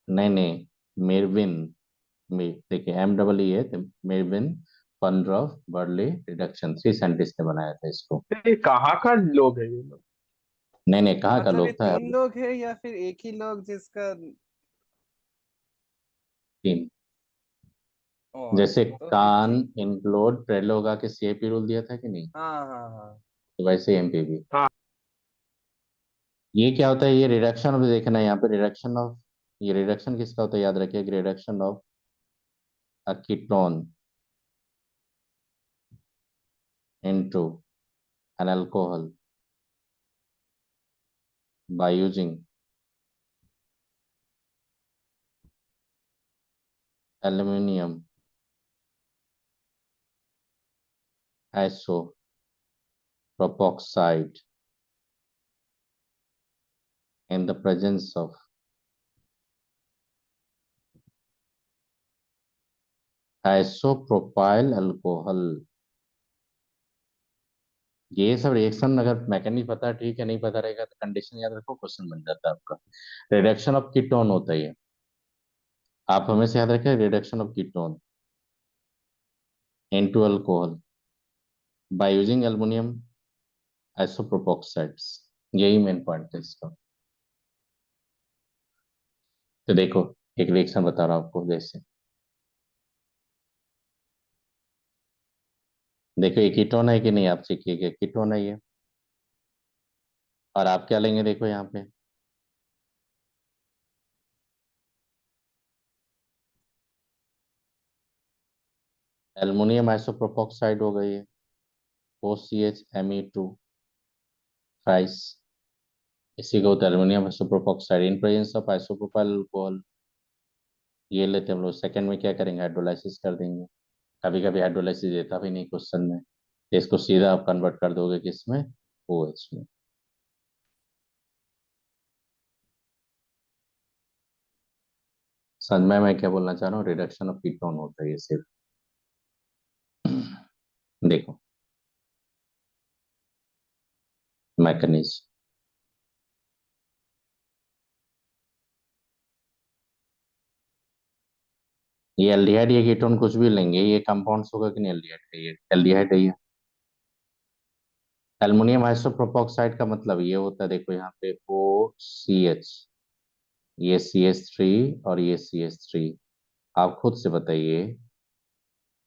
A: नहीं नहीं, मिरविन, देखिए MEE Meerwein Ponndorf Verley reduction, 3 scientist ने बनाया था इसको।
G: ये कहाँ का लोग है ये लोग?
A: नहीं नहीं, कहाँ का
D: मतलब ये
A: लोग था?
D: 3 लोग है या फिर एक ही लोग जिसका?
A: 3।
D: ओ
A: जैसे
D: अच्छा, तो फिर
A: कान
D: ठीक।
A: इंक्लूड प्रेलोगा के CAP रूल दिया था कि नहीं,
D: हाँ हाँ हाँ।
A: तो वैसे MP भी।
G: हाँ।
A: ये क्या होता है, ये रिडक्शन ऑफ, देखना है यहाँ पे रिडक्शन ऑफ, ये रिडक्शन किसका होता है याद रखिए, reduction of a ketone into an alcohol by using aluminium आइसोप्रोपोक्साइड in the presence of isopropyl alcohol. ये सब रिएक्शन अगर मैकेनिक पता है ठीक है, नहीं पता रहेगा तो कंडीशन याद रखो, क्वेश्चन बन जाता है आपका। रिडक्शन ऑफ कीटोन होता है ये, आप हमेशा याद रखें, reduction of ketone into alcohol by using aluminium isopropoxides, यही मेन पॉइंट है इसका। तो देखो एक रिएक्शन बता रहा हूं आपको, जैसे देखो ये कीटोन है कि नहीं, आप सीखिएगा कीटोन है ये, और आप क्या लेंगे देखो यहाँ पे, एल्युमिनियम आइसोप्रोपोक्साइड हो गई है, OCH थ्राइस, इसी को होता है aluminium आइसोप्रोपोक्साइड in presence of isopropyl alcohol. ये लेते हैं हम लोग, सेकंड में क्या करेंगे, हाइड्रोलाइसिस कर देंगे। कभी कभी हाइड्रोलाइसिस देता भी नहीं क्वेश्चन में, तो इसको सीधा आप कन्वर्ट कर दोगे किसमें, OH में। समझ में मैं क्या बोलना चाह रहा हूँ, रिडक्शन ऑफ कीटोन होता है ये सिर्फ। देखो मैकेनिज्म, ये एल्डिहाइड, ये कीटोन कुछ भी लेंगे, ये कंपाउंड्स होगा कि नहीं, एल्डिहाइड का, ये एल्डिहाइड है ये। एल्युमिनियम आइसोप्रोपोक्साइड का मतलब ये होता है, देखो यहाँ पे OCH, ये CH3 और ये CH3, आप खुद से बताइए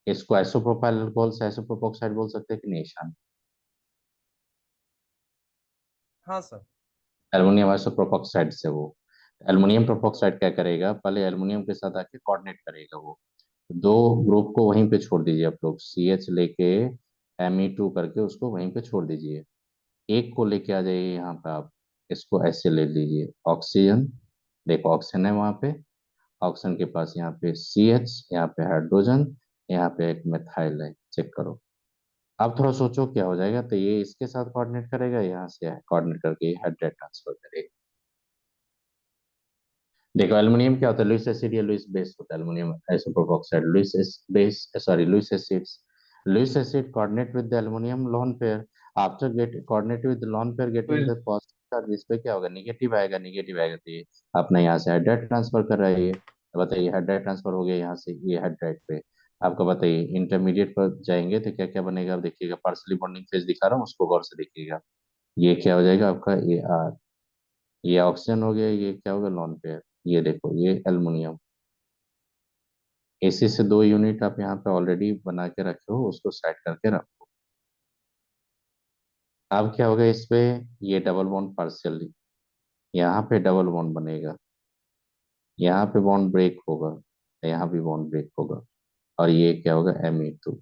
A: इसको आइसोप्रोपाइल अल्कोहल से आइसोप्रोपोक्साइड बोल सकते हैं कि नहीं शान?
D: हाँ सर।
A: एल्युमिनियम आइसोप्रोपोक्साइड से वो, एल्युमिनियम प्रोपोक्साइड क्या करेगा, पहले एल्युमिनियम के साथ आके कोऑर्डिनेट करेगा वो, दो ग्रुप को वहीं पे छोड़ दीजिए आप लोग, CH लेके Me2 करके उसको वहीं पे छोड़ दीजिए, एक को लेके आ जाइए यहाँ पे आप, इसको ऐसे ले लीजिए ऑक्सीजन, देखो ऑक्सीजन है वहां पे, ऑक्सीजन के पास यहाँ पे CH, यहाँ पे हाइड्रोजन, यहाँ पे एक मिथाइल है, चेक करो। अब थोड़ा सोचो क्या हो जाएगा, तो ये इसके साथ कोऑर्डिनेट करेगा, यहाँ से कोऑर्डिनेट करके हाइड्रेट ट्रांसफर करेगा। देखो एल्युमिनियम क्या होता है, लुइस एसिड या लुइस बेस होता है, aluminium isopropoxide Lewis base, sorry Lewis acids, Lewis acid coordinate with the aluminium lone pair, after get coordinate with lone pair getting the positive charge, इस पे क्या होगा, नेगेटिव आएगा, तो ये अपना यहाँ से हाइड्रेट ट्रांसफर कर रहा है ये, तो बताइए हाइड्रेट ट्रांसफर हो गया यहाँ से ये हाइड्रेट पे, आपको बताइए इंटरमीडिएट पर जाएंगे तो क्या क्या बनेगा, आप देखिएगा पार्सली बॉन्डिंग फेज दिखा रहा हूँ, उसको गौर से देखिएगा, ये क्या हो जाएगा आपका AR, ये ऑक्सीजन हो गया, ये क्या होगा लॉन पेयर, ये देखो ये एल्युमिनियम, इसी से 2 यूनिट आप यहाँ पे ऑलरेडी बना के रखे हो, उसको साइड करके रखो। अब क्या होगा इस पे, ये डबल बॉन्ड पार्शियली, यहाँ पे डबल बॉन्ड बनेगा, यहाँ पे बॉन्ड ब्रेक होगा, यहाँ भी बॉन्ड ब्रेक होगा, और ये क्या होगा Me2।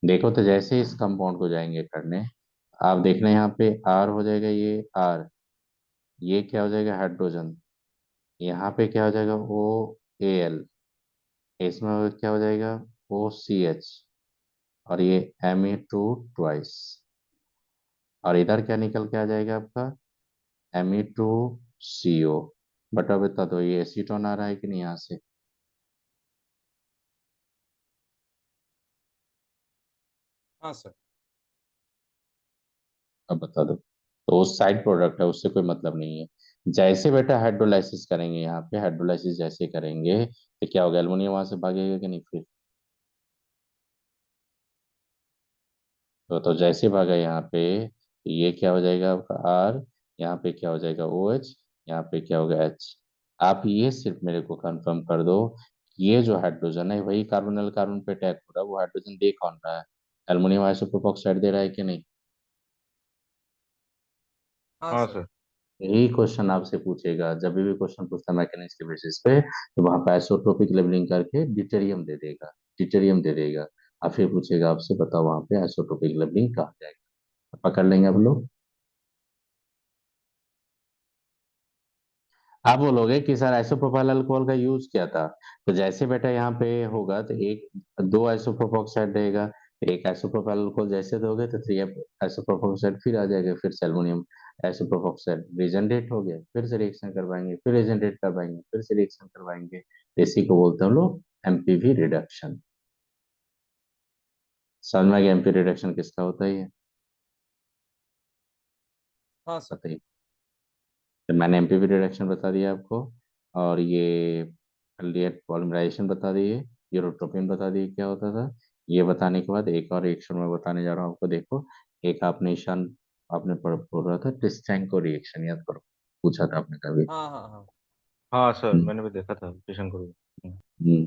A: देखो तो जैसे इस कंपाउंड को जाएंगे करने, आप देखना यहाँ पे R हो जाएगा, ये R, ये क्या हो जाएगा हाइड्रोजन, यहाँ पे क्या हो जाएगा OAl, इसमें क्या हो जाएगा OCH, और ये Me2 ट्वाइस, और इधर क्या निकल के आ जाएगा आपका Me2CO। बटा बता दो ये एसीटोन आ रहा है कि नहीं यहाँ से,
D: हाँ सर।
A: अब बता दो, तो उस साइड प्रोडक्ट है, उससे कोई मतलब नहीं है, जैसे बेटा हाइड्रोलाइसिस करेंगे, यहाँ पे हाइड्रोलाइसिस जैसे करेंगे तो क्या होगा, एल्युमिनियम वहां से भागेगा कि नहीं फिर। तो जैसे भागा यहाँ पे, तो ये क्या हो जाएगा आपका आर, यहाँ पे क्या हो जाएगा ओ एच, यहाँ पे क्या होगा एच। आप ये सिर्फ मेरे को कंफर्म कर दो, ये जो हाइड्रोजन है वही कार्बोनल कार्बन पे अटैक हो रहा है, वो हाइड्रोजन दे कौन रहा है, एल्युमिनियम आइसोप्रोपॉक्साइड दे रहा है कि नहीं।
D: हाँ
C: हाँ
D: सर।
C: सर।
A: यही क्वेश्चन आपसे पूछेगा, जब भी क्वेश्चन पूछता है मैकेनिक्स के बेसिस पे, तो वहां पे आइसोट्रोपिक लेवलिंग करके ड्यूटेरियम दे देगा, ड्यूटेरियम दे देगा। और फिर पूछेगा आपसे, बताओ वहां पे आइसोट्रोपिक लेवलिंग कहाँ जाएगा, पकड़ लेंगे आप लोग। आप बोलोगे कि सर आइसोप्रोपाइल अल्कोहल का यूज क्या था, तो जैसे बेटा यहाँ पे होगा तो एक दो आइसोप्रोपोक्साइड रहेगा, एक आइसोप्रोपाइल अल्कोहल जैसे दोगे तो थ्री आइसोप्रोपोक्साइड फिर आ जाएगा, फिर सेल्युमियम आइसोप्रोपोक्साइड रिजेनरेट हो गया, फिर से रिएक्शन करवाएंगे, फिर रिजेनरेट करवाएंगे, फिर से रिएक्शन करवाएंगे, तो इसी को बोलते हैं हम लोग एमपीवी रिडक्शन। समझ में आ गया एमपी रिडक्शन किसका होता है ये,
D: हाँ सर।
A: बताइए। तो मैंने एमपीवी रिडक्शन बता दिया आपको, और ये एल्डिहाइड पॉलीमराइजेशन बता दिए, यूरोट्रोपिन बता दिए क्या होता था। ये बताने के बाद एक और रिएक्शन मैं बताने जा रहा हूँ आपको, देखो। एक आपने ईशान, आपने पढ़ रहा था टिस्टेंको रिएक्शन, याद करो, पूछा था आपने कभी।
D: हाँ हाँ हाँ।
C: हाँ सर,
A: हम्म,
C: मैंने भी देखा था ट्यूशन को।
A: हम्म।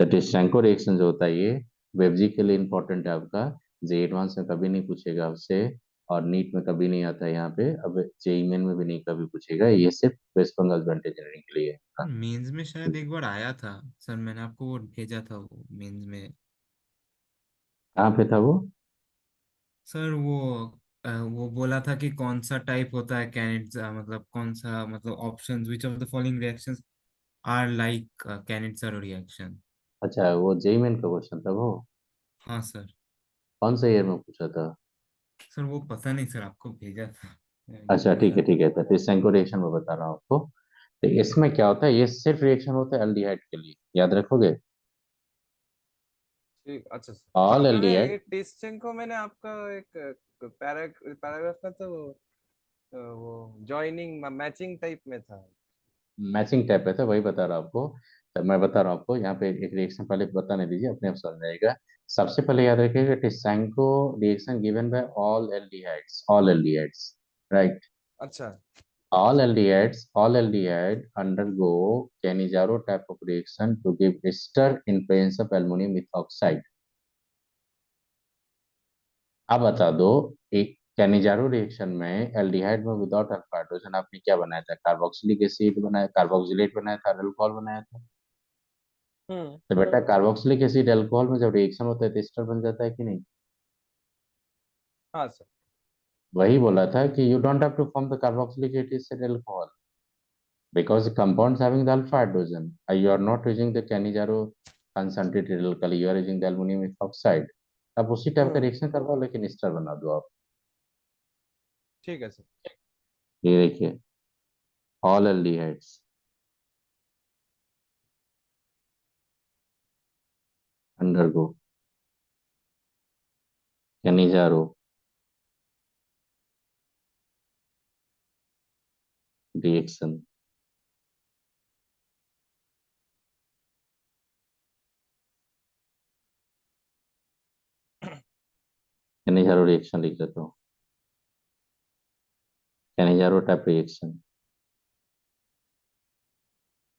A: तो टिस्टेंको रिएक्शन जो होता है ये वेबजी के लिए इंपॉर्टेंट है आपका, जे एडवांस में कभी नहीं पूछेगा आपसे, और नीट में कभी नहीं आता है यहाँ पे, अब जेई मेन में भी नहीं कभी पूछेगा, ये सिर्फ वेस्ट बंगाल ज्वाइंट इंजीनियरिंग के लिए है।
H: मेंस में शायद एक बार आया था सर, मैंने आपको वो भेजा था वो मेंस में।
A: कहाँ पे था वो।
H: सर वो बोला था कि कौन सा टाइप होता है कैनेट, मतलब कौन सा, मतलब options which of the following reactions are like Cannizzaro reaction.
A: अच्छा, वो जेई मेन का क्वेश्चन था वो,
H: हाँ सर।
A: कौन से ईयर में पूछा था।
H: सर वो पता नहीं सर, आपको भेजा था,
A: अच्छा ठीक
H: भेजा
A: है
H: था।
A: ठीक है, तो टिस्टेंको रिएक्शन में बता रहा हूँ आपको। तो इसमें क्या होता है, ये सिर्फ रिएक्शन होता है एल्डिहाइड के लिए, याद रखोगे।
D: ठीक, अच्छा सर।
A: ऑल
D: मैंने
A: एल्डिहाइड।
D: ये टेस्टिंग को मैंने आपका एक पैराग्राफ में तो वो जॉइनिंग मैचिंग टाइप में था।
A: मैचिंग टाइप है, था वही बता रहा हूँ आपको। तो मैं बता रहा हूँ आपको, यहाँ पे एक रिएक्शन पहले बताने दीजिए, अपने आप समझ जाएगा। सबसे पहले याद रखिएगा, Tishchenko reaction given by all aldehydes, right.
D: अच्छा।
A: All aldehyde undergo Cannizzaro type of reaction to give ester in presence of aluminum methoxide. अब बता दो, एक कैनिजारो रिएक्शन में एल्डिहाइड में विदाउट अल्फा हाइड्रोजन आपने क्या बनाया था, कार्बोक्सिलिक एसिड बनाया, कार्बोक्सिलेट बनाया था, अल्कोहल बनाया था।
D: हम्म।
A: तो बेटा कार्बोक्सिलिक एसिड अल्कोहल में जब रिएक्शन होता है तो एस्टर बन जाता है कि नहीं।
D: हाँ सर।
A: वही बोला था कि you don't have to form the carboxylic acid alcohol because the compounds having the alpha hydrogen, you are not using the Cannizzaro concentrated alkali, you are using the aluminum ethoxide। अब उसी type का
D: हम्म।
A: Reaction करवाओ, लेकिन ester बना दो आप।
D: ठीक है सर।
A: ये देखिए, all aldehydes undergo Cannizzaro reaction. Cannizzaro reaction लिख देता हूँ, Cannizzaro type reaction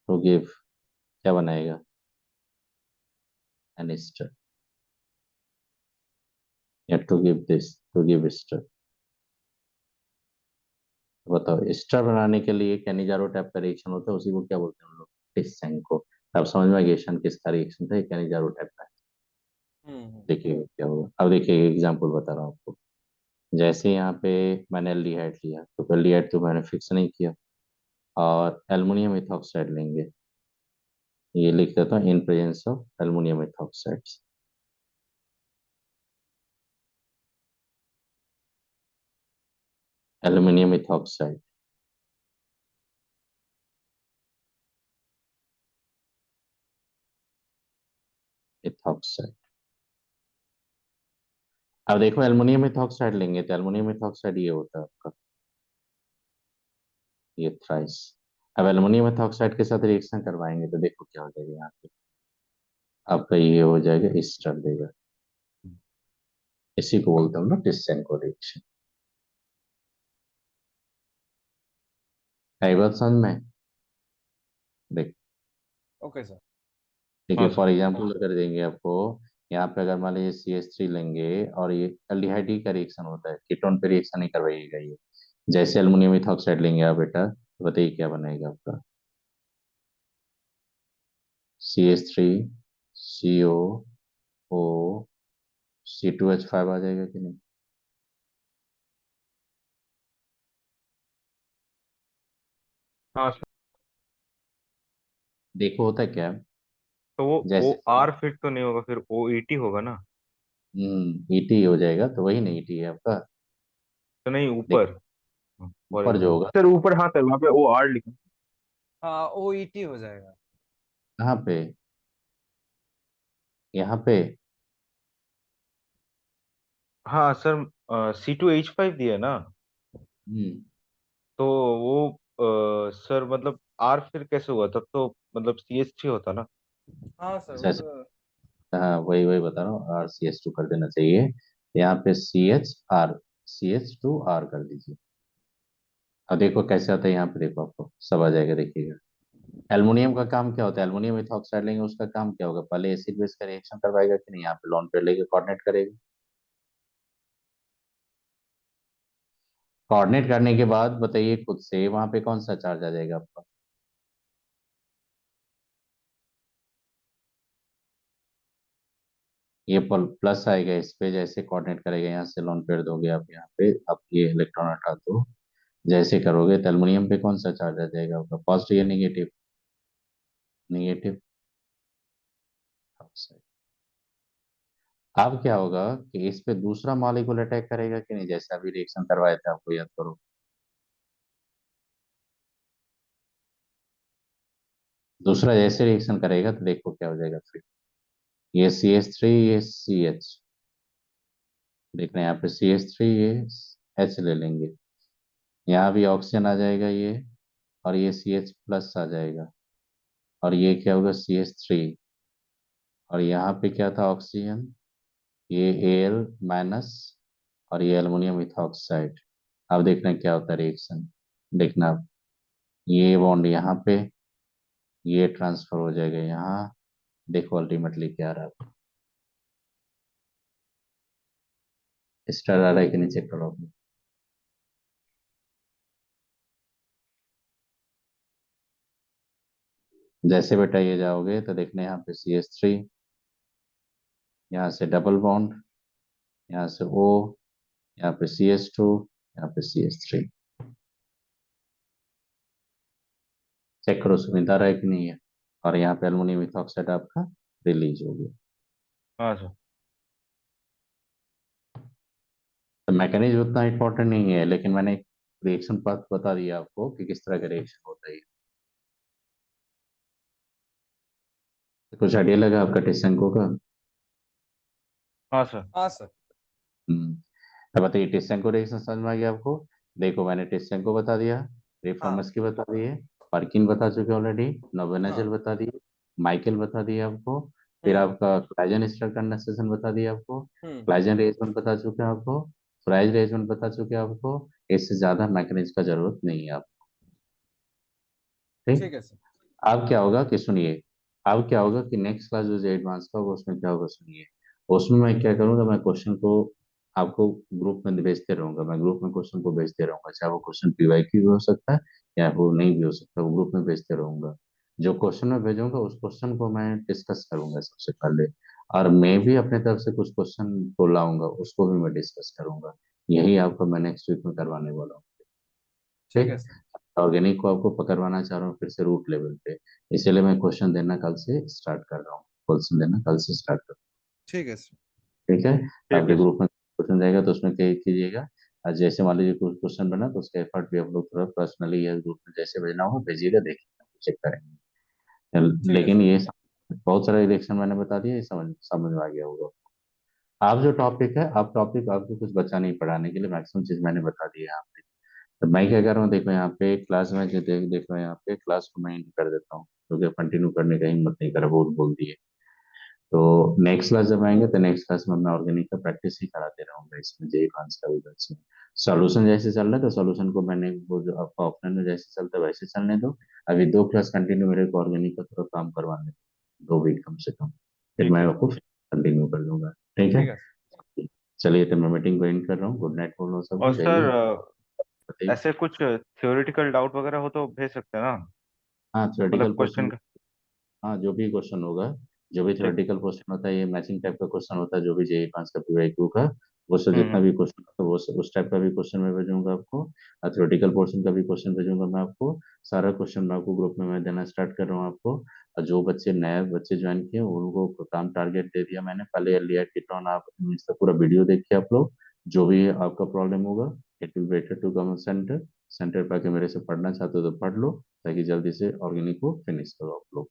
A: to give, क्या बनाएगा, एन एस्टर, या to give this, to give ester. बताओ, एस्टर बनाने के लिए कैनिजारो टाइप का रिएक्शन होता है, उसी को क्या बोलते हैं हम लोग, टिस्सेंको। अब समझ में आ गया ईशान किसका रिएक्शन था, ये कैनिजारो टाइप का है।
D: हम्म।
A: देखिए क्या होगा, अब देखिए एग्जांपल बता रहा हूँ आपको। जैसे यहाँ पे मैंने एल्डिहाइड लिया, तो एल्डिहाइड तो मैंने फिक्स नहीं किया, और एल्युमिनियम इथॉक्साइड लेंगे, ये लिख देता हूँ in presence of aluminium ethoxides. Aluminium ethoxide, ethoxide. अब देखो एल्युमिनियम इथॉक्साइड लेंगे तो एल्युमिनियम इथॉक्साइड ये होता है आपका, ये थ्राइस। अब एल्युमिनियम मेथॉक्साइड के साथ रिएक्शन करवाएंगे तो देखो क्या हो जाएगा यहाँ पे। आपका ये हो जाएगा, इस तरह देगा। इसी को बोलते हैं ना टिस्सेंको रिएक्शन। है बात समझ में? देख,
D: ओके सर।
A: देखिए
F: हाँ
A: फॉर
F: सर।
A: एग्जाम्पल कर देंगे आपको। यहाँ पे अगर मान लीजिए CH3 लेंगे और ये एल्डिहाइड का रिएक्शन होता है, कीटोन पे रिएक्शन नहीं करवाइएगा ये। जैसे एल्युमिनियम मेथॉक्साइड लेंगे आप बेटा, तो बताइए क्या बनेगा आपका। CH3 CO O C2H5 आ जाएगा कि नहीं?
F: हाँ सर।
A: देखो होता है क्या।
F: तो वो
A: जैसे
F: OR फिट तो नहीं होगा, फिर OET होगा ना?
A: ET हो जाएगा, तो वही नहीं ET है आपका।
F: तो नहीं,
A: देख,
F: ऊपर। फॉर
A: ऊपर जो
F: एग्जाम्पल।
A: होगा।
G: सर ऊपर, हाँ सर वहाँ पे ओ आर लिखा।
D: हाँ OET हो जाएगा।
A: कहाँ पे? यहाँ पे।
F: हाँ सर। C2H5 दिया ना?
A: हम्म
F: तो वो सर मतलब R फिर कैसे हुआ? तब तो मतलब CH3 होता ना?
D: हाँ सर
A: अच्छा
D: वो
A: अच्छा।
D: तो।
A: हाँ वही वही बता रहा हूँ, RCH2 कर देना चाहिए। यहाँ पे CH2R कर दीजिए। अब देखो कैसे आता है, यहाँ पे देखो आपको सब आ जाएगा, देखिएगा। एल्युमिनियम का काम क्या होता है, एल्युमिनियम मेथॉक्साइड लेंगे उसका काम क्या होगा, पहले एसिड बेस का रिएक्शन करवाएगा कि नहीं, यहाँ पे लॉन पेयर लेके कोऑर्डिनेट करेगा। कोऑर्डिनेट करने के बाद बताइए खुद से वहां पे कौन सा चार्ज आ जाएगा आपका। ये प्लस आएगा इस पे, जैसे कोऑर्डिनेट करेगा यहाँ से लॉन पेयर दोगे आप, यहाँ पे आप ये इलेक्ट्रॉन हटा दो। जैसे करोगे तो एल्युमिनियम पे कौन सा चार्ज आ जाएगा आपका, पॉजिटिव या निगेटिव? निगेटिव। अब क्या होगा कि इस पे दूसरा मॉलिक्यूल अटैक करेगा कि नहीं, जैसे अभी रिएक्शन करवाए थे आपको याद करो। दूसरा जैसे रिएक्शन करेगा तो देखो क्या हो जाएगा फिर। ये CH3, ये CH। देखना यहाँ पे CH3, ये H ले लेंगे। यहाँ भी ऑक्सीजन आ जाएगा ये, और ये CH प्लस आ जाएगा। और ये क्या होगा, CH3। और यहाँ पे क्या था, ऑक्सीजन। ये Al माइनस। और ये एल्युमिनियम इथॉक्साइड। अब देखना क्या होता है रिएक्शन। देखना अब, ये बॉन्ड यहाँ पे, ये ट्रांसफर हो जाएगा यहाँ। देखो अल्टीमेटली क्या आ रहा है, स्टार आ रहा है कि नहीं, चेक करो अपने। जैसे बेटा ये जाओगे तो देखने यहाँ पे CH3, यहाँ से डबल बॉन्ड, यहाँ से O, यहाँ पे CH2, यहाँ पे CH3। चेक करो सुविधा आ रहा है कि नहीं है। और यहाँ पे एल्युमिनियम इथॉक्साइड आपका रिलीज हो गया।
F: हाँ सर।
A: तो मैकेनिज्म उतना इंपॉर्टेंट नहीं है, लेकिन मैंने रिएक्शन पाथ बता दिया आपको कि किस तरह का रिएक्शन होता है। तो कुछ आइडिया लगा आपका टिस्सेंको का?
F: हाँ सर।
D: हाँ सर।
A: हम्म तो बताइए टिस्सेंको रिएक्शन समझ में आ गया आपको? देखो मैंने टिस्सेंको बता दिया,
D: हाँ
A: रिफॉर्मर्स की बता दिए, पर्किन बता चुके ऑलरेडी,
D: हाँ।
A: नोवेनजल बता दिए, माइकल बता दिए आपको। फिर
D: हम्म
A: आपका क्लाइजन स्टर कंडेंसेशन बता दिया आपको।
D: हम्म।
A: क्लाइजन रिएजमेंट बता चुके हैं आपको। फ्राइज रिएजमेंट बता चुके हैं आपको। इससे ज्यादा मैकेनिज्म का जरूरत नहीं है आपको। ठीक।
D: ठीक है सर।
A: अब क्या होगा कि सुनिए, अब क्या होगा कि नेक्स्ट क्लास जो एडवांस का होगा उसमें क्या होगा सुनिए। उसमें मैं क्या करूंगा, मैं क्वेश्चन को आपको ग्रुप में भेजते रहूंगा, मैं ग्रुप में क्वेश्चन को भेजते रहूंगा, चाहे वो क्वेश्चन PYQ भी हो सकता है या वो नहीं भी हो सकता, वो ग्रुप में भेजते रहूंगा। जो क्वेश्चन मैं भेजूंगा उस क्वेश्चन को मैं डिस्कस करूंगा सबसे पहले। और मैं भी अपने तरफ से कुछ क्वेश्चन को लाऊंगा, उसको भी मैं डिस्कस करूंगा। यही आपको मैं नेक्स्ट वीक में करवाने वाला हूँ।
D: ठीक है
A: ठीक।
D: सर।
A: ऑर्गेनिक को आपको पकड़वाना चाह रहा हूँ फिर से रूट लेवल पे। इसलिए मैं क्वेश्चन देना कल से स्टार्ट कर रहा हूँ। क्वेश्चन देना कल से स्टार्ट कर।
D: ठीक है सर।
A: ठीक है।
F: ठीक
A: आपके
F: है सर।
A: ग्रुप में क्वेश्चन जाएगा तो उसमें क्या कीजिएगा। और जैसे मान लीजिए कुछ क्वेश्चन बना तो उसका एफर्ट भी आप लोग थोड़ा पर्सनली या ग्रुप में जैसे भेजना हो भेजिएगा, देखिएगा चेक करेंगे।
D: ठीक है
A: लेकिन
D: सर।
A: ये बहुत सारा इलेक्शन मैंने बता दिया, ये समझ समझ में आ गया होगा। आप जो टॉपिक है, आप टॉपिक आपको कुछ बचा नहीं पढ़ाने के लिए, मैक्सिमम चीज मैंने बता दी है यहाँ पे। तो मैं क्या कर रहा हूँ, देखो यहाँ पे क्लास में देखो यहाँ पे क्लास को मैं end कर देता हूँ, क्योंकि कंटिन्यू करने का हिम्मत नहीं करा, बहुत बोल दिए। तो नेक्स्ट क्लास जब आएंगे तो नेक्स्ट क्लास में मैं ऑर्गेनिक का प्रैक्टिस ही कराते रहूंगा, इसमें जेई कॉन्स का भी बैच में। सॉल्यूशन जैसे चल रहा है तो सॉल्यूशन को मैंने वो जो आपका ऑफलाइन में जैसे चलता है वैसे चलने दो। अभी 2 क्लास कंटिन्यू मेरे को ऑर्गेनिक का थोड़ा काम करवाने दो, 2 वीक कम से कम, फिर
C: ठीक
A: मैं
C: है
A: आपको कंटिन्यू कर दूंगा। ठीक है,
D: ठीक है।
A: चलिए तो मैं मीटिंग को एंड कर रहा हूँ। गुड नाइट बोल रहा हूँ सबको,
C: और
A: जाइए
C: सर
A: बताइए।
C: ऐसे कुछ थ्योरेटिकल डाउट वगैरह हो तो भेज सकते हैं ना,
A: हाँ
C: मतलब
A: थ्योरेटिकल
C: क्वेश्चन
A: क्वेश्चन,
C: का।
A: हाँ जो भी क्वेश्चन होगा, जो भी
C: ठीक।
A: थ्योरेटिकल क्वेश्चन होता है, ये मैचिंग टाइप का क्वेश्चन होता है, जो भी जेई पास का पीवाईक्यू का, वो सब जितना
C: हम्म।
A: भी क्वेश्चन होता है वो उस टाइप का भी क्वेश्चन मैं भेजूंगा आपको। और थ्योरेटिकल पोर्शन का भी क्वेश्चन भेजूंगा मैं आपको। सारा क्वेश्चन मैं आपको ग्रुप में मैं देना स्टार्ट कर रहा हूँ आपको। और जो बच्चे नए बच्चे ज्वाइन किए उनको काम टारगेट दे दिया मैंने, पहले लिया टिटॉन, आप इसका पूरा वीडियो देखिए आप लोग। जो भी आपका प्रॉब्लम होगा, it will better to come centre, centre पर आके मेरे से पढ़ना चाहते हो तो पढ़ लो, ताकि जल्दी से ऑर्गेनिक को फिनिश करो आप लोग।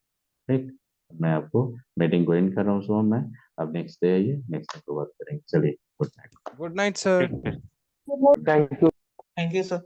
A: ठीक, मैं आपको मीटिंग को एंड कर रहा हूँ सुबह में। अब नेक्स्ट डे आइए, नेक्स्ट डे को बात करेंगे। चलिए, good night.
D: Good night sir.
C: ठीक है।
E: Thank you sir.